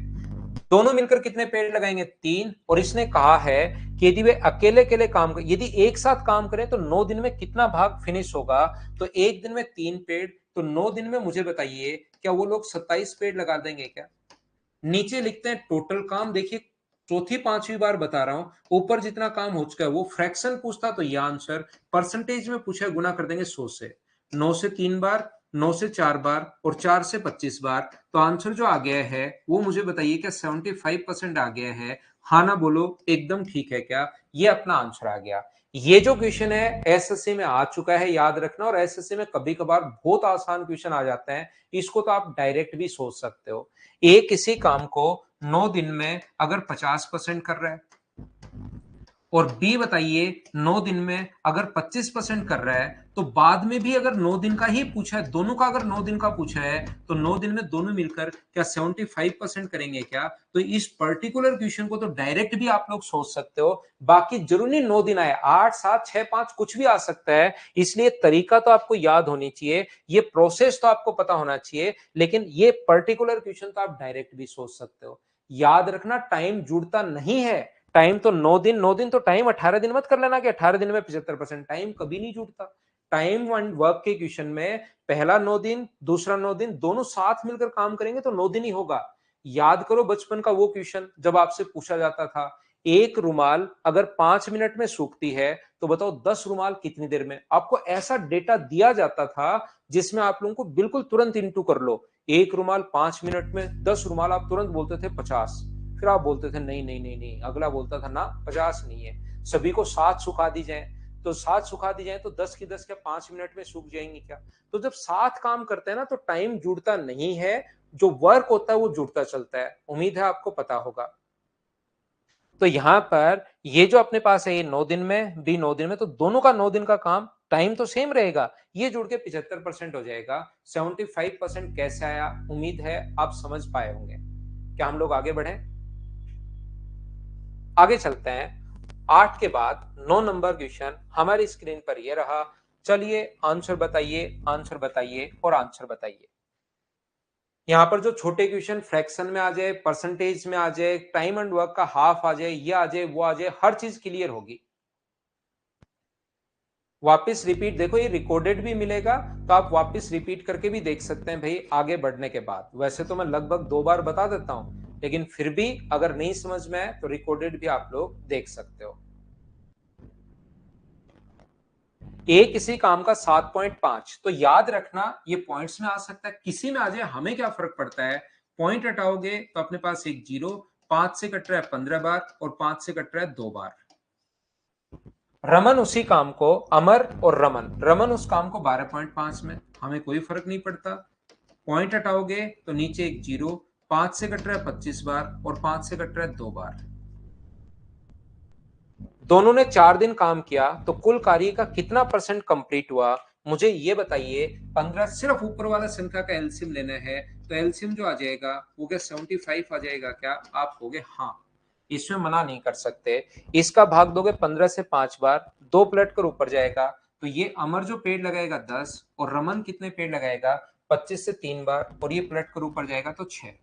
Speaker 1: दोनों मिलकर कितने पेड़ लगाएंगे? 3। और इसने कहा है कि यदि वे अकेले अकेले काम करें, यदि एक साथ काम करें तो 9 दिन में कितना भाग फिनिश होगा? तो एक दिन में 3 पेड़, तो 9 दिन में मुझे बताइए क्या वो लोग 27 पेड़ लगा देंगे क्या? नीचे लिखते हैं टोटल काम। देखिए चौथी पांचवी बार बता रहा हूं, ऊपर जितना काम हो चुका है वो फ्रैक्शन पूछता तो ये आंसर, परसेंटेज में पूछा गुना कर देंगे 100 से। 9 से 3 बार, 9 से 4 बार और 4 से 25 बार। तो आंसर जो आ गया है वो मुझे बताइए क्या 75% आ गया है? हाँ ना बोलो, एकदम ठीक है क्या? ये अपना आंसर आ गया। ये जो क्वेश्चन है एसएससी में आ चुका है, याद रखना। और एसएससी में कभी कभार बहुत आसान क्वेश्चन आ जाते हैं, इसको तो आप डायरेक्ट भी सोच सकते हो। ए किसी काम को 9 दिन में अगर 50% कर रहा है, और बी बताइए 9 दिन में अगर 25% कर रहा है, तो बाद में भी अगर 9 दिन का ही पूछा है, दोनों का अगर 9 दिन का पूछा है, तो 9 दिन में दोनों मिलकर क्या 75% करेंगे क्या? तो इस पर्टिकुलर क्वेश्चन को तो डायरेक्ट भी आप लोग सोच सकते हो। बाकी जरूरी 9 दिन आए, 8, 7, 6, 5 कुछ भी आ सकता है। इसलिए तरीका तो आपको याद होनी चाहिए, ये प्रोसेस तो आपको पता होना चाहिए, लेकिन ये पर्टिकुलर क्वेश्चन तो आप डायरेक्ट भी सोच सकते हो। याद रखना टाइम जुड़ता नहीं है। टाइम तो 9 दिन, 9 दिन तो टाइम 18 दिन मत कर लेना कि 18 दिन में 75%। टाइम कभी नहीं जुड़ता। टाइम एंड वर्क के क्वेश्चन में पहला 9 दिन, दूसरा 9 दिन, दोनों साथ मिलकर काम करेंगे तो 9 दिन ही होगा। याद करो बचपन का वो क्वेश्चन जब आपसे पूछा जाता था, एक रुमाल अगर 5 मिनट में सूखती है तो बताओ 10 रुमाल कितनी देर में? आपको ऐसा डेटा दिया जाता था जिसमें आप लोगों को बिल्कुल तुरंत इंटू कर लो। एक रुमाल 5 मिनट में, 10 रुमाल आप तुरंत बोलते थे 50। फिर आप बोलते थे नहीं नहीं नहीं नहीं, अगला बोलता था ना 50 नहीं है, सभी को 7 सुखा दी जाए। तो 7 सुखा दी जाए तो 10 की 10 क्या 5 मिनट में सूख जाएंगी क्या? तो जब साथ काम करते हैं ना तो टाइम जुड़ता नहीं है, जो वर्क होता है वो जुड़ता चलता है। उम्मीद है आपको पता होगा। तो यहां पर ये जो अपने पास है ये 9 दिन में, बी 9 दिन में, तो दोनों का 9 दिन का काम टाइम तो सेम रहेगा, ये जुड़ के 75% हो जाएगा। 75% कैसे आया? उम्मीद है आप समझ पाए होंगे। क्या हम लोग आगे बढ़े? आगे चलते हैं। 8 के बाद 9 नंबर क्वेश्चन हमारी स्क्रीन पर ये रहा। चलिए आंसर बताइए, आंसर बताइए और आंसर बताइए। यहां पर जो छोटे क्वेश्चन फ्रैक्शन में आ जाए, परसेंटेज में आ जाए, टाइम एंड वर्क का हाफ आ जाए, ये आ जाए, वो आ जाए, हर चीज क्लियर होगी। वापस रिपीट, देखो ये रिकॉर्डेड भी मिलेगा, तो आप वापस रिपीट करके भी देख सकते हैं भाई आगे बढ़ने के बाद। वैसे तो मैं लगभग 2 बार बता देता हूं, लेकिन फिर भी अगर नहीं समझ में आए तो रिकॉर्डेड भी आप लोग देख सकते हो। ए किसी काम का 7.5, तो याद रखना ये पॉइंट्स में आ सकता है, किसी में आ जाए हमें क्या फर्क पड़ता है। पॉइंट हटाओगे तो अपने पास एक जीरो, 5 से कट रहा है 15 बार और 5 से कट रहा है 2 बार। रमन उसी काम को, अमर और रमन, रमन उस काम को 12.5 में, हमें कोई फर्क नहीं पड़ता। पॉइंट हटाओगे तो नीचे एक जीरो, 5 से कट रहा है 25 बार और 5 से कट रहा है 2 बार। दोनों ने 4 दिन काम किया तो कुल कार्य का कितना परसेंट कंप्लीट हुआ, मुझे ये बताइए। 15 सिर्फ ऊपर वाला संख्या का एलसीएम लेना है, तो एलसीएम जो आ जाएगा वो क्या 75 आ जाएगा क्या? आप कहोगे हाँ, इसमें मना नहीं कर सकते। इसका भाग दोगे 15 से 5 बार, 2 पलट कर ऊपर जाएगा, तो ये अमर जो पेड़ लगाएगा 10 और रमन कितने पेड़ लगाएगा 25 से 3 बार, और ये पलट कर ऊपर जाएगा तो 6।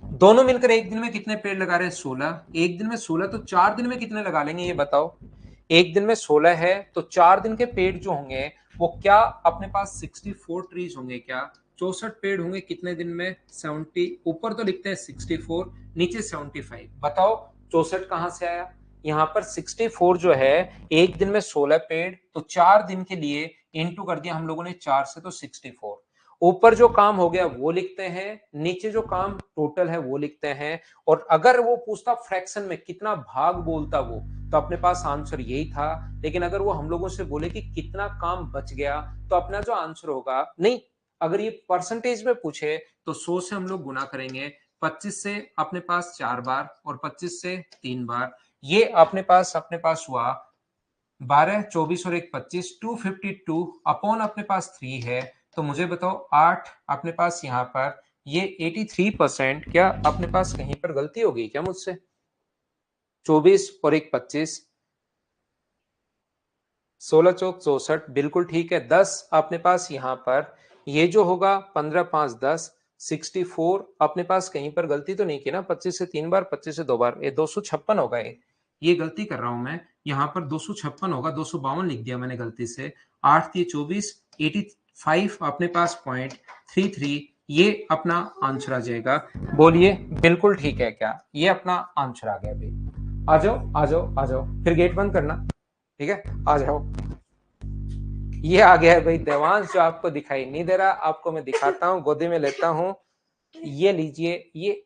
Speaker 1: दोनों मिलकर एक दिन में कितने पेड़ लगा रहे हैं 16, एक दिन में 16, तो 4 दिन में कितने लगा लेंगे ये बताओ। एक दिन में 16 है तो 4 दिन के पेड़ जो होंगे वो क्या अपने पास 64 ट्रीज होंगे क्या? 64 पेड़ होंगे कितने दिन में? 70, ऊपर तो लिखते हैं 64, नीचे 75, बताओ 64 कहां से आया? यहाँ पर 64 जो है, एक दिन में 16 पेड़, तो 4 दिन के लिए इंटू कर दिया हम लोगों ने 4 से, तो 64। ऊपर जो काम हो गया वो लिखते हैं, नीचे जो काम टोटल है वो लिखते हैं। और अगर वो पूछता फ्रैक्शन में कितना भाग बोलता वो, तो अपने पास आंसर यही था। लेकिन अगर वो हम लोगों से बोले कि कितना काम बच गया, तो अपना जो आंसर होगा, नहीं, अगर ये परसेंटेज में पूछे तो 100 से हम लोग गुना करेंगे, 25 से अपने पास 4 बार और 25 से 3 बार, ये अपने पास हुआ 12, 24 और एक 25, 252 अपॉन अपने पास 3 है। तो मुझे बताओ 8 अपने पास यहाँ पर, ये 83%, क्या अपने पास कहीं पर गलती हो गई क्या मुझसे? 24 और एक 25, 16 चौक 64, बिल्कुल ठीक है। 10 अपने पास यहाँ पर, ये जो होगा 15 5 10, 64 अपने पास कहीं पर गलती तो नहीं की ना? 25 से 3 बार, 25 से 2 बार, ये 256 होगा। ये गलती कर रहा हूं मैं, यहाँ पर 256 होगा, 252 लिख दिया मैंने गलती से। 8 ये 24, 85 अपने पास 0.33, ये अपना आंसर आ जाएगा। बोलिए बिल्कुल ठीक है क्या? ये अपना आंसर आ गया भाई। आ जाओ आ जाओ आ जाओ, फिर गेट बंद करना, ठीक है? आ जाओ। ये आ गया है भाई देवांश, जो आपको दिखाई नहीं दे रहा, आपको मैं दिखाता हूँ, गोदी में लेता हूँ। ये लीजिए, ये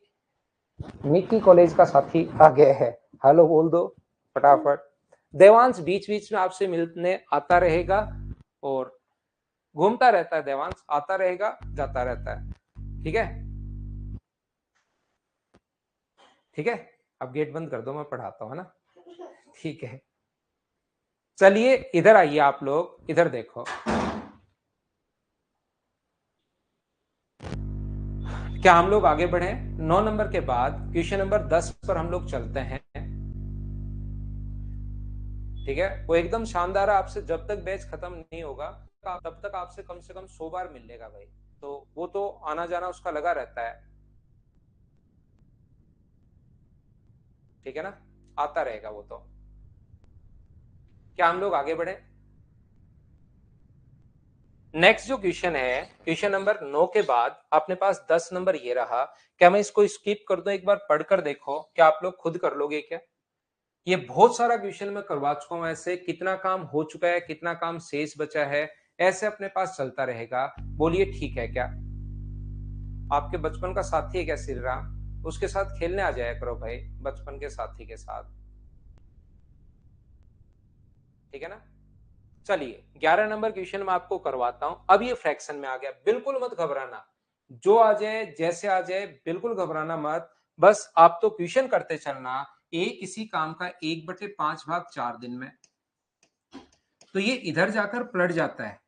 Speaker 1: मिक्की कॉलेज का साथी आ गया है। हेलो बोल दो फटाफट। देवांश बीच बीच में आपसे मिलने आता रहेगा और घूमता रहता है। देवांश आता रहेगा, जाता रहता है, ठीक है? ठीक है, अब गेट बंद कर दो, मैं पढ़ाता हूँ, है ना? ठीक है, चलिए इधर आइए, आप लोग इधर देखो। क्या हम लोग आगे बढ़े? 9 नंबर के बाद क्वेश्चन नंबर 10 पर हम लोग चलते हैं, ठीक है? वो एकदम शानदार है, आपसे जब तक बैच खत्म नहीं होगा तब तक आपसे कम से कम 100 बार मिल लेगा भाई। तो वो तो आना जाना उसका लगा रहता है, ठीक है ना? आता रहेगा वो तो। क्या हम लोग आगे बढ़े? नेक्स्ट जो क्वेश्चन है, क्वेश्चन नंबर 9 के बाद अपने पास 10 नंबर ये रहा। क्या मैं इसको स्किप कर दूं? एक बार पढ़कर देखो, क्या आप लोग खुद कर लोगे क्या? ये बहुत सारा क्वेश्चन मैं करवा चुका हूं, ऐसे कितना काम हो चुका है, कितना काम शेष बचा है, ऐसे अपने पास चलता रहेगा। बोलिए ठीक है क्या? आपके बचपन का साथी है क्या श्री राम? उसके साथ खेलने आ जाया करो भाई, बचपन के साथी के साथ, ठीक है ना? चलिए 11 नंबर क्वेश्चन मैं आपको करवाता हूं। अब ये फ्रैक्शन में आ गया, बिल्कुल मत घबराना, जो आ जाए जैसे आ जाए बिल्कुल घबराना मत। बस आप तो क्वेश्चन करते चलना। ए किसी काम का 1/5 भाग 4 दिन में, तो ये इधर जाकर पलट जाता है।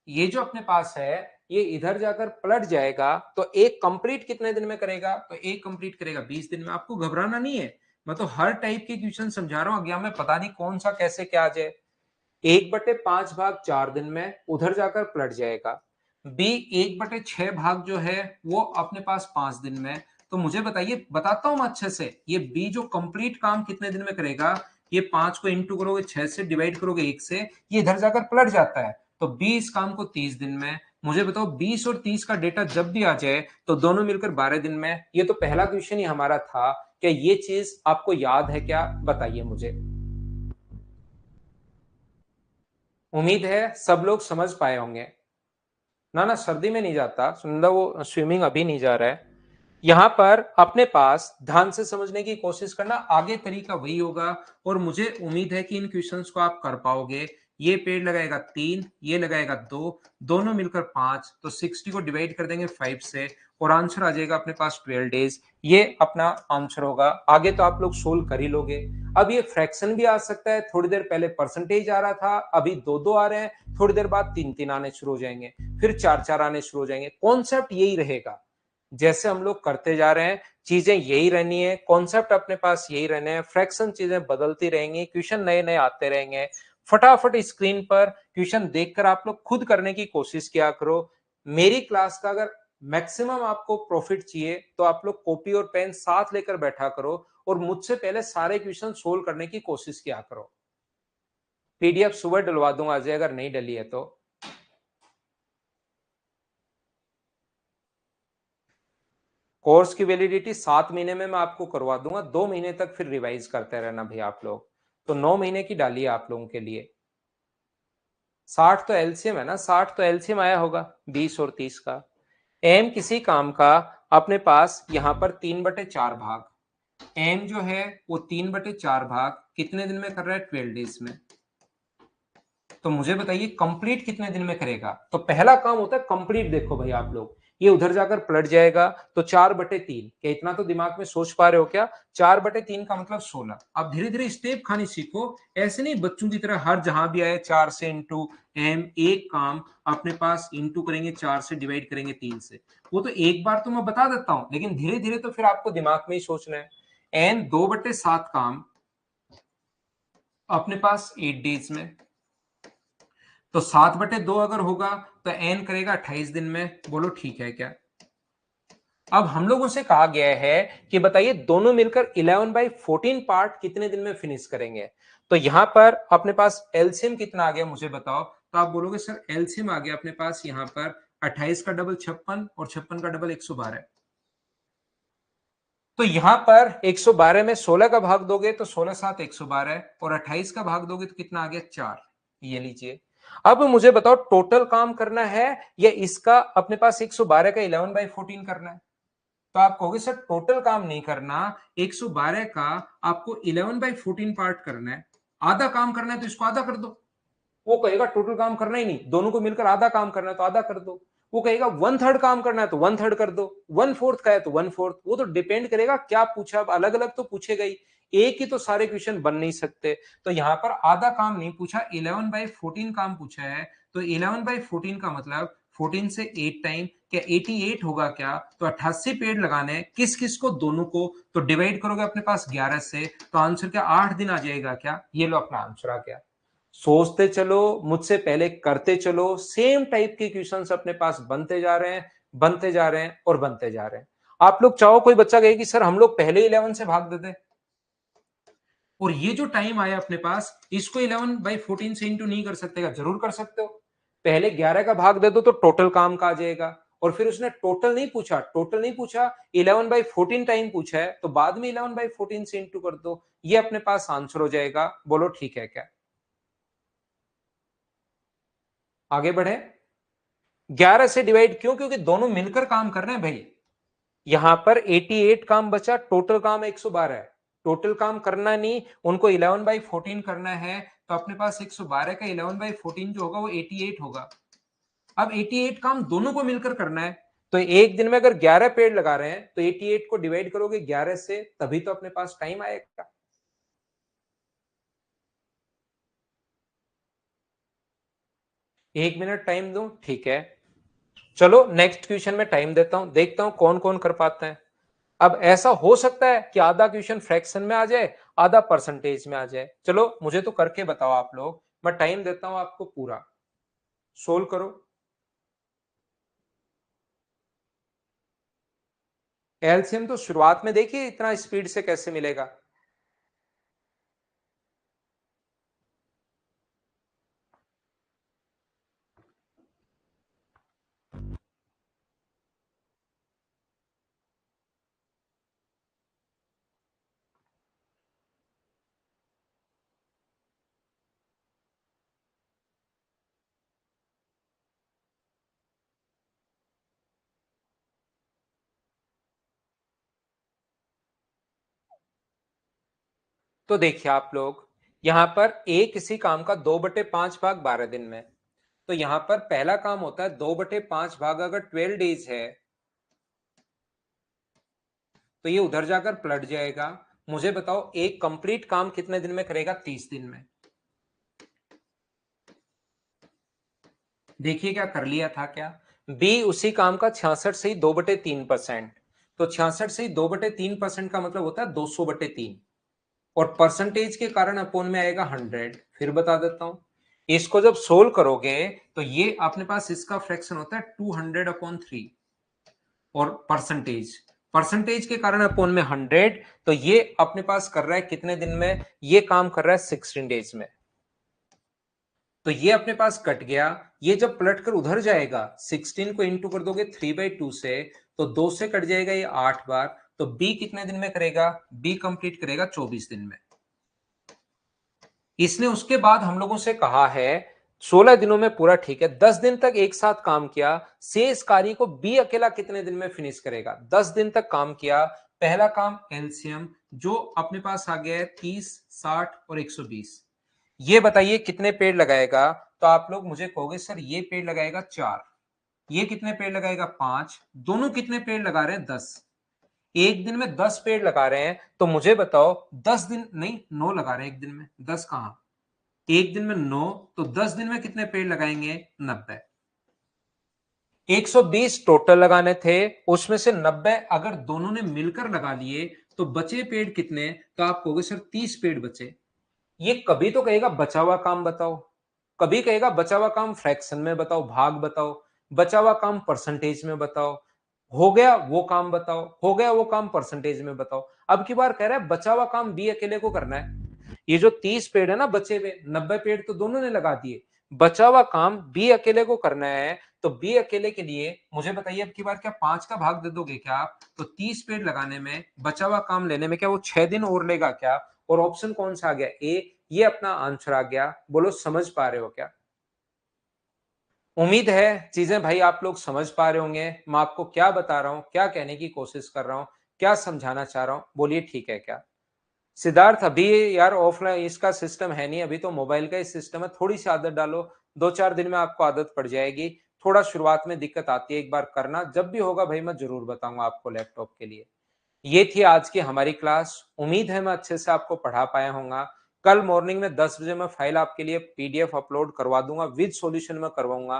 Speaker 1: ये जो अपने पास है ये इधर जाकर पलट जाएगा, तो एक कंप्लीट कितने दिन में करेगा? तो एक कंप्लीट करेगा 20 दिन में। आपको घबराना नहीं है, मैं तो हर टाइप के क्वेश्चन समझा रहा हूं, एग्जाम में पता नहीं कौन सा कैसे क्या आ जाए। 1/5 भाग 4 दिन में उधर जाकर पलट जाएगा। बी 1/6 भाग जो है वो अपने पास 5 दिन में। तो मुझे बताइए, बताता हूं मैं अच्छे से, ये बी जो कंप्लीट काम कितने दिन में करेगा? ये 5 को इंटू करोगे 6 से, डिवाइड करोगे 1 से, ये इधर जाकर पलट जाता है। तो 20 काम को 30 दिन में। मुझे बताओ 20 और 30 का डेटा जब भी आ जाए तो दोनों मिलकर 12 दिन में। ये तो पहला क्वेश्चन ही हमारा था। क्या ये चीज आपको याद है क्या, बताइए मुझे। उम्मीद है सब लोग समझ पाए होंगे। ना ना, सर्दी में नहीं जाता सुनंदा, वो स्विमिंग अभी नहीं जा रहा है। यहां पर अपने पास ध्यान से समझने की कोशिश करना, आगे तरीका वही होगा। और मुझे उम्मीद है कि इन क्वेश्चंस को आप कर पाओगे। ये पेड़ लगाएगा 3, ये लगाएगा 2, दोनों मिलकर 5, तो 60 को डिवाइड कर देंगे 5 से और आंसर आ जाएगा अपने पास 12 डेज। ये अपना आंसर होगा। आगे तो आप लोग सोल्व कर ही लोगे। अब ये फ्रैक्शन भी आ सकता है, थोड़ी देर पहले परसेंटेज आ रहा था, अभी 2-2 आ रहे हैं, थोड़ी देर बाद 3-3 आने शुरू हो जाएंगे, फिर 4-4 आने शुरू हो जाएंगे। कॉन्सेप्ट यही रहेगा, जैसे हम लोग करते जा रहे हैं चीजें यही रहनी है, कॉन्सेप्ट अपने पास यही रहने हैं। फ्रैक्शन चीजें बदलती रहेंगी, क्वेश्चन नए नए आते रहेंगे। फटाफट स्क्रीन पर क्वेश्चन देखकर आप लोग खुद करने की कोशिश किया करो। मेरी क्लास का अगर मैक्सिमम आपको प्रॉफिट चाहिए तो आप लोग कॉपी और पेन साथ लेकर बैठा करो और मुझसे पहले सारे क्वेश्चन सोल्व करने की कोशिश किया करो। पीडीएफ सुबह डलवा दूंगा अजय, अगर नहीं डली है तो। कोर्स की वैलिडिटी 7 महीने में मैं आपको करवा दूंगा, 2 महीने तक फिर रिवाइज करते रहना भाई आप लोग। तो 9 महीने की डाली है आप लोगों के लिए। 60 तो एलसीएम है ना, 60 तो एलसीएम आया होगा 20 और 30 का। एम किसी काम का अपने पास यहां पर 3/4 भाग। एम जो है वो 3/4 भाग कितने दिन में कर रहा है, 12 डेज में। तो मुझे बताइए कंप्लीट कितने दिन में करेगा। तो पहला काम होता है कंप्लीट। देखो भाई आप लोग, ये उधर जाकर पलट जाएगा तो 4/3। क्या इतना तो दिमाग में सोच पा रहे हो क्या? 4/3 का मतलब 16। अब धीरे धीरे स्टेप खानी सीखो। ऐसे नहीं बच्चों की तरह हर जहां भी आए 4 से इंटू। एम एक काम अपने पास इंटू करेंगे 4 से, डिवाइड करेंगे 3 से। वो तो एक बार तो मैं बता देता हूं, लेकिन धीरे धीरे तो फिर आपको दिमाग में ही सोचना है। एन 2/7 काम अपने पास 8 डेज में। तो 7/2 अगर होगा तो एन करेगा 28 दिन में। बोलो ठीक है क्या? अब हम लोगों से कहा गया है कि बताइए दोनों मिलकर 11/14 पार्ट कितने दिन में फिनिश करेंगे। तो यहां पर अपने पास एलसीएम कितना आ गया मुझे बताओ। तो आप बोलोगे सर एलसीएम आ गया अपने पास यहां पर 28 का डबल 56 और 56 का डबल 112। तो यहां पर 112 में 16 का भाग दोगे तो 16×7 112 और 28 का भाग दोगे तो कितना आ गया 4। ये लीजिए। अब मुझे बताओ टोटल काम करना है या इसका अपने पास 112 का 11/14 करना है। तो आप कहोगे सर टोटल काम नहीं करना, 112 का आपको 11/14 पार्ट करना है। आधा काम करना है तो इसको आधा कर दो। वो कहेगा टोटल काम करना ही नहीं, दोनों को मिलकर आधा काम करना है तो आधा कर दो। वो कहेगा 1/3 काम करना है तो 1/3 कर दो। 1/4 का है तो 1/4। वो तो डिपेंड करेगा क्या पूछा। अब अलग अलग तो पूछेगा ही, एक ही तो सारे क्वेश्चन बन नहीं सकते। तो यहां पर आधा काम नहीं पूछा, 11/14 काम पूछा है। तो 11/14 का मतलब 14 से 8 टाइम क्या 88 होगा क्या? तो 88 पेड़ लगाने किस किस को, दोनों को। तो डिवाइड करोगे अपने पास 11 से तो आंसर क्या 8 दिन आ जाएगा क्या? ये लो अपना आंसर आ गया। सोचते चलो, मुझसे पहले करते चलो, सेम टाइप के क्वेश्चंस अपने पास बनते जा रहे हैं, बनते जा रहे हैं और बनते जा रहे हैं। आप लोग चाहो कोई बच्चा कहे कि सर हम लोग पहले 11 से भाग देते, और ये जो टाइम आया अपने पास इसको 11/14 से इंटू नहीं कर सकते क्या? जरूर कर सकते हो। पहले 11 का भाग दे दो तो टोटल काम का आ जाएगा। और फिर उसने टोटल नहीं पूछा, टोटल नहीं पूछा, 11/14 टाइम पूछा है तो बाद में 11/14 से इंटू कर दो। ये अपने पास आंसर हो जाएगा। बोलो ठीक है क्या? आगे बढ़े। 11 से डिवाइड क्यों? क्योंकि दोनों मिलकर काम कर रहे हैं भाई। यहां पर 88 काम बचा, टोटल काम 112 है। टोटल काम करना नहीं, उनको 11/14 करना है। तो अपने पास 112 का 11/14 जो होगा वो 88 होगा। अब 88 काम दोनों को मिलकर करना है। तो एक दिन में अगर 11 पेड़ लगा रहे हैं तो 88 को डिवाइड करोगे 11 से, तभी तो अपने पास टाइम आएगा। 1 मिनट टाइम दो, ठीक है। चलो नेक्स्ट क्वेश्चन में टाइम देता हूं, देखता हूं कौन कौन कर पाता है। अब ऐसा हो सकता है कि आधा क्वेश्चन फ्रैक्शन में आ जाए, आधा परसेंटेज में आ जाए। चलो मुझे तो करके बताओ आप लोग, मैं टाइम देता हूं आपको पूरा। सोल्व करो। एलसीएम तो शुरुआत में देखिए इतना स्पीड से कैसे मिलेगा। तो देखिए आप लोग, यहां पर ए किसी काम का 2/5 भाग 12 दिन में, तो यहां पर पहला काम होता है 2/5 भाग अगर 12 डेज है तो ये उधर जाकर पलट जाएगा। मुझे बताओ एक कंप्लीट काम कितने दिन में करेगा? 30 दिन में। देखिए क्या कर लिया था क्या, बी उसी काम का 66 से ही 2/3%, तो 66 से ही 2/3% का मतलब होता है 200/3, और परसेंटेज के कारण अपोन में आएगा 100। फिर बता देता हूं, इसको जब सोल्व करोगे तो ये अपने पास इसका फ्रैक्शन होता है 200/3, और परसेंटेज परसेंटेज के कारण अपोन में 100, तो ये अपने पास कर रहा है कितने दिन में? ये काम कर रहा है 16 डेज में। तो ये अपने पास कट गया। ये जब पलट कर उधर जाएगा, 16 को इंटू कर दोगे 3/2 से, तो 2 से कट जाएगा ये 8 बार। तो बी कितने दिन में करेगा? बी कंप्लीट करेगा 24 दिन में। इसने उसके बाद हम लोगों से कहा है 16 दिनों में पूरा ठीक है, 10 दिन तक एक साथ काम किया, शेष कार्य को बी अकेला कितने दिन में फिनिश करेगा? 10 दिन तक काम किया, पहला काम एलसीएम जो अपने पास आ गया है 30, 60 और 120। ये बताइए कितने पेड़ लगाएगा? तो आप लोग मुझे कहोगे सर ये पेड़ लगाएगा 4, ये कितने पेड़ लगाएगा? 5। दोनों कितने पेड़ लगा रहे हैं? 10। एक दिन में 10 पेड़ लगा रहे हैं, तो मुझे बताओ 10 दिन नहीं, 9 लगा रहे हैं एक दिन में, 10 कहां, एक दिन में 9, तो 10 दिन में कितने पेड़ लगाएंगे? 90। 120 टोटल लगाने थे, उसमें से 90 अगर दोनों ने मिलकर लगा लिए तो बचे पेड़ कितने? तो आप कहोगे सर 30 पेड़ बचे। ये कभी तो कहेगा बचा हुआ काम बताओ, कभी कहेगा बचा हुआ काम फ्रैक्शन में बताओ, भाग बताओ, बचा हुआ काम परसेंटेज में बताओ, हो गया वो काम बताओ, हो गया वो काम परसेंटेज में बताओ। अब की बार कह रहा है बचा हुआ काम बी अकेले को करना है। ये जो 30 पेड़ है ना बचे हुए, 90 पेड़ तो दोनों ने लगा दिए, बचा हुआ काम बी अकेले को करना है। तो बी अकेले के लिए मुझे बताइए अब की बार क्या 5 का भाग दे दोगे क्या आप? तो 30 पेड़ लगाने में, बचा हुआ काम लेने में क्या वो 6 दिन और लेगा क्या? और ऑप्शन कौन सा आ गया? ए। ये अपना आंसर आ गया। बोलो समझ पा रहे हो क्या? उम्मीद है चीजें भाई आप लोग समझ पा रहे होंगे। मैं आपको क्या बता रहा हूं, क्या कहने की कोशिश कर रहा हूं, क्या समझाना चाह रहा हूं, बोलिए ठीक है क्या? सिद्धार्थ अभी यार ऑफलाइन इसका सिस्टम है नहीं, अभी तो मोबाइल का ही सिस्टम है। थोड़ी सी आदत डालो, 2-4 दिन में आपको आदत पड़ जाएगी। थोड़ा शुरुआत में दिक्कत आती है, एक बार करना, जब भी होगा भाई मैं जरूर बताऊंगा आपको लैपटॉप के लिए। ये थी आज की हमारी क्लास। उम्मीद है मैं अच्छे से आपको पढ़ा पाया होऊंगा। कल मॉर्निंग में 10 बजे मैं फाइल आपके लिए पीडीएफ अपलोड करवा दूंगा, विद सॉल्यूशन में करवाऊंगा।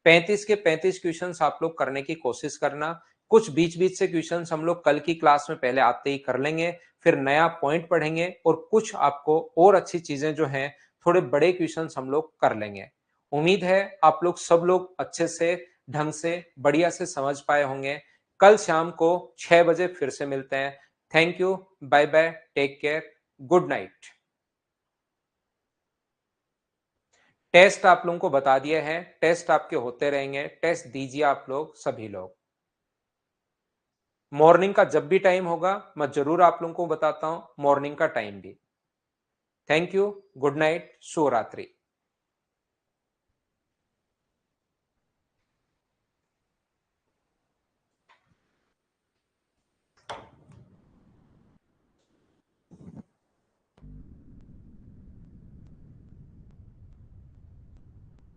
Speaker 1: 35 के 35 क्वेश्चंस आप लोग करने की कोशिश करना। कुछ बीच बीच से क्वेश्चंस हम लोग कल की क्लास में पहले आते ही कर लेंगे, फिर नया पॉइंट पढ़ेंगे, और कुछ आपको और अच्छी चीजें जो हैं, थोड़े बड़े क्वेश्चंस हम लोग कर लेंगे। उम्मीद है आप लोग सब लोग अच्छे से, ढंग से, बढ़िया से समझ पाए होंगे। कल शाम को 6 बजे फिर से मिलते हैं। Thank you, bye bye, take care, good night. Test आप लोगों को बता दिए हैं, टेस्ट आपके होते रहेंगे, टेस्ट दीजिए आप लोग सभी लोग। मॉर्निंग का जब भी टाइम होगा मैं जरूर आप लोगों को बताता हूं, मॉर्निंग का टाइम भी। थैंक यू, गुड नाइट, शुभ रात्रि।